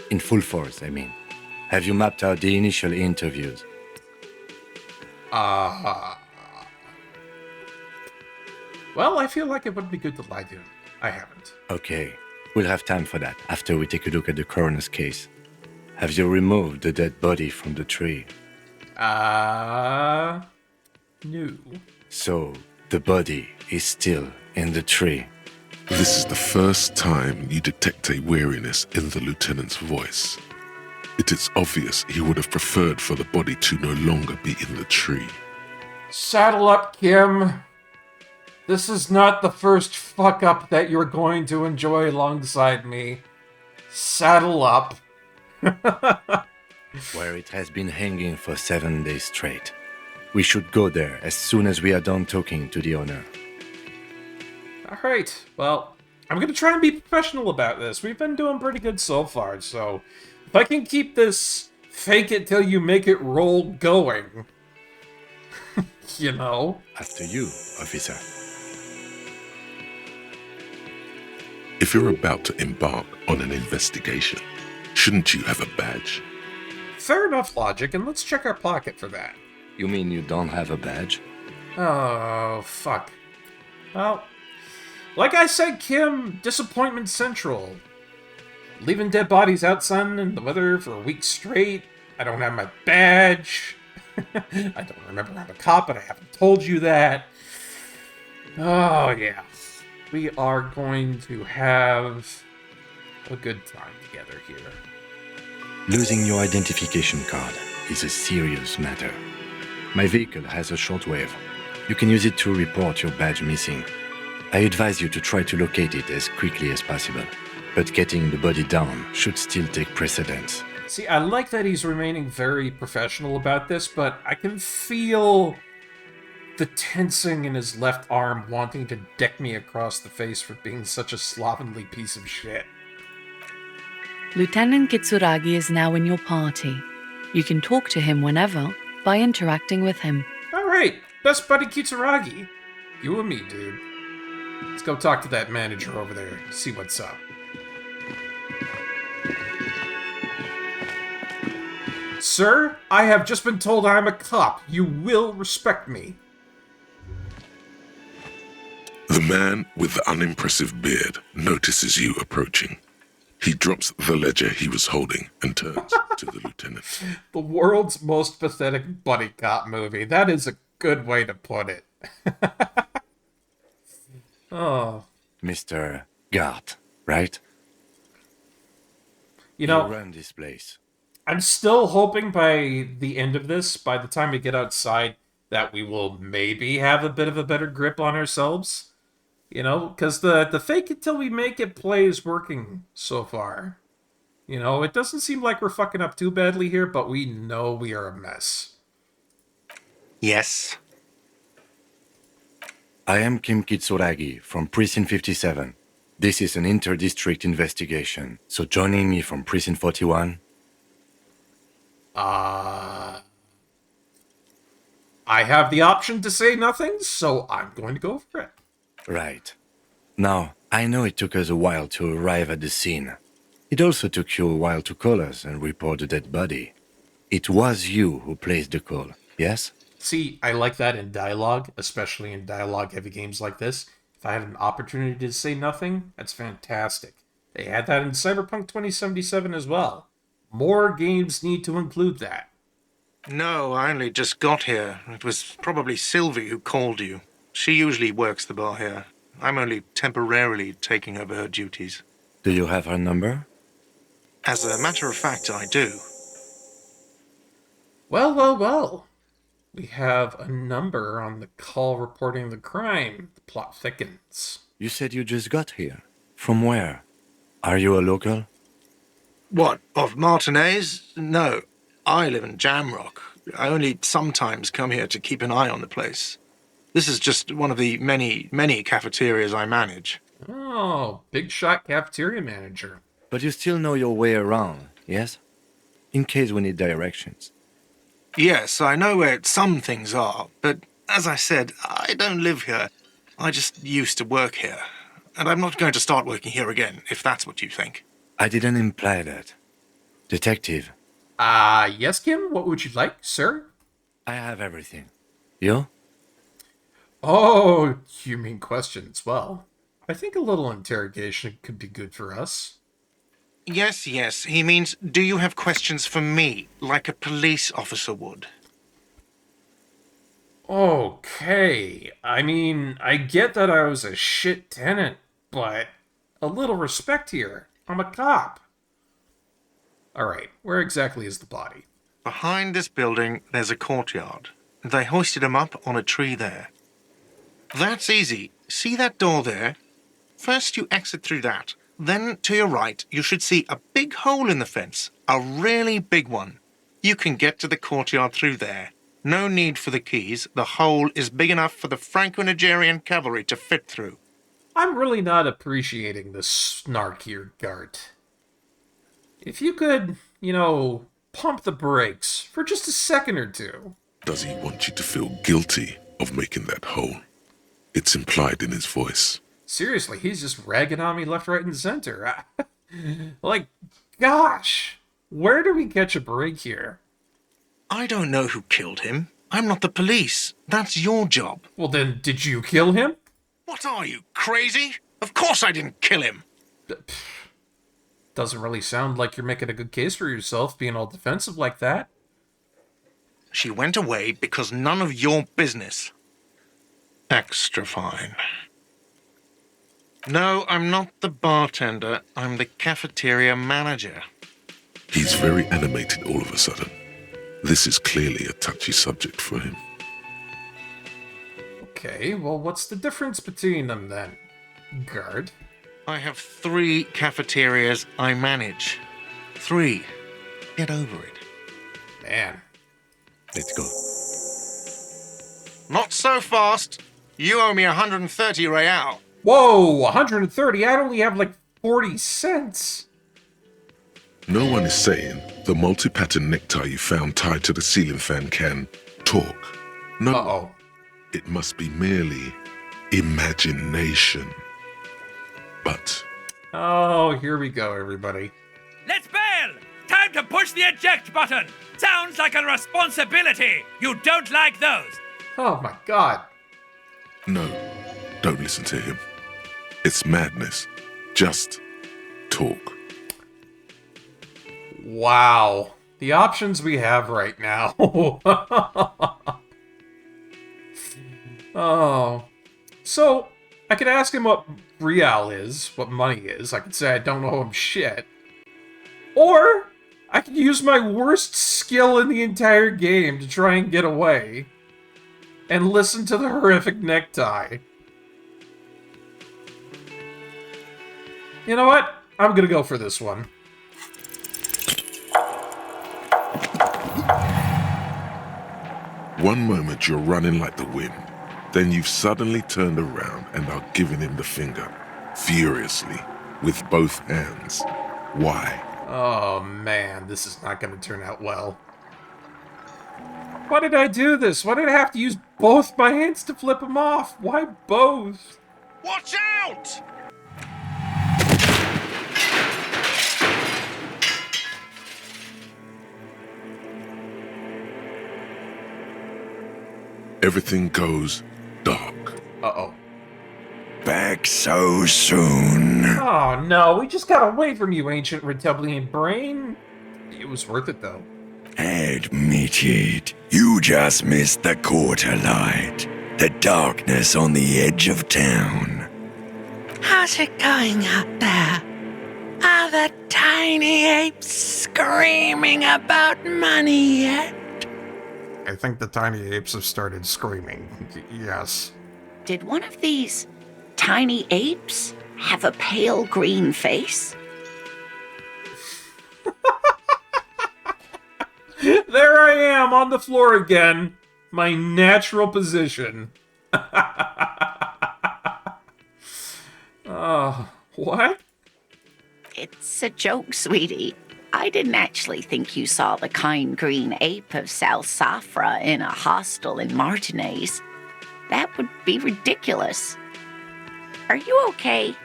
In full force, I mean. Have you mapped out the initial interviews? Well, I feel like it would be good to lie to him. I haven't. Okay, we'll have time for that after we take a look at the coroner's case. Have you removed the dead body from the tree? No. So, the body is still in the tree. This is the first time you detect a weariness in the lieutenant's voice. It is obvious he would have preferred for the body to no longer be in the tree. Saddle up, Kim. This is not the first fuck-up that you're going to enjoy alongside me. Saddle up. Where it has been hanging for 7 days straight. We should go there as soon as we are done talking to the owner. Alright, well, I'm going to try and be professional about this. We've been doing pretty good so far, so if I can keep this fake it till you make it roll going, After you, officer. If you're about to embark on an investigation, shouldn't you have a badge? Fair enough logic, and let's check our pocket for that. You mean you don't have a badge? Oh, fuck. Well, like I said, Kim, disappointment central. Leaving dead bodies outside in the weather for a week straight. I don't have my badge. I don't remember I'm a cop, but I haven't told you that. Oh, yeah. We are going to have a good time together here. Losing your identification card is a serious matter. My vehicle has a shortwave. You can use it to report your badge missing. I advise you to try to locate it as quickly as possible, but getting the body down should still take precedence. See, I like that he's remaining very professional about this, but I can feel the tensing in his left arm wanting to deck me across the face for being such a slovenly piece of shit. Lieutenant Kitsuragi is now in your party. You can talk to him whenever by interacting with him. Alright, best buddy Kitsuragi. You and me, dude. Let's go talk to that manager over there, see what's up. Sir, I have just been told I'm a cop. You will respect me. The man with the unimpressive beard notices you approaching. He drops the ledger he was holding and turns to the lieutenant. The world's most pathetic buddy cop movie. That is a good way to put it. Oh. Mr. Gart, right? You know, you run this place. I'm still hoping by the end of this, by the time we get outside, that we will maybe have a bit of a better grip on ourselves. You know, because the fake it till we make it play is working so far. You know, it doesn't seem like we're fucking up too badly here, but we know we are a mess. Yes. I am Kim Kitsuragi from Precinct 57. This is an inter-district investigation, so joining me from Precinct 41... I have the option to say nothing, so I'm going to go for it. Right. Now, I know it took us a while to arrive at the scene. It also took you a while to call us and report the dead body. It was you who placed the call, yes? See, I like that in dialogue, especially in dialogue-heavy games like this. If I had an opportunity to say nothing, that's fantastic. They had that in Cyberpunk 2077 as well. More games need to include that. No, I only just got here. It was probably Sylvie who called you. She usually works the bar here. I'm only temporarily taking over her duties. Do you have her number? As a matter of fact, I do. Well, well, well. We have a number on the call reporting the crime. The plot thickens. You said you just got here. From where? Are you a local? What, of Martinez? No, I live in Jamrock. I only sometimes come here to keep an eye on the place. This is just one of the many, many cafeterias I manage. Oh, big shot cafeteria manager. But you still know your way around, yes? In case we need directions. Yes, I know where some things are, but as I said, I don't live here. I just used to work here. And I'm not going to start working here again, if that's what you think. I didn't imply that. Detective. Yes, Kim? What would you like, sir? I have everything. You? Oh, you mean questions. Well, I think a little interrogation could be good for us. Yes, yes. He means, do you have questions for me, like a police officer would? Okay. I mean, I get that I was a shit tenant, but a little respect here. I'm a cop. Alright, where exactly is the body? Behind this building, there's a courtyard. They hoisted him up on a tree there. That's easy. See that door there? First you exit through that. Then, to your right, you should see a big hole in the fence. A really big one. You can get to the courtyard through there. No need for the keys. The hole is big enough for the Franco-Nigerian cavalry to fit through. I'm really not appreciating the snark here, Gart. If you could, pump the brakes for just a second or two. Does he want you to feel guilty of making that hole? It's implied in his voice. Seriously, he's just ragging on me left, right, and center. Like, gosh, where do we catch a break here? I don't know who killed him. I'm not the police. That's your job. Well then, did you kill him? What are you, crazy? Of course I didn't kill him. Doesn't really sound like you're making a good case for yourself, being all defensive like that. She went away because none of your business. Extra fine. No, I'm not the bartender. I'm the cafeteria manager. He's very animated all of a sudden. This is clearly a touchy subject for him. Okay, well, what's the difference between them then, Guard? I have 3 cafeterias I manage. 3. Get over it. Man. Let's go. Not so fast. You owe me 130 real. Whoa, 130? I only have like 40 cents. No one is saying the multi-pattern necktie you found tied to the ceiling fan can talk. No. Uh-oh. It must be merely imagination. But... Oh, here we go, everybody. Let's bail! time to push the eject button. Sounds like a responsibility. You don't like those. Oh my god. No, don't listen to him. It's madness. Just talk. Wow. The options we have right now. Oh. So, I could ask him what real is, what money is. I could say I don't owe him shit. Or, I could use my worst skill in the entire game to try and get away. And listen to the horrific necktie. You know what? I'm gonna go for this one. One moment you're running like the wind. Then you've suddenly turned around and are giving him the finger. Furiously. With both hands. Why? Oh man, this is not gonna turn out well. Why did I do this? Why did I have to use both my hands to flip him off? Why both? Watch out! Everything goes dark. Uh-oh. Back so soon. Oh no, we just got away from you, ancient reptilian brain. It was worth it though. Admit it. You just missed the quarter light. The darkness on the edge of town. How's it going out there? Are the tiny apes screaming about money yet? I think the tiny apes have started screaming. Yes. Did one of these tiny apes have a pale green face? There I am on the floor again. My natural position. What? It's a joke, sweetie. I didn't actually think you saw the kind green ape of Salsafra in a hostel in Martinez. That would be ridiculous. Are you okay?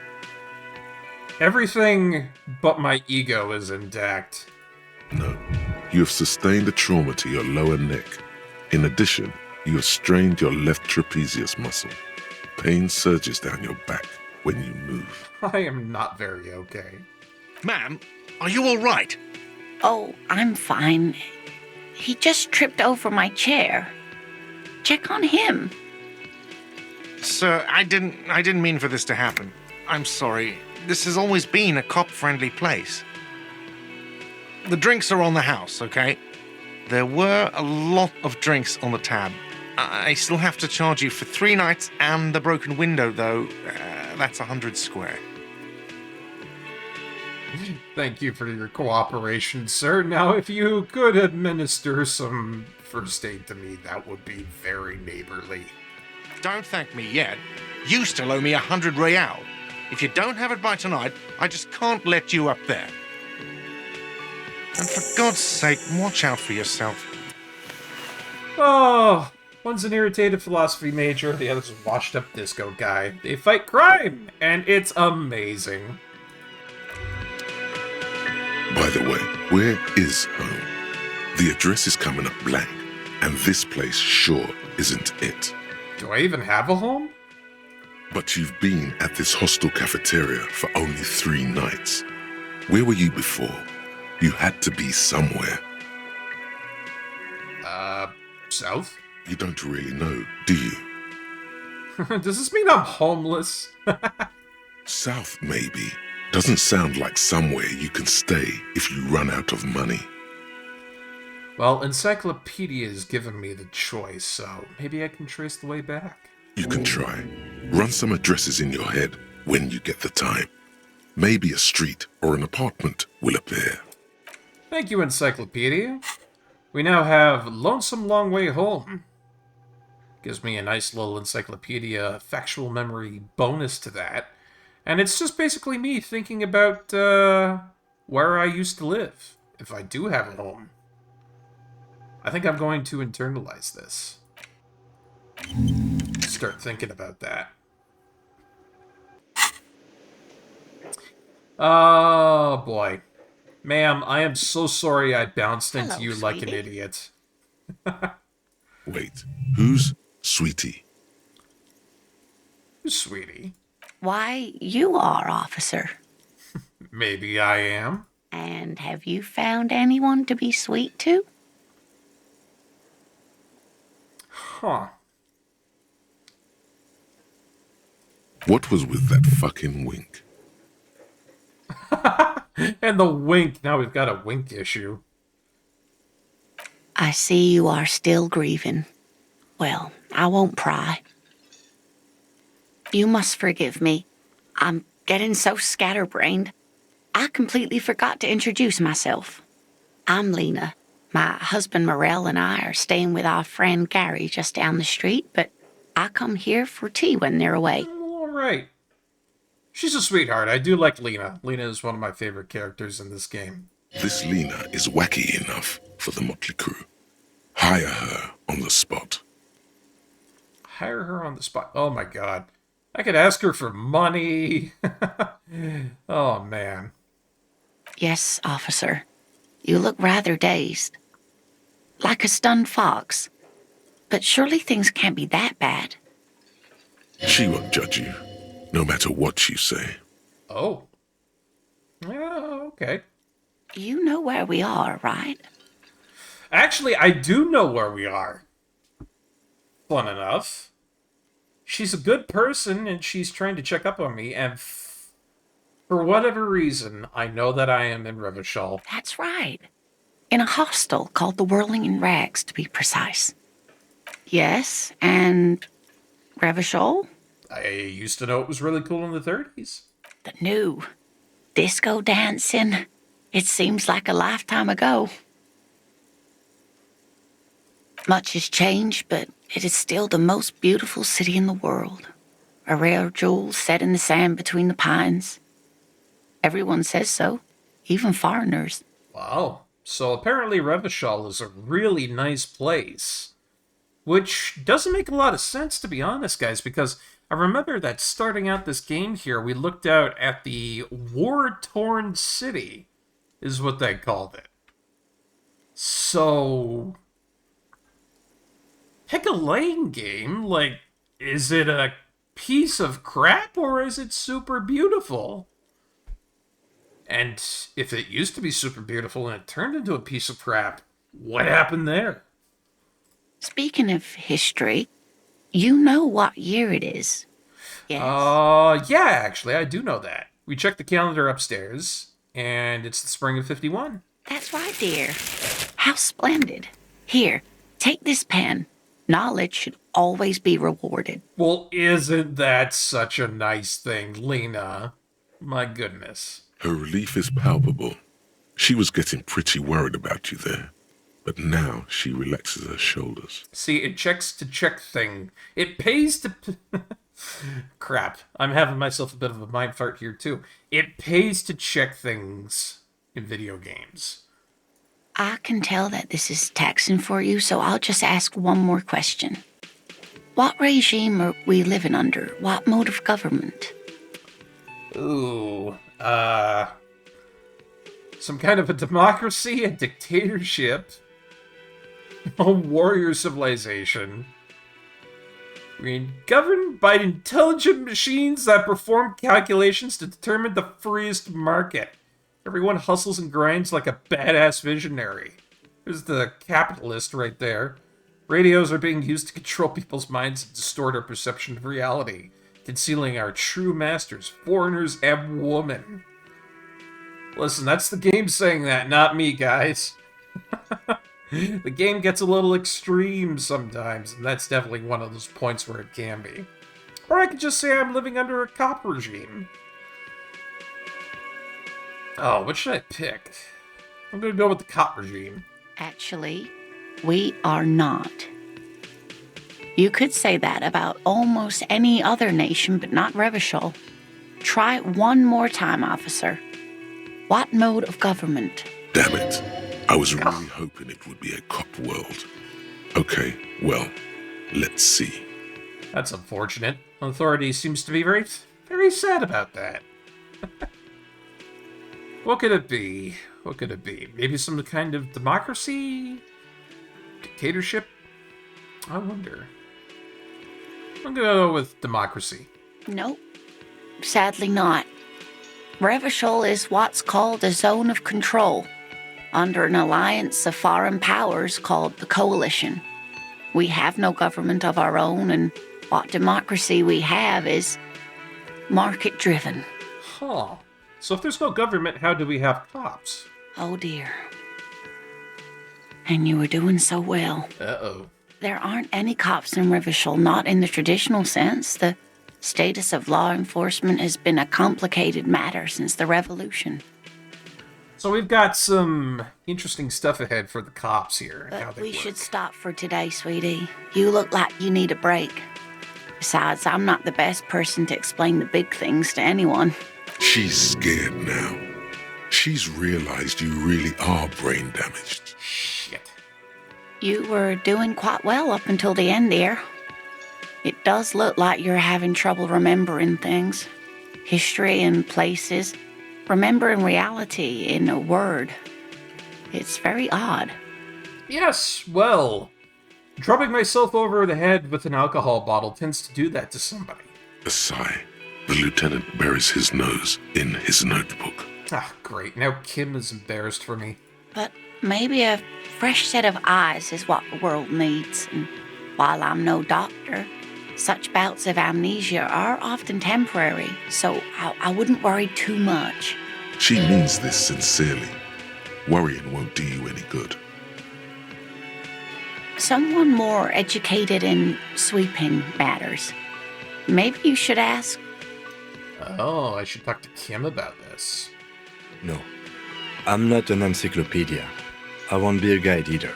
Everything but my ego is intact. No. You have sustained a trauma to your lower neck. In addition, you have strained your left trapezius muscle. Pain surges down your back when you move. I am not very okay. Ma'am, are you all right? Oh, I'm fine. He just tripped over my chair. Check on him. Sir, I didn't mean for this to happen. I'm sorry. This has always been a cop-friendly place. The drinks are on the house, okay? There were a lot of drinks on the tab. I still have to charge you for 3 nights and the broken window, though. That's 100 square. Thank you for your cooperation, sir. Now, if you could administer some first aid to me, that would be very neighborly. Don't thank me yet. You still owe me 100 real. If you don't have it by tonight, I just can't let you up there. And for God's sake, watch out for yourself. Oh, one's an irritated philosophy major, the other's a washed-up disco guy. They fight crime, and it's amazing. By the way, where is home? The address is coming up blank, and this place sure isn't it. Do I even have a home? But you've been at this hostel cafeteria for only 3 nights. Where were you before? You had to be somewhere. South? You don't really know, do you? Does this mean I'm homeless? South, maybe. Doesn't sound like somewhere you can stay if you run out of money. Well, Encyclopedia's given me the choice, so maybe I can trace the way back. You can try. Run some addresses in your head when you get the time. Maybe a street or an apartment will appear. Thank you, Encyclopedia. We now have Lonesome Long Way Home. Gives me a nice little Encyclopedia factual memory bonus to that. And it's just basically me thinking about where I used to live, if I do have a home. I think I'm going to internalize this. Start thinking about that. Oh boy. Ma'am, I am so sorry I bounced into Hello, you like an sweetie. idiot. Wait, who's Sweetie? Who's Sweetie? Why, you are, officer. Maybe I am. And have you found anyone to be sweet to? Huh. What was with that fucking wink? And the wink. Now we've got a wink issue. I see you are still grieving. Well, I won't pry. You must forgive me. I'm getting so scatterbrained. I completely forgot to introduce myself. I'm Lena. My husband Morel and I are staying with our friend Gary just down the street, but I come here for tea when they're away. All right. She's a sweetheart. I do like Lena. Lena is one of my favorite characters in this game. This Lena is wacky enough for the Motley Crew. Hire her on the spot. Hire her on the spot. Oh my god. I could ask her for money. Oh man. Yes, officer. You look rather dazed. Like a stunned fox. But surely things can't be that bad. She won't judge you, no matter what you say. Oh. Okay. You know where we are, right? Actually, I do know where we are. Fun enough. She's a good person, and she's trying to check up on me, and for whatever reason, I know that I am in Revachol. That's right. In a hostel called the Whirling in Rags, to be precise. Yes, and Revachol? I used to know it was really cool in the 30s. The new disco dancing. It seems like a lifetime ago. Much has changed, but it is still the most beautiful city in the world. A rare jewel set in the sand between the pines. Everyone says so, even foreigners. Wow. So apparently Revachol is a really nice place. Which doesn't make a lot of sense, to be honest, guys, because I remember that starting out this game here, we looked out at the war-torn city, is what they called it. So, pick a lane game. Like, is it a piece of crap or is it super beautiful? And if it used to be super beautiful and it turned into a piece of crap, what happened there? Speaking of history, you know what year it is. Yes. Yeah, actually, I do know that. We checked the calendar upstairs, and it's the spring of 51. That's right, dear. How splendid. Here, take this pen. Knowledge should always be rewarded. Well, isn't that such a nice thing, Lena? My goodness. Her relief is palpable. She was getting pretty worried about you there, but now she relaxes her shoulders. See, it checks to check thing. It pays to... Crap. I'm having myself a bit of a mind fart here, too. It pays to check things in video games. I can tell that this is taxing for you, so I'll just ask one more question. What regime are we living under? What mode of government? Ooh, some kind of a democracy, a dictatorship, a warrior civilization. I mean, governed by intelligent machines that perform calculations to determine the freest market. Everyone hustles and grinds like a badass visionary. There's the capitalist right there. Radios are being used to control people's minds and distort our perception of reality, concealing our true masters, foreigners and women. Listen, that's the game saying that, not me, guys. The game gets a little extreme sometimes, and that's definitely one of those points where it can be. Or I could just say I'm living under a cop regime. Oh, what should I pick? I'm gonna go with the cop regime. Actually, we are not. You could say that about almost any other nation, but not Revachol. Try it one more time, officer. What mode of government? Damn it. I was really hoping it would be a cop world. Okay, well, let's see. That's unfortunate. Authority seems to be very, very sad about that. What could it be? What could it be? Maybe some kind of democracy? Dictatorship? I wonder. I'm gonna go with democracy. Nope. Sadly not. Revachol is what's called a zone of control, under an alliance of foreign powers called the Coalition. We have no government of our own, and what democracy we have is market-driven. Huh. So if there's no government, how do we have cops? Oh dear. And you were doing so well. Uh-oh. There aren't any cops in Revachol, not in the traditional sense. The status of law enforcement has been a complicated matter since the revolution. So we've got some interesting stuff ahead for the cops here. But we should stop for today, sweetie. You look like you need a break. Besides, I'm not the best person to explain the big things to anyone. She's scared now. She's realized you really are brain damaged. Shit. You were doing quite well up until the end there. It does look like you're having trouble remembering things. History and places. Remembering reality in a word. It's very odd. Yes, well, dropping myself over the head with an alcohol bottle tends to do that to somebody. A sigh. The lieutenant buries his nose in his notebook. Ah, great. Now Kim is embarrassed for me. But maybe a fresh set of eyes is what the world needs. And while I'm no doctor, such bouts of amnesia are often temporary, so I wouldn't worry too much. She means this sincerely. Worrying won't do you any good. Someone more educated in sweeping matters. Maybe you should ask. Oh, I should talk to Kim about this. No, I'm not an encyclopedia. I won't be a guide either.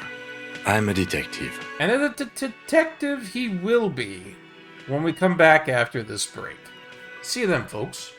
I'm a detective. And a detective he will be when we come back after this break. See you then, folks.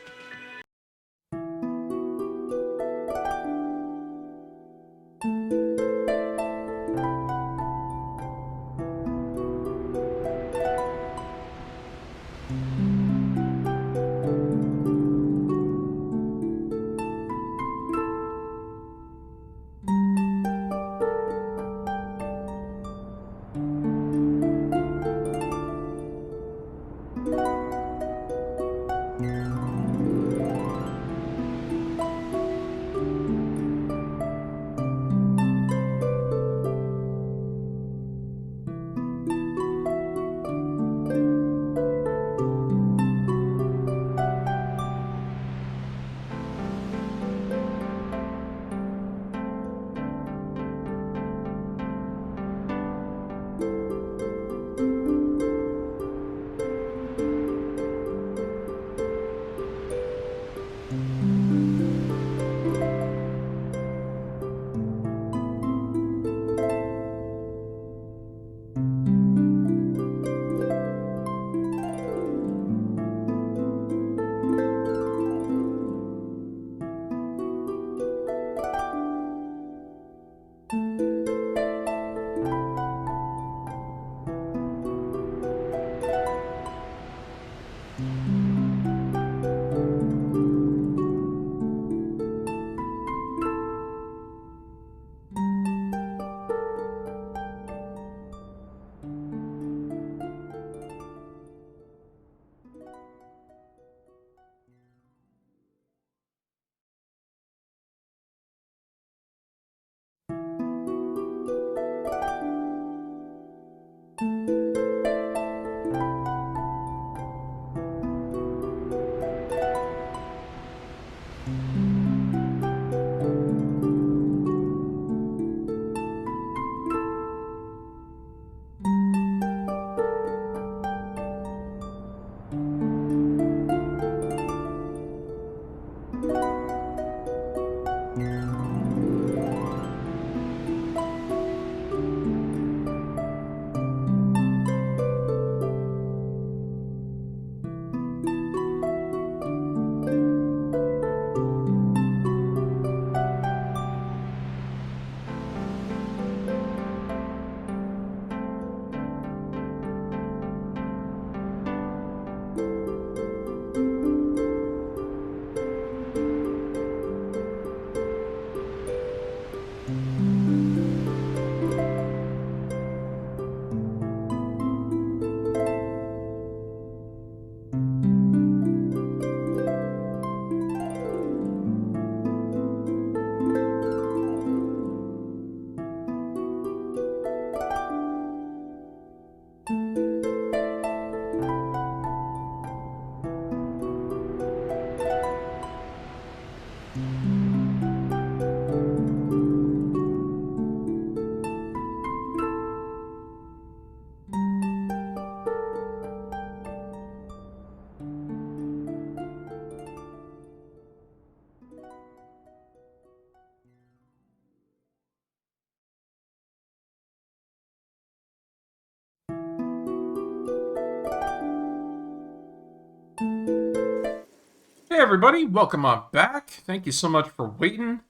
everybody, welcome on back. Thank you so much for waiting.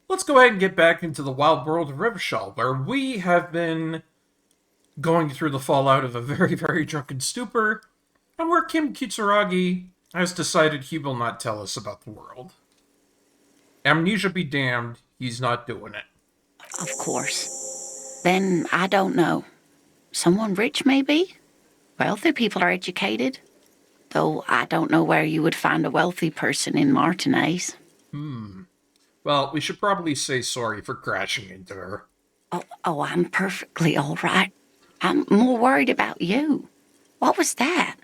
Let's go ahead and get back into the wild world of Rivershell, where we have been going through the fallout of a very, very drunken stupor, and where Kim Kitsuragi has decided he will not tell us about the world. Amnesia be damned, he's not doing it. Of course. Then I don't know. Someone rich, maybe? Wealthy people are educated. Though I don't know where you would find a wealthy person in Martinez. Well, we should probably say sorry for crashing into her. Oh, I'm perfectly all right. I'm more worried about you. What was that?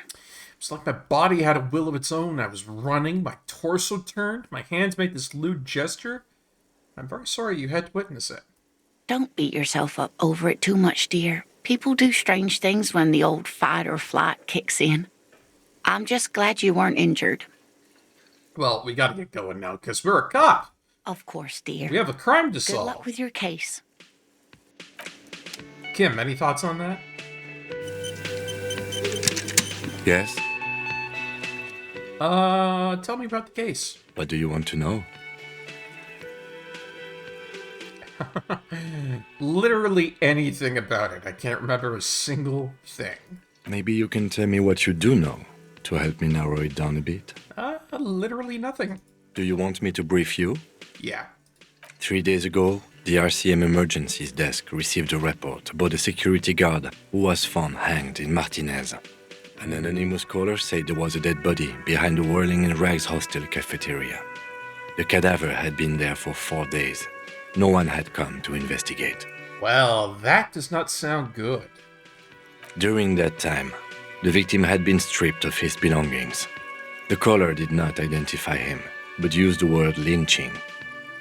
It's like my body had a will of its own. I was running, my torso turned, my hands made this lewd gesture. I'm very sorry you had to witness it. Don't beat yourself up over it too much, dear. People do strange things when the old fight or flight kicks in. I'm just glad you weren't injured. Well, we gotta get going now, because we're a cop. Of course, dear. We have a crime to Good solve. luck with your case. Kim, any thoughts on that? Yes? Tell me about the case. What do you want to know? Literally anything about it. I can't remember a single thing. Maybe you can tell me what you do know to help me narrow it down a bit. Literally nothing. Do you want me to brief you? Yeah. 3 days ago, the RCM Emergencies Desk received a report about a security guard who was found hanged in Martinez. An anonymous caller said there was a dead body behind the Whirling in Rags hostel cafeteria. The cadaver had been there for 4 days. No one had come to investigate. Well, that does not sound good. During that time, the victim had been stripped of his belongings. The caller did not identify him, but used the word lynching.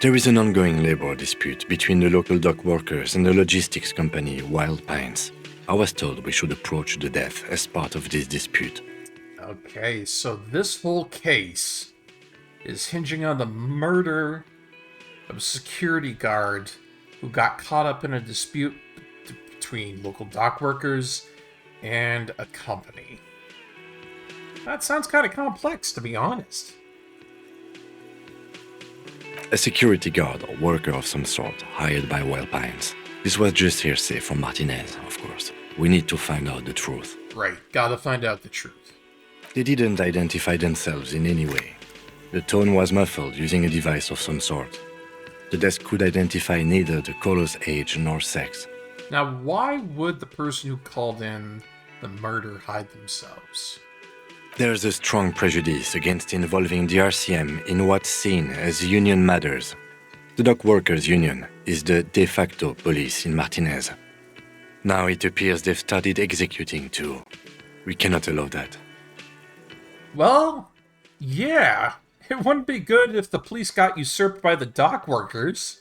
There is an ongoing labor dispute between the local dock workers and the logistics company Wild Pines. I was told we should approach the death as part of this dispute. Okay, so this whole case is hinging on the murder of a security guard who got caught up in a dispute between local dock workers and a company. That sounds kind of complex, to be honest. A security guard or worker of some sort, hired by Wild Pines. This was just hearsay from Martinez, of course. We need to find out the truth. Right, gotta find out the truth. They didn't identify themselves in any way. The tone was muffled using a device of some sort. The desk could identify neither the caller's age nor sex. Now, why would the person who called in the murder hide themselves? There's a strong prejudice against involving the RCM in what's seen as union matters. The dock workers' union is the de facto police in Martinez. Now it appears they've started executing too. We cannot allow that. Well, yeah. It wouldn't be good if the police got usurped by the dock workers.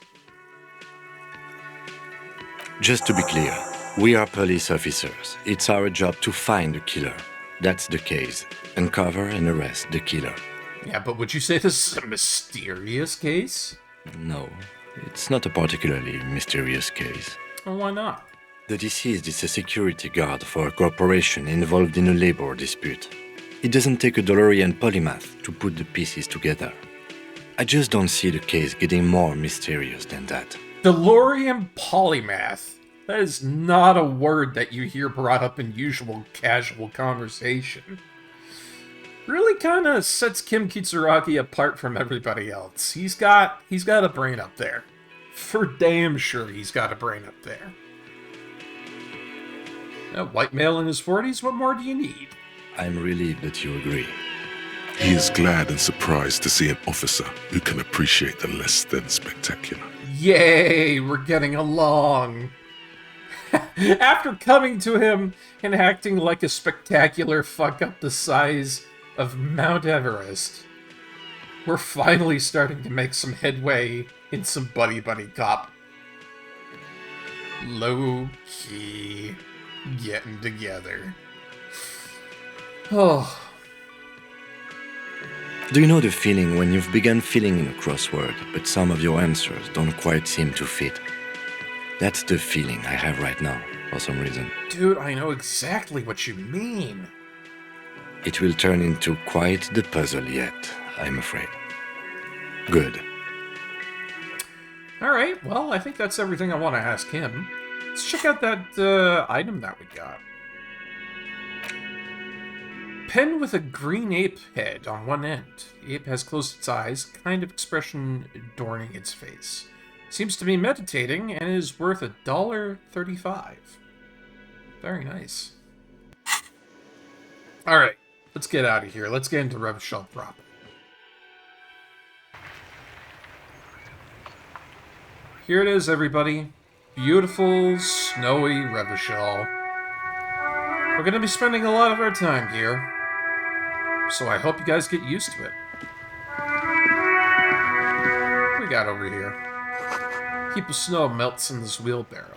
Just to be clear, we are police officers. It's our job to find the killer. That's the case. Uncover and arrest the killer. Yeah, but would you say this is a mysterious case? No, it's not a particularly mysterious case. Well, why not? The deceased is a security guard for a corporation involved in a labor dispute. It doesn't take a DeLorean polymath to put the pieces together. I just don't see the case getting more mysterious than that. DeLorean polymath? That is not a word that you hear brought up in usual casual conversation. Really kind of sets Kim Kitsuragi apart from everybody else. He's got a brain up there. For damn sure he's got a brain up there. A white male in his 40s, what more do you need? I'm relieved that you agree. He is glad and surprised to see an officer who can appreciate the less than spectacular. Yay, we're getting along. After coming to him and acting like a spectacular fuck up the size of Mount Everest, we're finally starting to make some headway in some buddy-buddy cop. Low-key getting together. Oh. Do you know the feeling when you've begun filling in a crossword, but some of your answers don't quite seem to fit? That's the feeling I have right now, for some reason. Dude, I know exactly what you mean. It will turn into quite the puzzle yet. I'm afraid. Good. Alright, well, I think that's everything I want to ask him. Let's check out that item that we got. Pen with a green ape head on one end. The ape has closed its eyes, kind of expression adorning its face. Seems to be meditating and is worth $1.35. Very nice. Alright, let's get out of here. Let's get into Revachol proper. Here it is, everybody. Beautiful, snowy Revachol. We're going to be spending a lot of our time here, so I hope you guys get used to it. What we got over here? Heap of snow melts in this wheelbarrow.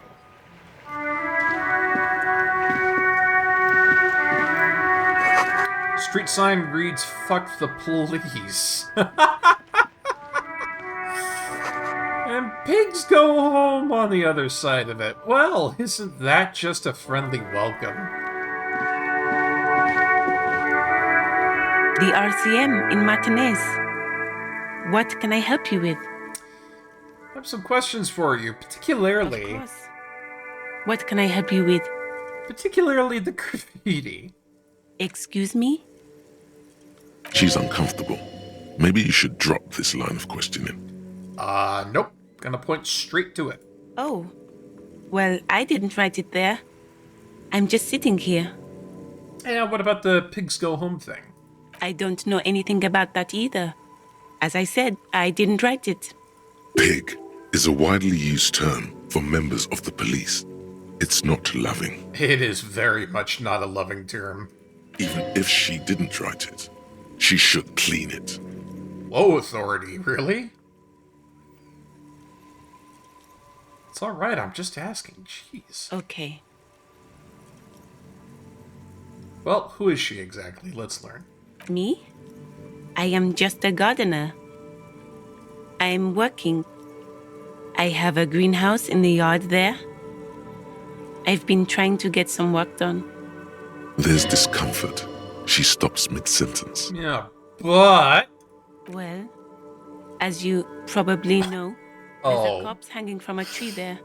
Street sign reads, "Fuck the police." And pigs go home on the other side of it. Well, isn't that just a friendly welcome? The RCM in Martinez. What can I help you with? I have some questions for you, particularly... Of course. What can I help you with? Particularly the graffiti. Excuse me? She's uncomfortable. Maybe you should drop this line of questioning. Nope. Gonna point straight to it. Oh. Well, I didn't write it there. I'm just sitting here. Yeah, what about the pigs go home thing? I don't know anything about that either. As I said, I didn't write it. Pig is a widely used term for members of the police. It's not loving. It is very much not a loving term. Even if she didn't write it, she should clean it. Low authority, really? It's alright, I'm just asking. Jeez. Okay. Well, who is she exactly? Let's learn. Me? I am just a gardener. I'm working. I have a greenhouse in the yard there. I've been trying to get some work done. There's discomfort. She stops mid-sentence. Yeah, but... Well, as you probably know, there's a corpse hanging from a tree there.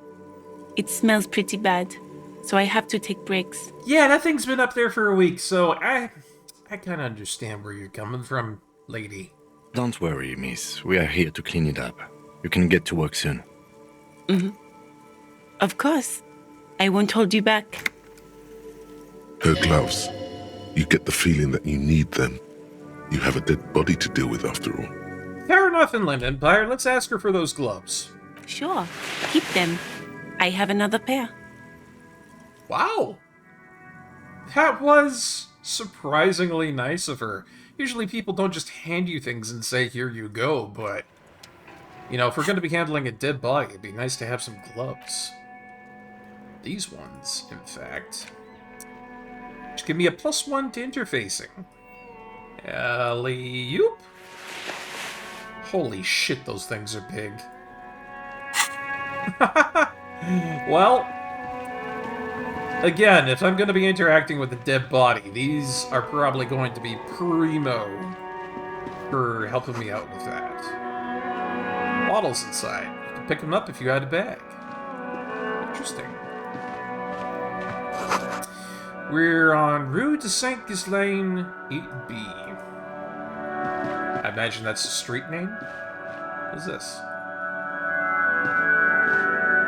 It smells pretty bad, so I have to take breaks. Yeah, that thing's been up there for a week, so I kind of understand where you're coming from, lady. Don't worry, miss. We are here to clean it up. You can get to work soon. Mm-hmm. Of course. I won't hold you back. Her gloves. You get the feeling that you need them. You have a dead body to deal with after all. Fair enough, Inland Empire. Let's ask her for those gloves. Sure. Keep them. I have another pair. Wow. That was surprisingly nice of her. Usually people don't just hand you things and say, here you go, but... You know, if we're going to be handling a dead body, it'd be nice to have some gloves. These ones, in fact. Just give me a +1 to interfacing. Alley-oop. Holy shit, those things are big. Well, again, if I'm going to be interacting with a dead body, these are probably going to be primo for helping me out with that. Bottles inside. You can pick them up if you had a bag. Interesting. We're on Rue de Saint-Ghislain 8B. I imagine that's a street name? What is this?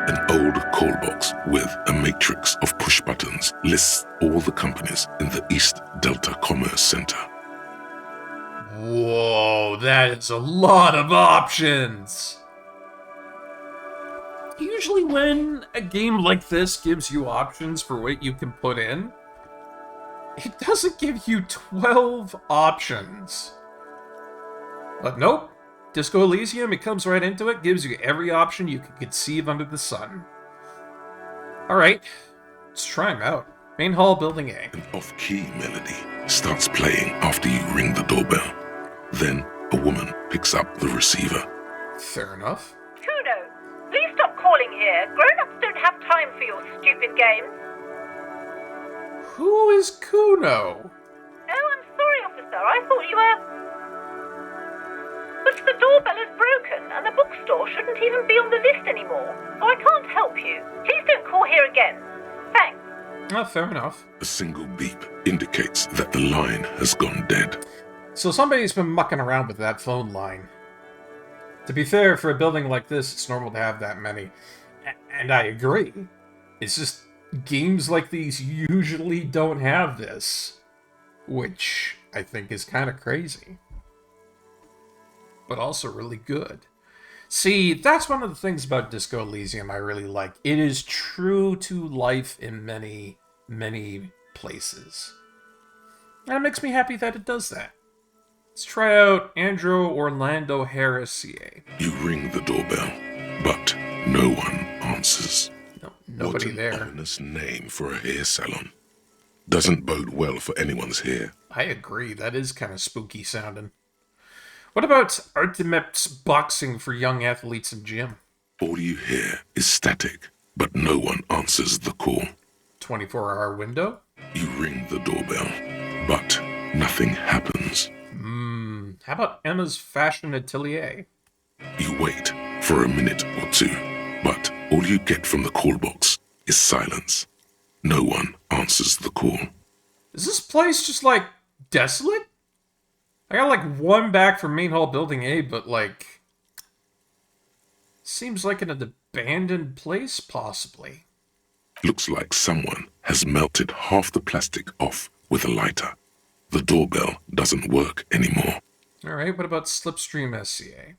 An old call box with a matrix of push buttons lists all the companies in the East Delta Commerce Center. Whoa, that is a lot of options! Usually when a game like this gives you options for what you can put in, it doesn't give you 12 options. But nope. Disco Elysium, it comes right into it, gives you every option you can conceive under the sun. Alright, let's try them out. Main hall, building A. An off-key melody starts playing after you ring the doorbell. Then a woman picks up the receiver. Fair enough. Kuno, please stop calling here. Grown-ups don't have time for your stupid games. Who is Kuno? Oh, I'm sorry, officer. I thought you were... The doorbell is broken, and the bookstore shouldn't even be on the list anymore, so I can't help you. Please don't call here again. Thanks. Oh, fair enough. A single beep indicates that the line has gone dead. So somebody's been mucking around with that phone line. To be fair, for a building like this, it's normal to have that many. And I agree. It's just games like these usually don't have this. Which I think is kind of crazy. But also really good. See, that's one of the things about Disco Elysium I really like. It is true to life in many, many places. And it makes me happy that it does that. Let's try out Andrew Orlando Harris, CA. You ring the doorbell, but no one answers. No, nobody there. What an ominous name for a hair salon. Doesn't bode well for anyone's hair. I agree, that is kind of spooky sounding. What about Artemep's boxing for young athletes in gym? All you hear is static, but no one answers the call. 24-hour window? You ring the doorbell, but nothing happens. How about Emma's fashion atelier? You wait for a minute or two, but all you get from the call box is silence. No one answers the call. Is this place just, like, desolate? I got, like, one back from main hall building A, but, like... seems like an abandoned place, possibly. Looks like someone has melted half the plastic off with a lighter. The doorbell doesn't work anymore. Alright, what about Slipstream SCA?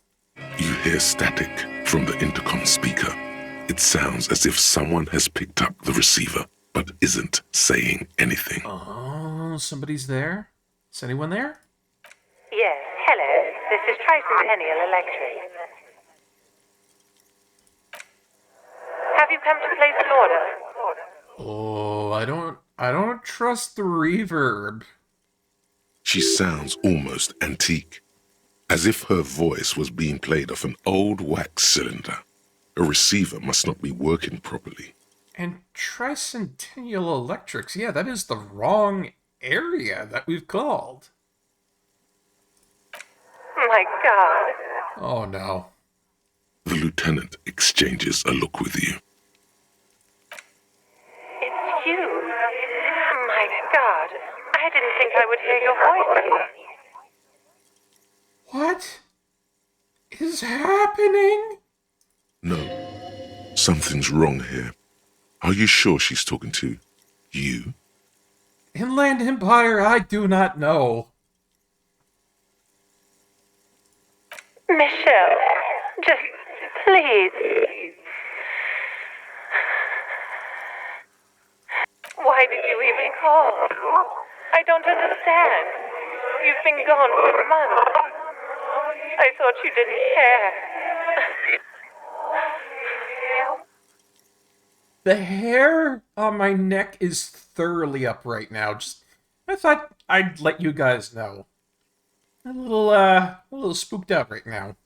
You hear static from the intercom speaker. It sounds as if someone has picked up the receiver, but isn't saying anything. Oh, somebody's there? Is anyone there? Yes, hello. This is Tricentennial Electric. Have you come to place an order? Oh, I don't trust the reverb. She sounds almost antique, as if her voice was being played off an old wax cylinder. A receiver must not be working properly. And Tricentennial Electrics, yeah, that is the wrong area that we've called. My God. Oh no. The lieutenant exchanges a look with you. It's you. My God. I didn't think I would hear your voice here. What is happening? No, something's wrong here. Are you sure she's talking to you? Inland Empire, I do not know. Michelle, just please. Why did you even call? I don't understand. You've been gone for months. I thought you didn't care. The hair on my neck is thoroughly up right now. I thought I'd let you guys know. A little spooked out right now.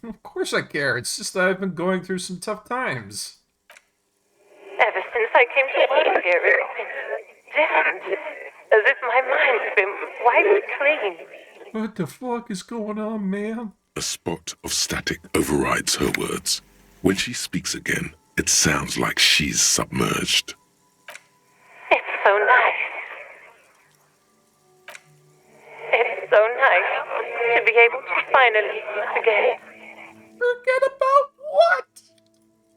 Of course I care. It's just that I've been going through some tough times. Ever since I came to work here, it's been different. As if my mind's been wiped clean. What the fuck is going on, man? A spot of static overrides her words. When she speaks again, it sounds like she's submerged. It's so nice. It's so nice to be able to finally meet again. Forget about what?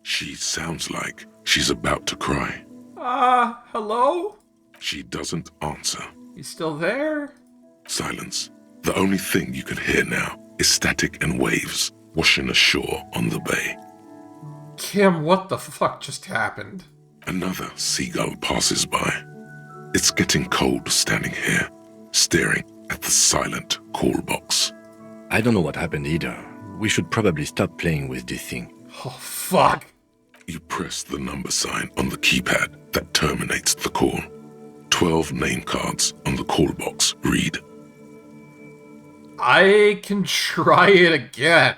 She sounds like she's about to cry. Hello? She doesn't answer. You still there? Silence. The only thing you can hear now is static and waves washing ashore on the bay. Kim, what the fuck just happened? Another seagull passes by. It's getting cold standing here, staring at the silent call box. I don't know what happened either. We should probably stop playing with this thing. Oh, fuck. You press the number sign on the keypad that terminates the call. 12 name cards on the call box read. I can try it again.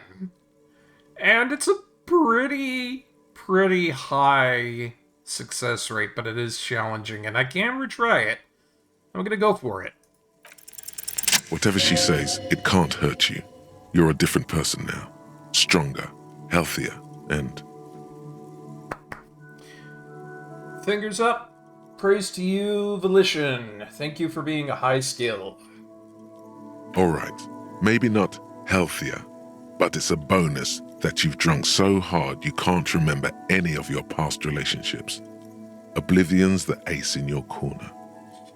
And it's a pretty high success rate, but it is challenging, and I can retry it. I'm gonna go for it. Whatever she says, it can't hurt you. You're a different person now. Stronger, healthier, and... Fingers up. Praise to you, Volition. Thank you for being a high skill. Alright, maybe not healthier, but it's a bonus that you've drunk so hard you can't remember any of your past relationships. Oblivion's the ace in your corner.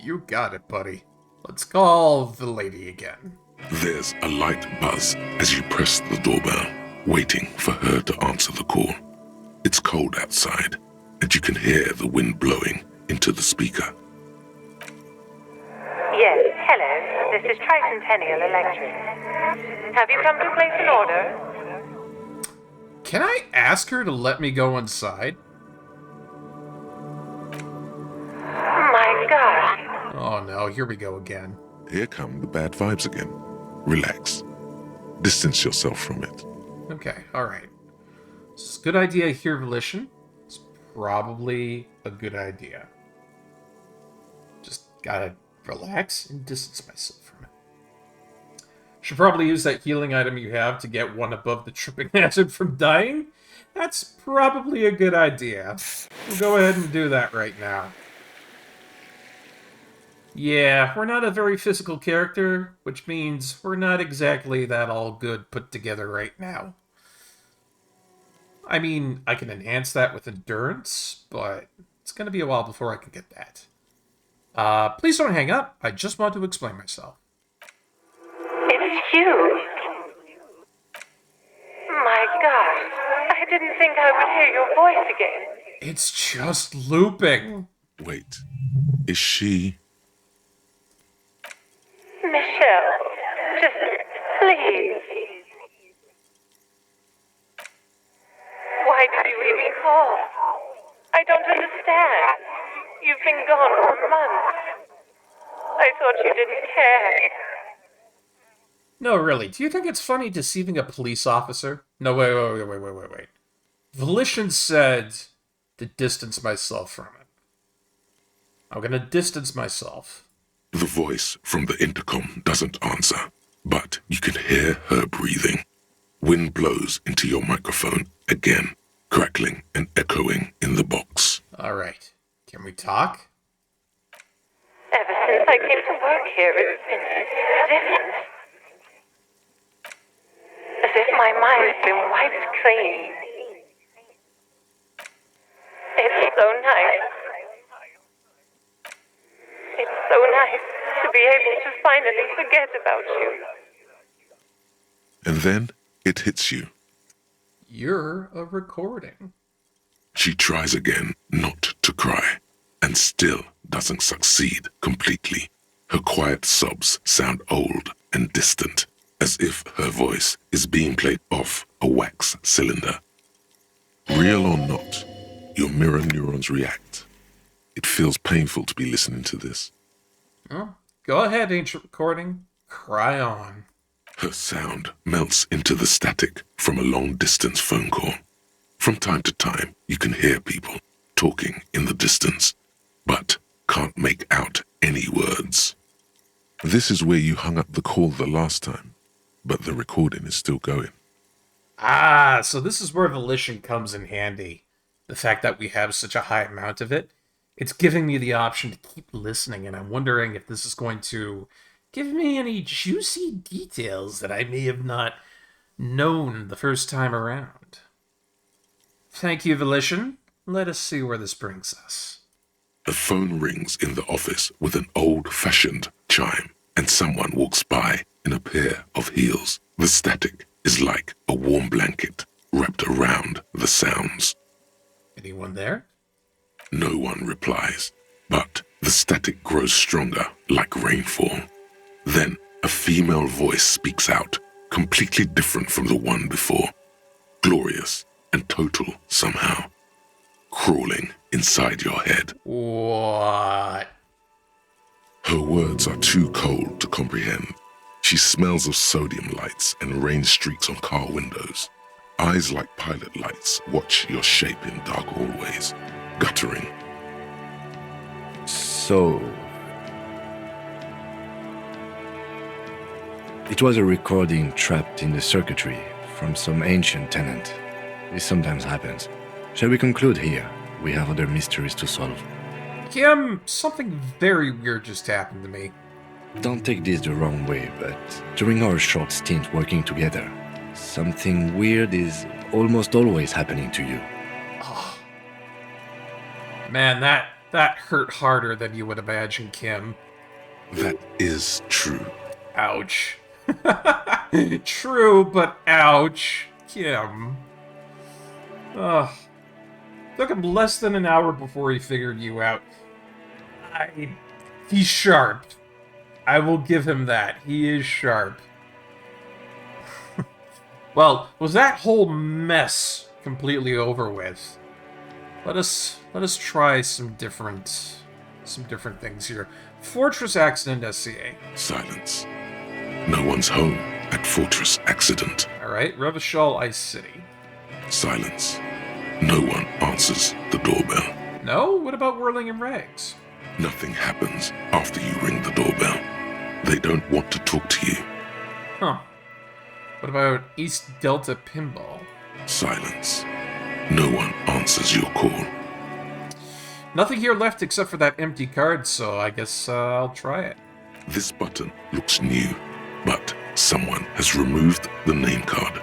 You got it, buddy. Let's call the lady again. There's a light buzz as you press the doorbell, waiting for her to answer the call. It's cold outside, and you can hear the wind blowing into the speaker. Yes, hello. This is Tricentennial Electric. Have you come to place an order? Can I ask her to let me go inside? My gosh. Oh no, here we go again. Here come the bad vibes again. Relax. Distance yourself from it. Okay, alright. It's a good idea here, Volition. It's probably a good idea. Just gotta relax and distance myself from it. Should probably use that healing item you have to get one above the tripping hazard from dying. That's probably a good idea. We'll go ahead and do that right now. Yeah, we're not a very physical character, which means we're not exactly that all good put together right now. I mean, I can enhance that with endurance, but it's going to be a while before I can get that. Please don't hang up. I just want to explain myself. It's you. My gosh. I didn't think I would hear your voice again. It's just looping. Wait, is she... Michelle, just please. Why did you even call? I don't understand. You've been gone for months. I thought you didn't care. No, really. Do you think it's funny deceiving a police officer? No, wait. Volition said to distance myself from it. I'm gonna distance myself. The voice from the intercom doesn't answer, but you can hear her breathing. Wind blows into your microphone again, crackling and echoing in the box. Alright. Can we talk? Ever since I came to work here, it's been different. As if my mind's been wiped clean. It's so nice. It's so nice to be able to finally forget about you. And then it hits you. You're a recording. She tries again not to cry, and still doesn't succeed completely. Her quiet sobs sound old and distant, as if her voice is being played off a wax cylinder. Real or not, your mirror neurons react. It feels painful to be listening to this. Oh, go ahead, ancient recording. Cry on. Her sound melts into the static from a long-distance phone call. From time to time, you can hear people talking in the distance, but can't make out any words. This is where you hung up the call the last time, but the recording is still going. Ah, so this is where Volition comes in handy. The fact that we have such a high amount of it, it's giving me the option to keep listening, and I'm wondering if this is going to give me any juicy details that I may have not known the first time around. Thank you, Volition. Let us see where this brings us. A phone rings in the office with an old-fashioned chime, and someone walks by in a pair of heels. The static is like a warm blanket wrapped around the sounds. Anyone there? No one replies, but the static grows stronger like rainfall. Then a female voice speaks out, completely different from the one before. Glorious and total somehow. Crawling inside your head. What? Her words are too cold to comprehend. She smells of sodium lights and rain streaks on car windows. Eyes like pilot lights watch your shape in dark hallways, guttering. So... It was a recording trapped in the circuitry from some ancient tenant. This sometimes happens. Shall we conclude here? We have other mysteries to solve. Kim, something very weird just happened to me. Don't take this the wrong way, but during our short stint working together, something weird is almost always happening to you. Oh. Man, that hurt harder than you would imagine, Kim. That is true. Ouch. True, but ouch. Kim. Ugh. Took him less than an hour before he figured you out. He's sharp. I will give him that. He is sharp. Well, was that whole mess completely over with? Let us try some different things here. Fortress Accident SCA. Silence. No one's home at Fortress Accident. Alright, Revachol Ice City. Silence. No one answers the doorbell. No? What about Whirling in Rags? Nothing happens after you ring the doorbell. They don't want to talk to you. Huh. What about East Delta Pinball? Silence. No one answers your call. Nothing here left except for that empty card, so I guess I'll try it. This button looks new, but someone has removed the name card.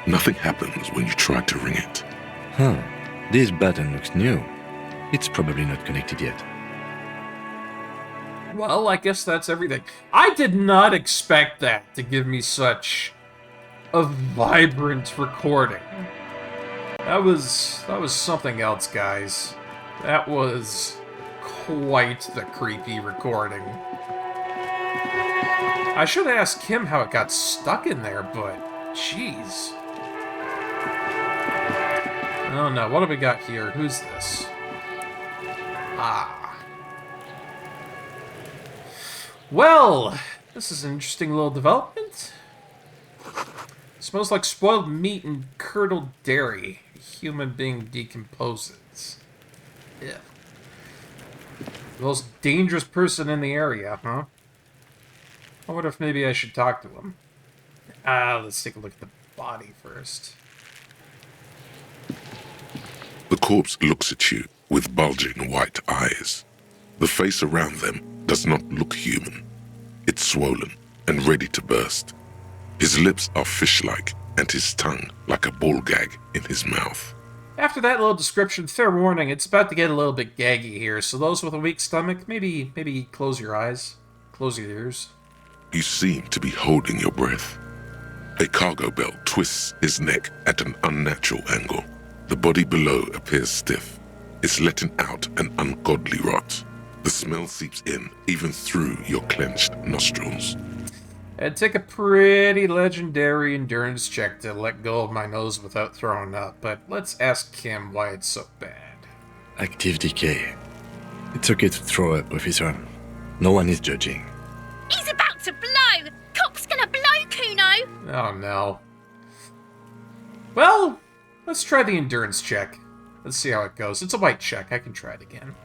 Nothing happens when you try to ring it. Huh. This button looks new. It's probably not connected yet. Well, I guess that's everything. I did not expect that to give me such a vibrant recording. That was something else, guys. That was quite the creepy recording. I should have asked Kim how it got stuck in there, but jeez. Oh no, what have we got here? Who's this? Ah. Well, this is an interesting little development. Smells like spoiled meat and curdled dairy. A human being decomposes. Yeah. The most dangerous person in the area, huh? I wonder if maybe I should talk to him. Let's take a look at the body first. The corpse looks at you with bulging white eyes. The face around them does not look human. It's swollen and ready to burst. His lips are fish-like and his tongue like a ball gag in his mouth. After that little description, fair warning, it's about to get a little bit gaggy here, so those with a weak stomach, maybe close your eyes, close your ears. You seem to be holding your breath. A cargo belt twists his neck at an unnatural angle. The body below appears stiff. It's letting out an ungodly rot. The smell seeps in, even through your clenched nostrils. It'd take a pretty legendary endurance check to let go of my nose without throwing up, but let's ask Kim why it's so bad. Active decay. It's okay to throw up, officer. No one is judging. He's about to blow! Cop's gonna blow, Kuno! Oh no. Well, let's try the endurance check. Let's see how it goes. It's a white check. I can try it again.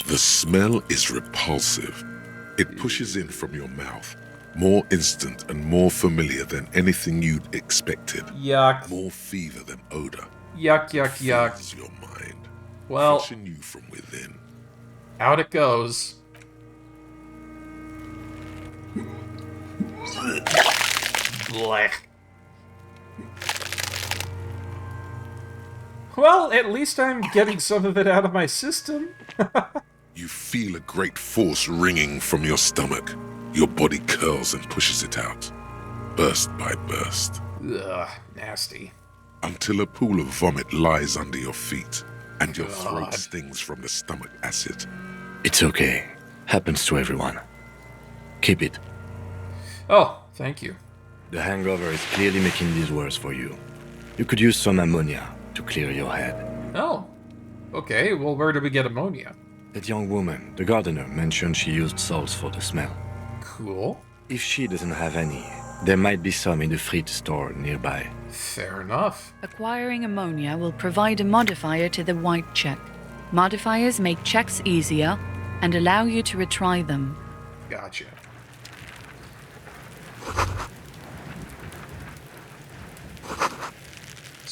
The smell is repulsive. It pushes in from your mouth, more instant and more familiar than anything you'd expected. Yuck. More fever than odor. Yuck, yuck, yuck. Fills your mind, well, flushing you from within. Out it goes. Blech. Well, at least I'm getting some of it out of my system. You feel a great force ringing from your stomach. Your body curls and pushes it out, burst by burst. Ugh, nasty. Until a pool of vomit lies under your feet, and your throat stings from the stomach acid. It's okay. Happens to everyone. Keep it. Oh, thank you. The hangover is clearly making this worse for you. You could use some ammonia to clear your head. Oh, okay. Well, where do we get ammonia? That young woman, the gardener, mentioned she used salts for the smell. Cool. If she doesn't have any, there might be some in the fridge store nearby. Fair enough. Acquiring ammonia will provide a modifier to the white check. Modifiers make checks easier and allow you to retry them. Gotcha.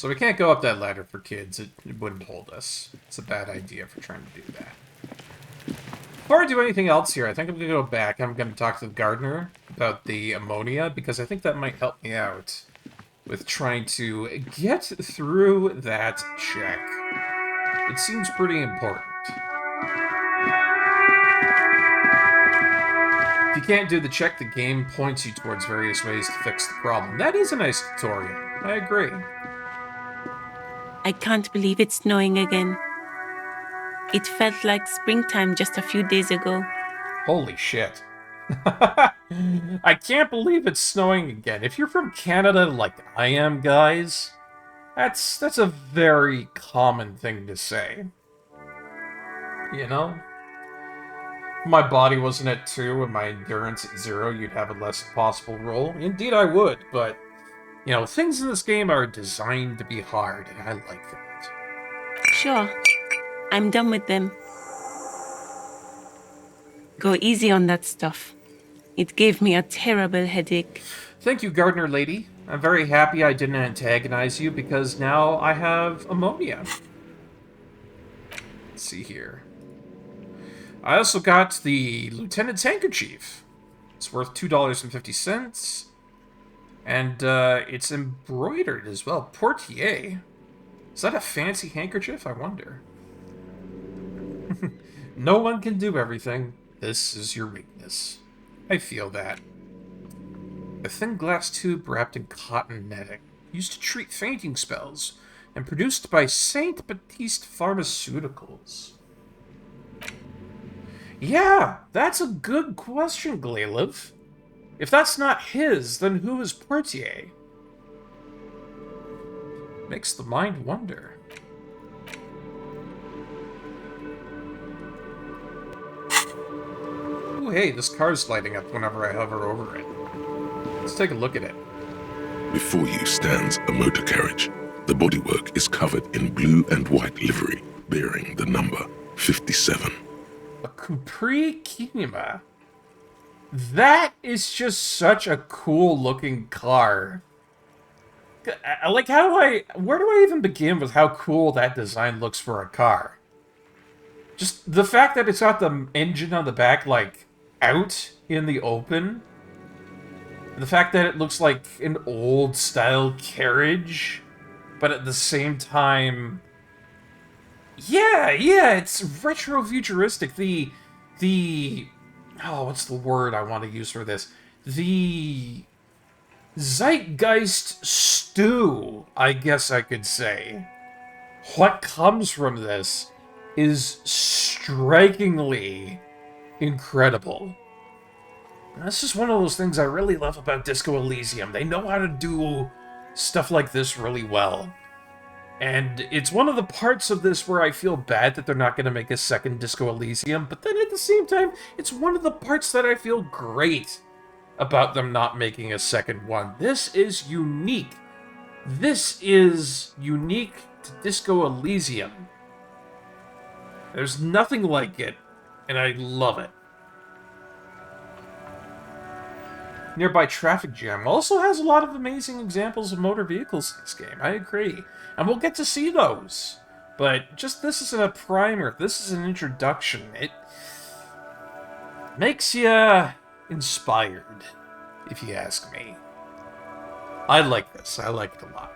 So we can't go up that ladder for kids. It wouldn't hold us. It's a bad idea for trying to do that. Before I do anything else here, I think I'm going to go back. I'm going to talk to the gardener about the ammonia, because I think that might help me out with trying to get through that check. It seems pretty important. If you can't do the check, the game points you towards various ways to fix the problem. That is a nice tutorial. I agree. I can't believe it's snowing again. It felt like springtime just a few days ago. Holy shit. I can't believe it's snowing again. If you're from Canada like I am, guys, that's a very common thing to say. You know? If my body wasn't at 2 and my endurance at 0, you'd have a less possible roll. Indeed I would, but, you know, things in this game are designed to be hard, and I like that. Sure, I'm done with them. Go easy on that stuff. It gave me a terrible headache. Thank you, gardener lady. I'm very happy I didn't antagonize you, because now I have ammonia. Let's see here. I also got the Lieutenant's Handkerchief. It's worth $2.50. And it's embroidered as well. Portier. Is that a fancy handkerchief? I wonder. No one can do everything. This is your weakness. I feel that. A thin glass tube wrapped in cotton netting, used to treat fainting spells, and produced by Saint Baptiste Pharmaceuticals. Yeah, that's a good question, Glailev. If that's not his, then who is Portier? Makes the mind wonder. Oh, hey, this car's lighting up whenever I hover over it. Let's take a look at it. Before you stands a motor carriage. The bodywork is covered in blue and white livery, bearing the number 57. A Capri Kinema. That is just such a cool looking car. Like, where do I even begin with how cool that design looks for a car? Just the fact that it's got the engine on the back, like, out in the open. The fact that it looks like an old style carriage, but at the same time, yeah, it's retro-futuristic. Oh, what's the word I want to use for this? The zeitgeist stew, I guess I could say. What comes from this is strikingly incredible. And this is one of those things I really love about Disco Elysium. They know how to do stuff like this really well. And it's one of the parts of this where I feel bad that they're not going to make a second Disco Elysium, but then at the same time, it's one of the parts that I feel great about them not making a second one. This is unique. This is unique to Disco Elysium. There's nothing like it, and I love it. Nearby traffic jam also has a lot of amazing examples of motor vehicles in this game. I agree. And we'll get to see those. But just this isn't a primer. This is an introduction. It makes you inspired, if you ask me. I like this. I like it a lot.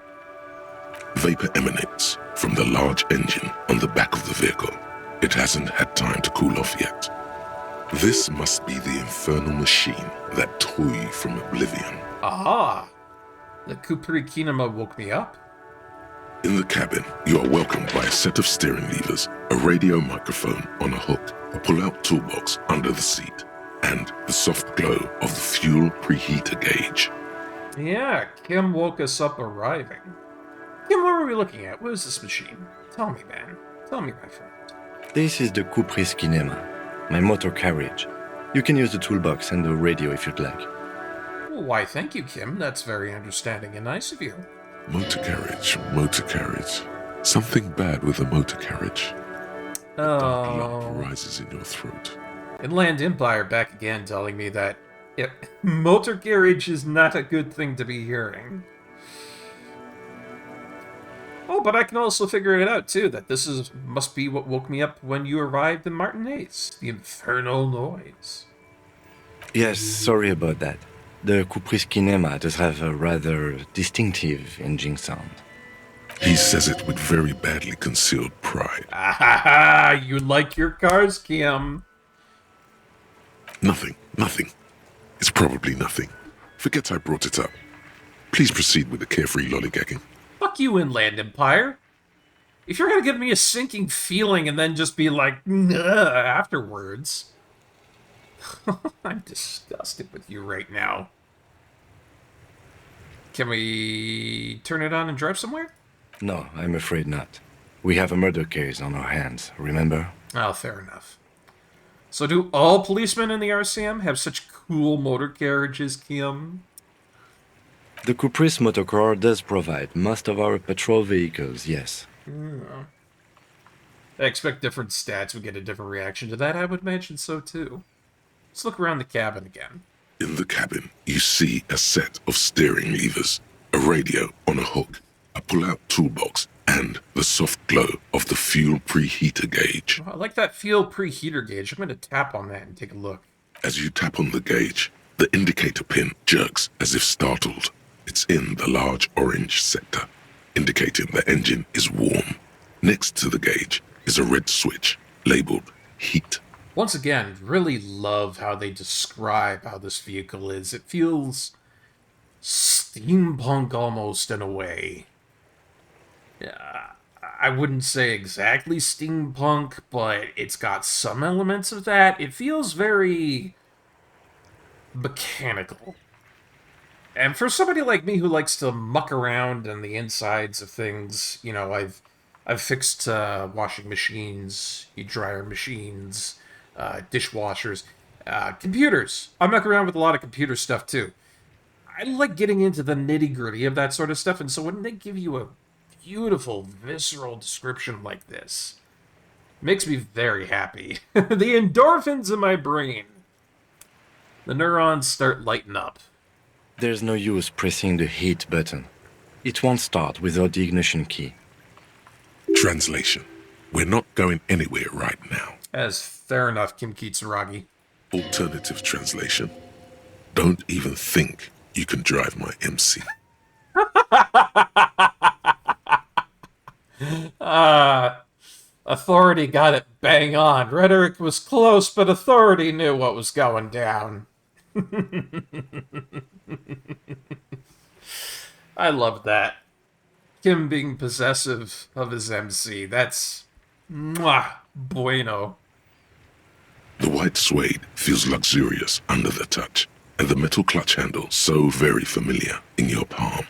Vapor emanates from the large engine on the back of the vehicle. It hasn't had time to cool off yet. This must be the infernal machine that tore you from oblivion. Aha! The Capri Kinema woke me up. In the cabin, you are welcomed by a set of steering levers, a radio microphone on a hook, a pull-out toolbox under the seat, and the soft glow of the fuel preheater gauge. Yeah, Kim woke us up arriving. Kim, what were we looking at? What is this machine? Tell me, man. Tell me, my friend. This is the Capri Kinema, my motor carriage. You can use the toolbox and the radio if you'd like. Well, why, thank you, Kim. That's very understanding and nice of you. Motor carriage, motor carriage. Something bad with a motor carriage. A dark lump rises in your throat. Inland Empire back again telling me that motor carriage is not a good thing to be hearing. Oh, but I can also figure it out, too, that must be what woke me up when you arrived in Martinez. The infernal noise. Yes, sorry about that. The Kupris Kinema does have a rather distinctive engine sound. He says it with very badly concealed pride. Ah ha ha! You like your cars, Kim. Nothing. It's probably nothing. Forget I brought it up. Please proceed with the carefree lollygagging. Fuck you, Inland Empire. If you're gonna give me a sinking feeling and then just be like, afterwards. I'm disgusted with you right now. Can we turn it on and drive somewhere? No, I'm afraid not. We have a murder case on our hands, remember? Oh, fair enough. So do all policemen in the RCM have such cool motor carriages, Kim? The Kupris Motorcar does provide most of our patrol vehicles, yes. I expect different stats would get a different reaction to that. I would imagine so, too. Let's look around the cabin again. In the cabin, you see a set of steering levers, a radio on a hook, a pull-out toolbox, and the soft glow of the fuel preheater gauge. Oh, I like that fuel preheater gauge. I'm going to tap on that and take a look. As you tap on the gauge, the indicator pin jerks as if startled. It's in the large orange sector, indicating the engine is warm. Next to the gauge is a red switch labeled heat. Once again, really love how they describe how this vehicle is. It feels steampunk almost in a way. I wouldn't say exactly steampunk, but it's got some elements of that. It feels very mechanical. And for somebody like me who likes to muck around in the insides of things, you know, I've fixed washing machines, dryer machines, dishwashers, computers. I muck around with a lot of computer stuff too. I like getting into the nitty-gritty of that sort of stuff, and so when they give you a beautiful, visceral description like this, it makes me very happy. The endorphins in my brain. The neurons start lighting up. There's no use pressing the heat button. It won't start without the ignition key. Translation. We're not going anywhere right now. That's fair enough, Kim Kitsuragi. Alternative translation. Don't even think you can drive my MC. Authority got it bang on. Rhetoric was close, but authority knew what was going down. I love that. Kim being possessive of his MC. That's bueno. The white suede feels luxurious under the touch, and the metal clutch handle so very familiar in your palm.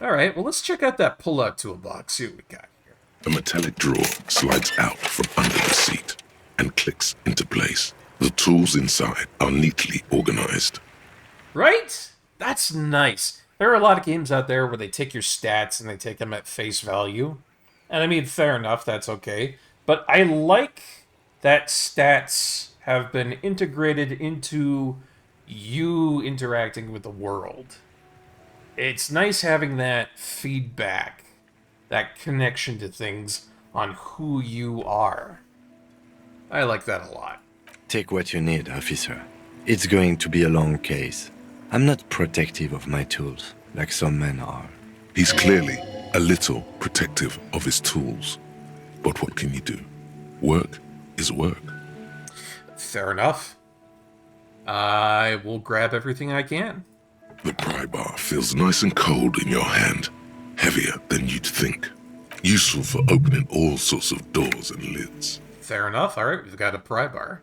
Alright, well let's check out that pull-out toolbox, see what we got here. A metallic drawer slides out from under the seat and clicks into place. The tools inside are neatly organized. Right? That's nice. There are a lot of games out there where they take your stats and they take them at face value. And I mean, fair enough, that's okay. But I like that stats have been integrated into you interacting with the world. It's nice having that feedback, that connection to things on who you are. I like that a lot. Take what you need, officer. It's going to be a long case. I'm not protective of my tools, like some men are. He's clearly a little protective of his tools. But what can you do? Work is work. Fair enough. I will grab everything I can. The pry bar feels nice and cold in your hand, heavier than you'd think. Useful for opening all sorts of doors and lids. Fair enough. All right, we've got a pry bar.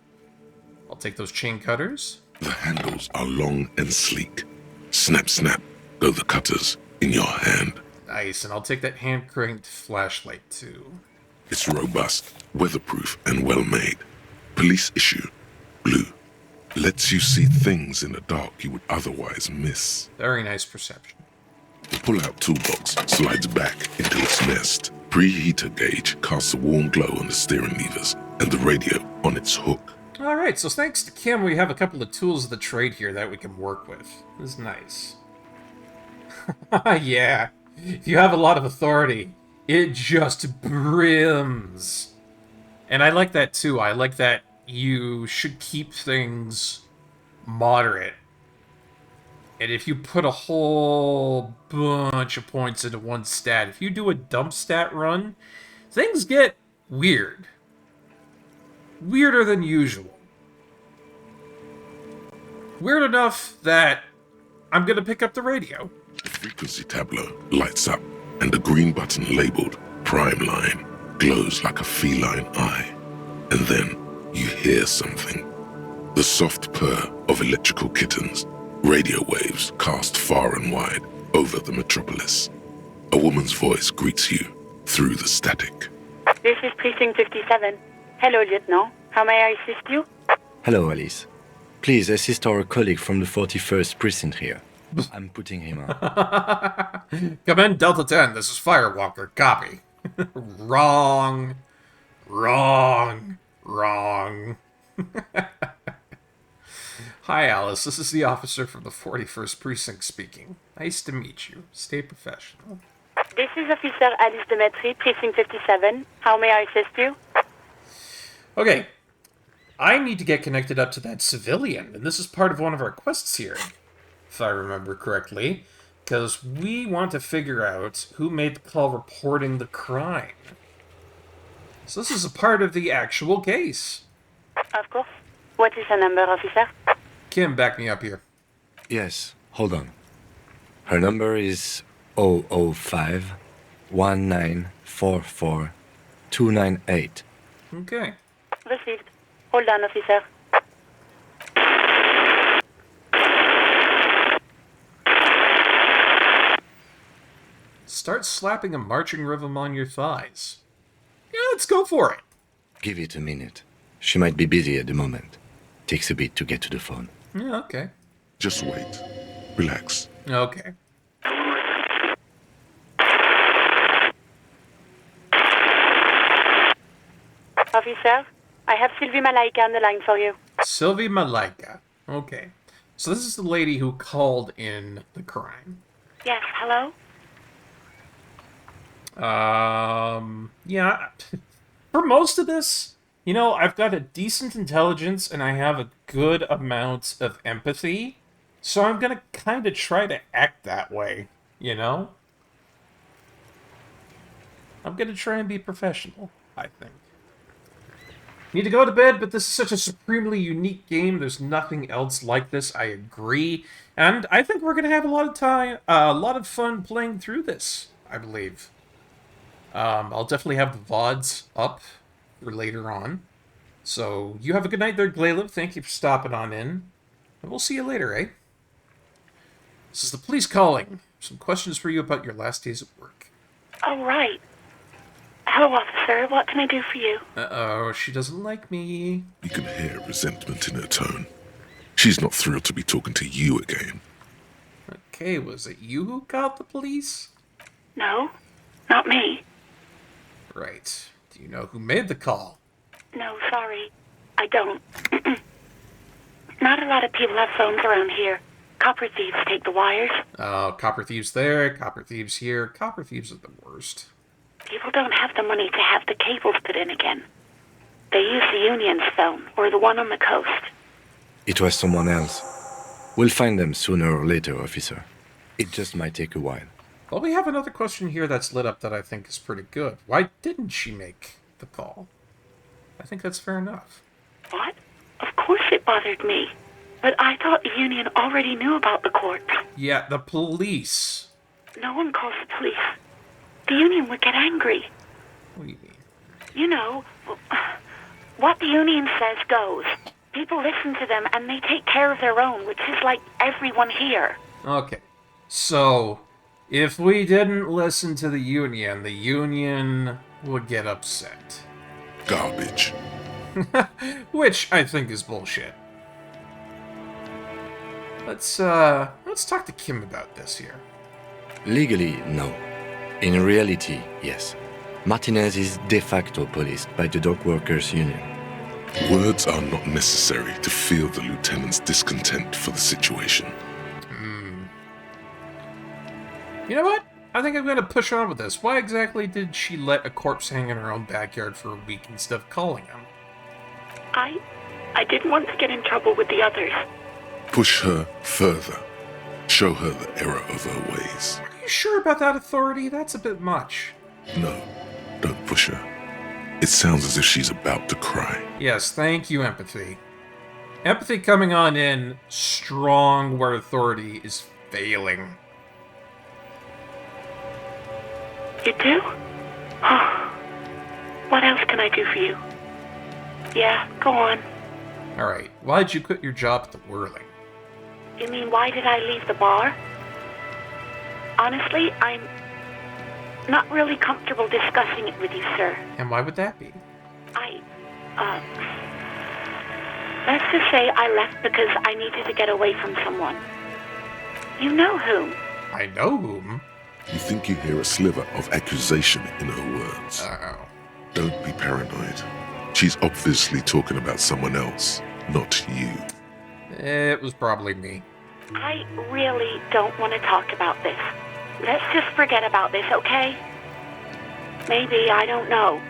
I'll take those chain cutters. The handles are long and sleek. Snap, snap, go the cutters in your hand. Nice, and I'll take that hand-cranked flashlight, too. It's robust, weatherproof, and well-made. Police issue, blue. Lets you see things in the dark you would otherwise miss. Very nice perception. The pull-out toolbox slides back into its nest. Preheater gauge casts a warm glow on the steering levers and the radio on its hook. Alright, so thanks to Kim, we have a couple of tools of the trade here that we can work with. This is nice. Yeah, if you have a lot of authority, It just brims. And I like that too. I like that you should keep things moderate. And if you put a whole bunch of points into one stat, if you do a dump stat run, things get weird. Weirder than usual. Weird enough that I'm gonna pick up the radio. The frequency tableau lights up, and the green button labeled Prime Line glows like a feline eye. And then you hear something. The soft purr of electrical kittens. Radio waves cast far and wide over the metropolis. A woman's voice greets you through the static. This is Precinct 57. Hello, Lieutenant. How may I assist you? Hello, Alice. Please assist our colleague from the 41st Precinct here. I'm putting him on. Come in, Delta 10. This is Firewalker. Copy. Wrong. Wrong. Wrong. Hi, Alice. This is the officer from the 41st Precinct speaking. Nice to meet you. Stay professional. This is Officer Alice Demetri, Precinct 57. How may I assist you? Okay. I need to get connected up to that civilian, and this is part of one of our quests here, if I remember correctly, because we want to figure out who made the call reporting the crime. So this is a part of the actual case. Of course. What is the number, officer? Kim, back me up here. Yes, hold on. Her number is 005 1944 298. Okay. Received. Hold on, officer. Start slapping a marching rhythm on your thighs. Yeah, let's go for it. Give it a minute. She might be busy at the moment. Takes a bit to get to the phone. Yeah, okay. Just wait. Relax. Okay. Officer, I have Sylvie Malaika on the line for you. Sylvie Malaika. Okay. So this is the lady who called in the crime. Yes, hello? Yeah. For most of this, you know, I've got a decent intelligence and I have a good amount of empathy. So I'm gonna kind of try to act that way, you know? I'm gonna try and be professional, I think. Need to go to bed, but this is such a supremely unique game. There's nothing else like this. I agree, and I think we're gonna have a lot of time, a lot of fun playing through this. I believe. I'll definitely have the VODs up for later on. So you have a good night there, Glayliv. Thank you for stopping on in, and we'll see you later, eh? This is the police calling. Some questions for you about your last days at work. All right. Hello, officer. What can I do for you? Uh-oh, she doesn't like me. You can hear resentment in her tone. She's not thrilled to be talking to you again. Okay, was it you who called the police? No, not me. Right. Do you know who made the call? No, sorry. I don't. Not a lot of people have phones around here. Copper thieves take the wires. Oh, copper thieves there, copper thieves here. Copper thieves are the worst. People don't have the money to have the cables put in again. They use the Union's phone, or the one on the coast. It was someone else. We'll find them sooner or later, officer. It just might take a while. Well, we have another question here that's lit up that I think is pretty good. Why didn't she make the call? I think that's fair enough. What? Of course it bothered me. But I thought the Union already knew about the corpse. Yeah, the police. No one calls the police. The Union would get angry. What do you mean? You know, what the Union says goes. People listen to them and they take care of their own, which is like everyone here. Okay. So, if we didn't listen to the Union would get upset. Garbage. Which I think is bullshit. Let's talk to Kim about this here. Legally, no. In reality, yes. Martinez is de facto policed by the Dock Workers Union. Words are not necessary to feel the lieutenant's discontent for the situation. You know what? I think I'm going to push on with this. Why exactly did she let a corpse hang in her own backyard for a week instead of calling him? I didn't want to get in trouble with the others. Push her further. Show her the error of her ways. Are you sure about that, Authority? That's a bit much. No, don't push her. It sounds as if she's about to cry. Yes, thank you, Empathy. Empathy coming on in strong where Authority is failing. You do? What else can I do for you? Yeah, go on. Alright, why'd you quit your job at the Whirling? You mean, why did I leave the bar? Honestly, I'm not really comfortable discussing it with you, sir. And why would that be? Let's just say I left because I needed to get away from someone. You know whom? I know whom? You think you hear a sliver of accusation in her words. Uh-oh. Don't be paranoid. She's obviously talking about someone else, not you. It was probably me. I really don't want to talk about this. Let's just forget about this, okay? Maybe, I don't know.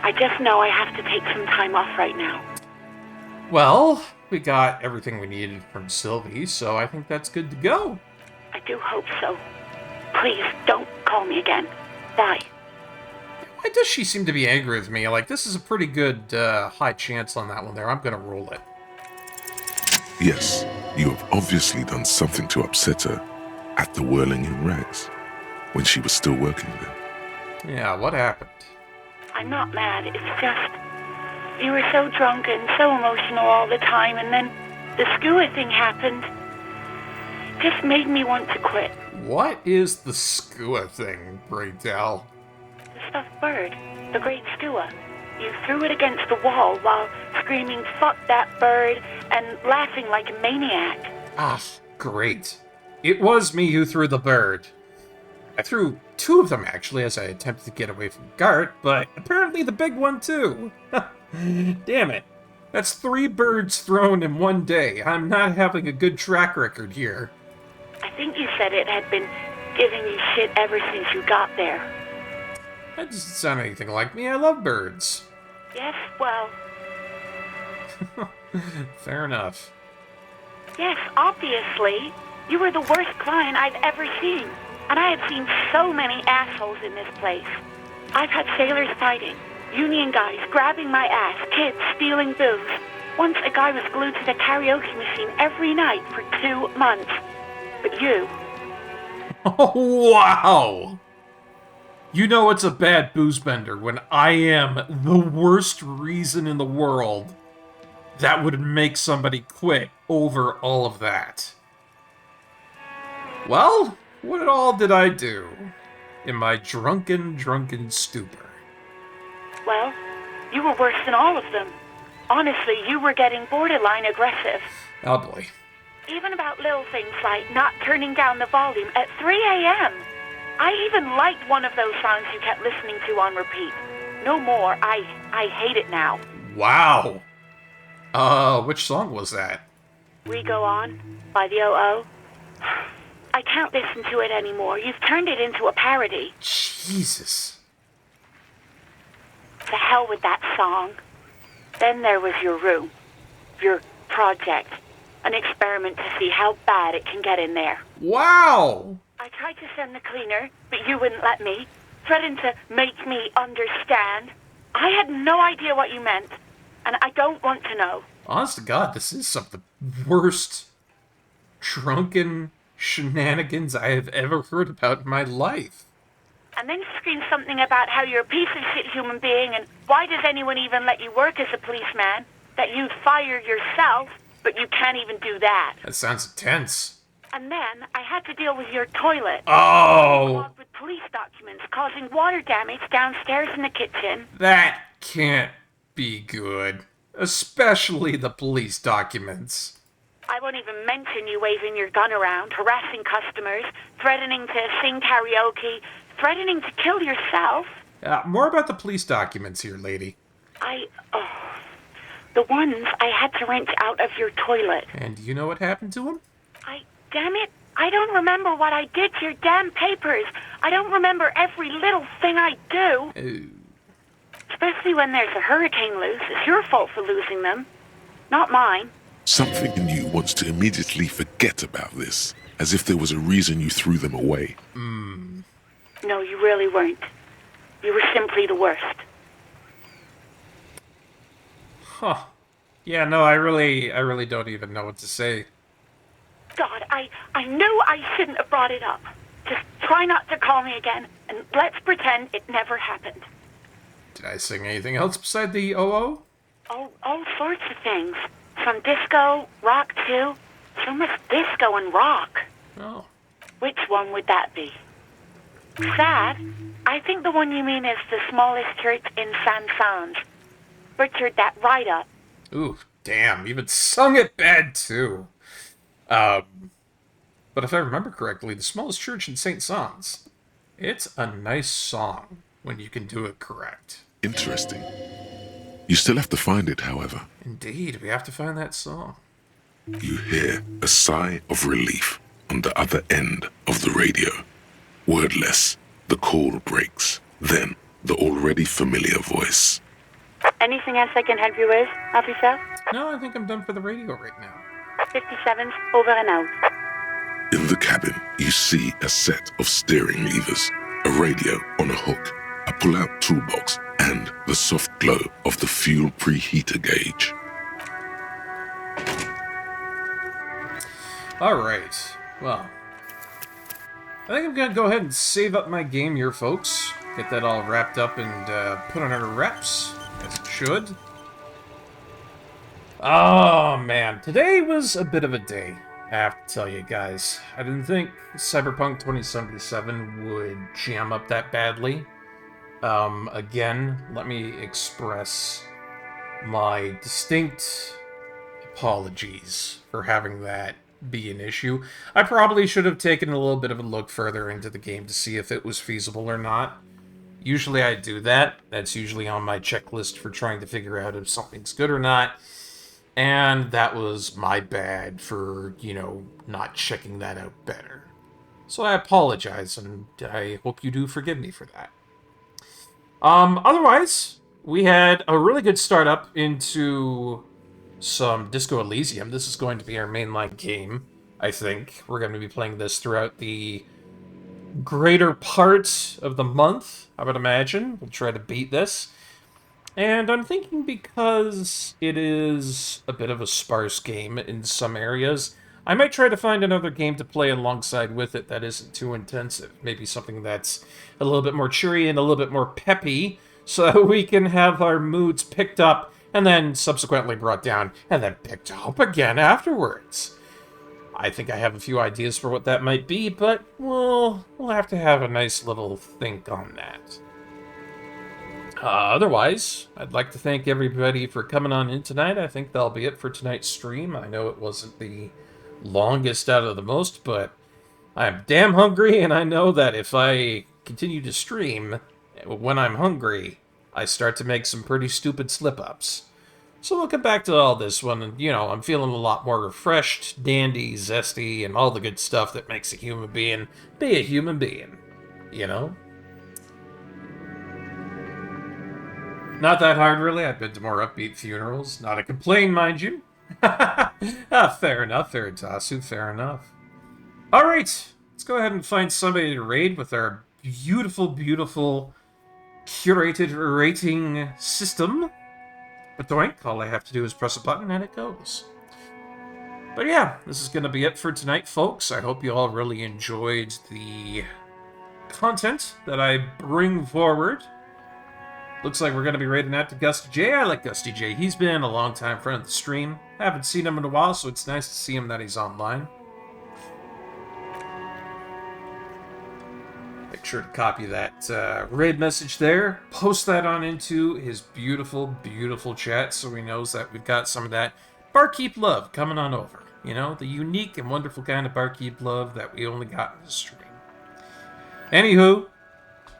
I just know I have to take some time off right now. Well, we got everything we needed from Sylvie, so I think that's good to go. I do hope so. Please, don't call me again. Bye. Why does she seem to be angry with me? Like, this is a pretty good high chance on that one there. I'm gonna roll it. Yes, you have obviously done something to upset her at the Whirling in Rags, when she was still working there. Yeah, what happened? I'm not mad, it's just... You were so drunk and so emotional all the time, and then the skua thing happened. Just made me want to quit. What is the skua thing, pray tell? The stuffed bird. The great skua. You threw it against the wall while screaming, "Fuck that bird," and laughing like a maniac. Ah, great. It was me who threw the bird. I threw two of them, actually, as I attempted to get away from Gart, but apparently the big one, too. Damn it. That's 3 birds thrown in one day. I'm not having a good track record here. I think you said it had been giving you shit ever since you got there. That doesn't sound anything like me. I love birds. Yes, well... Fair enough. Yes, obviously. You were the worst client I've ever seen. And I have seen so many assholes in this place. I've had sailors fighting, union guys grabbing my ass, kids stealing booze. Once a guy was glued to the karaoke machine every night for 2 months. But you... Oh, wow! You know it's a bad booze bender when I am the worst reason in the world that would make somebody quit over all of that. Well, what all did I do in my drunken stupor? Well, you were worse than all of them. Honestly, you were getting borderline aggressive. Oh boy. Even about little things like not turning down the volume at 3 a.m. I even liked one of those songs you kept listening to on repeat. No more. I hate it now. Wow. Which song was that? We Go On by the O.O. I can't listen to it anymore. You've turned it into a parody. Jesus. To hell with that song. Then there was your room. Your project. An experiment to see how bad it can get in there. Wow! I tried to send the cleaner, but you wouldn't let me. Threatened to make me understand. I had no idea what you meant, and I don't want to know. Honest to God, this is some of the worst drunken shenanigans I have ever heard about in my life. And then you screamed something about how you're a piece of shit human being, and why does anyone even let you work as a policeman? That you'd fire yourself, but you can't even do that. That sounds intense. And then I had to deal with your toilet. Oh! Clogged with police documents, causing water damage downstairs in the kitchen. That can't be good. Especially the police documents. I won't even mention you waving your gun around, harassing customers, threatening to sing karaoke, threatening to kill yourself. More about the police documents here, lady. The ones I had to wrench out of your toilet. And do you know what happened to them? Damn it, I don't remember what I did to your damn papers. I don't remember every little thing I do. Ooh. Especially when there's a hurricane loose. It's your fault for losing them, not mine. Something in you wants to immediately forget about this, as if there was a reason you threw them away. No, you really weren't. You were simply the worst. Huh. Yeah, no, I really don't even know what to say. God, I knew I shouldn't have brought it up. Just try not to call me again, and let's pretend it never happened. Did I sing anything else beside the OO? Oh, all sorts of things. From disco, rock too. So much disco and rock. Oh. Which one would that be? Sad? I think the one you mean is the smallest church in San Sans. Butchered that right up. Ooh, damn, even sung it bad too. But if I remember correctly, the smallest church in St. Sans, it's a nice song when you can do it correct. Interesting. You still have to find it, however. Indeed, we have to find that song. You hear a sigh of relief on the other end of the radio. Wordless, the call breaks. Then, the already familiar voice. Anything else I can help you with, officer? No, I think I'm done for the radio right now. 57's over and out. In the cabin, you see a set of steering levers, a radio on a hook, a pull-out toolbox, and the soft glow of the fuel preheater gauge. Alright, well, I think I'm going to go ahead and save up my game here, folks. Get that all wrapped up and put on our reps, as it should. Oh, man, today was a bit of a day, I have to tell you guys. I didn't think Cyberpunk 2077 would jam up that badly. Again, let me express my distinct apologies for having that be an issue. I probably should have taken a little bit of a look further into the game to see if it was feasible or not. Usually I do that. That's usually on my checklist for trying to figure out if something's good or not. And that was my bad for, not checking that out better. So I apologize, and I hope you do forgive me for that. Otherwise, we had a really good start up into some Disco Elysium. This is going to be our mainline game, I think. We're going to be playing this throughout the greater part of the month, I would imagine. We'll try to beat this. And I'm thinking because it is a bit of a sparse game in some areas, I might try to find another game to play alongside with it that isn't too intensive. Maybe something that's a little bit more cheery and a little bit more peppy, so we can have our moods picked up and then subsequently brought down and then picked up again afterwards. I think I have a few ideas for what that might be, but we'll have to have a nice little think on that. Otherwise, I'd like to thank everybody for coming on in tonight. I think that'll be it for tonight's stream. I know it wasn't the longest out of the most, but I'm damn hungry, and I know that if I continue to stream when I'm hungry, I start to make some pretty stupid slip-ups. So looking back to all this one, I'm feeling a lot more refreshed, dandy, zesty, and all the good stuff that makes a human being be a human being, Not that hard, really. I've been to more upbeat funerals. Not a complaint, mind you. Fair enough, Veritasu, fair enough. Alright, let's go ahead and find somebody to raid with our beautiful, beautiful curated rating system. But doink, all I have to do is press a button and it goes. But yeah, this is going to be it for tonight, folks. I hope you all really enjoyed the content that I bring forward. Looks like we're going to be raiding out to Gusty J. I like Gusty J. He's been a long-time friend of the stream. Haven't seen him in a while, so it's nice to see him that he's online. Make sure to copy that raid message there. Post that on into his beautiful, beautiful chat so he knows that we've got some of that Barkeep love coming on over. The unique and wonderful kind of Barkeep love that we only got in the stream. Anywho,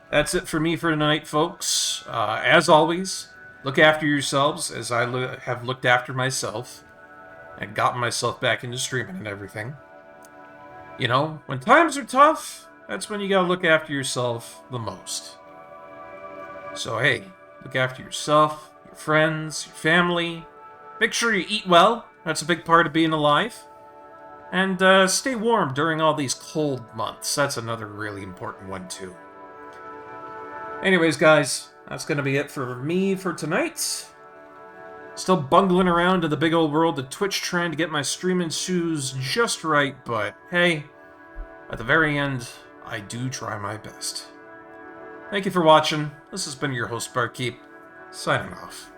that's it for me for tonight, folks. As always, look after yourselves as I have looked after myself and gotten myself back into streaming and everything. You know, when times are tough, that's when you gotta look after yourself the most. So hey, look after yourself, your friends, your family. Make sure you eat well. That's a big part of being alive. And stay warm during all these cold months. That's another really important one, too. Anyways, guys, that's going to be it for me for tonight. Still bungling around in the big old world of Twitch trying to get my streaming shoes just right, but hey, at the very end, I do try my best. Thank you for watching. This has been your host, Barkeep, signing off.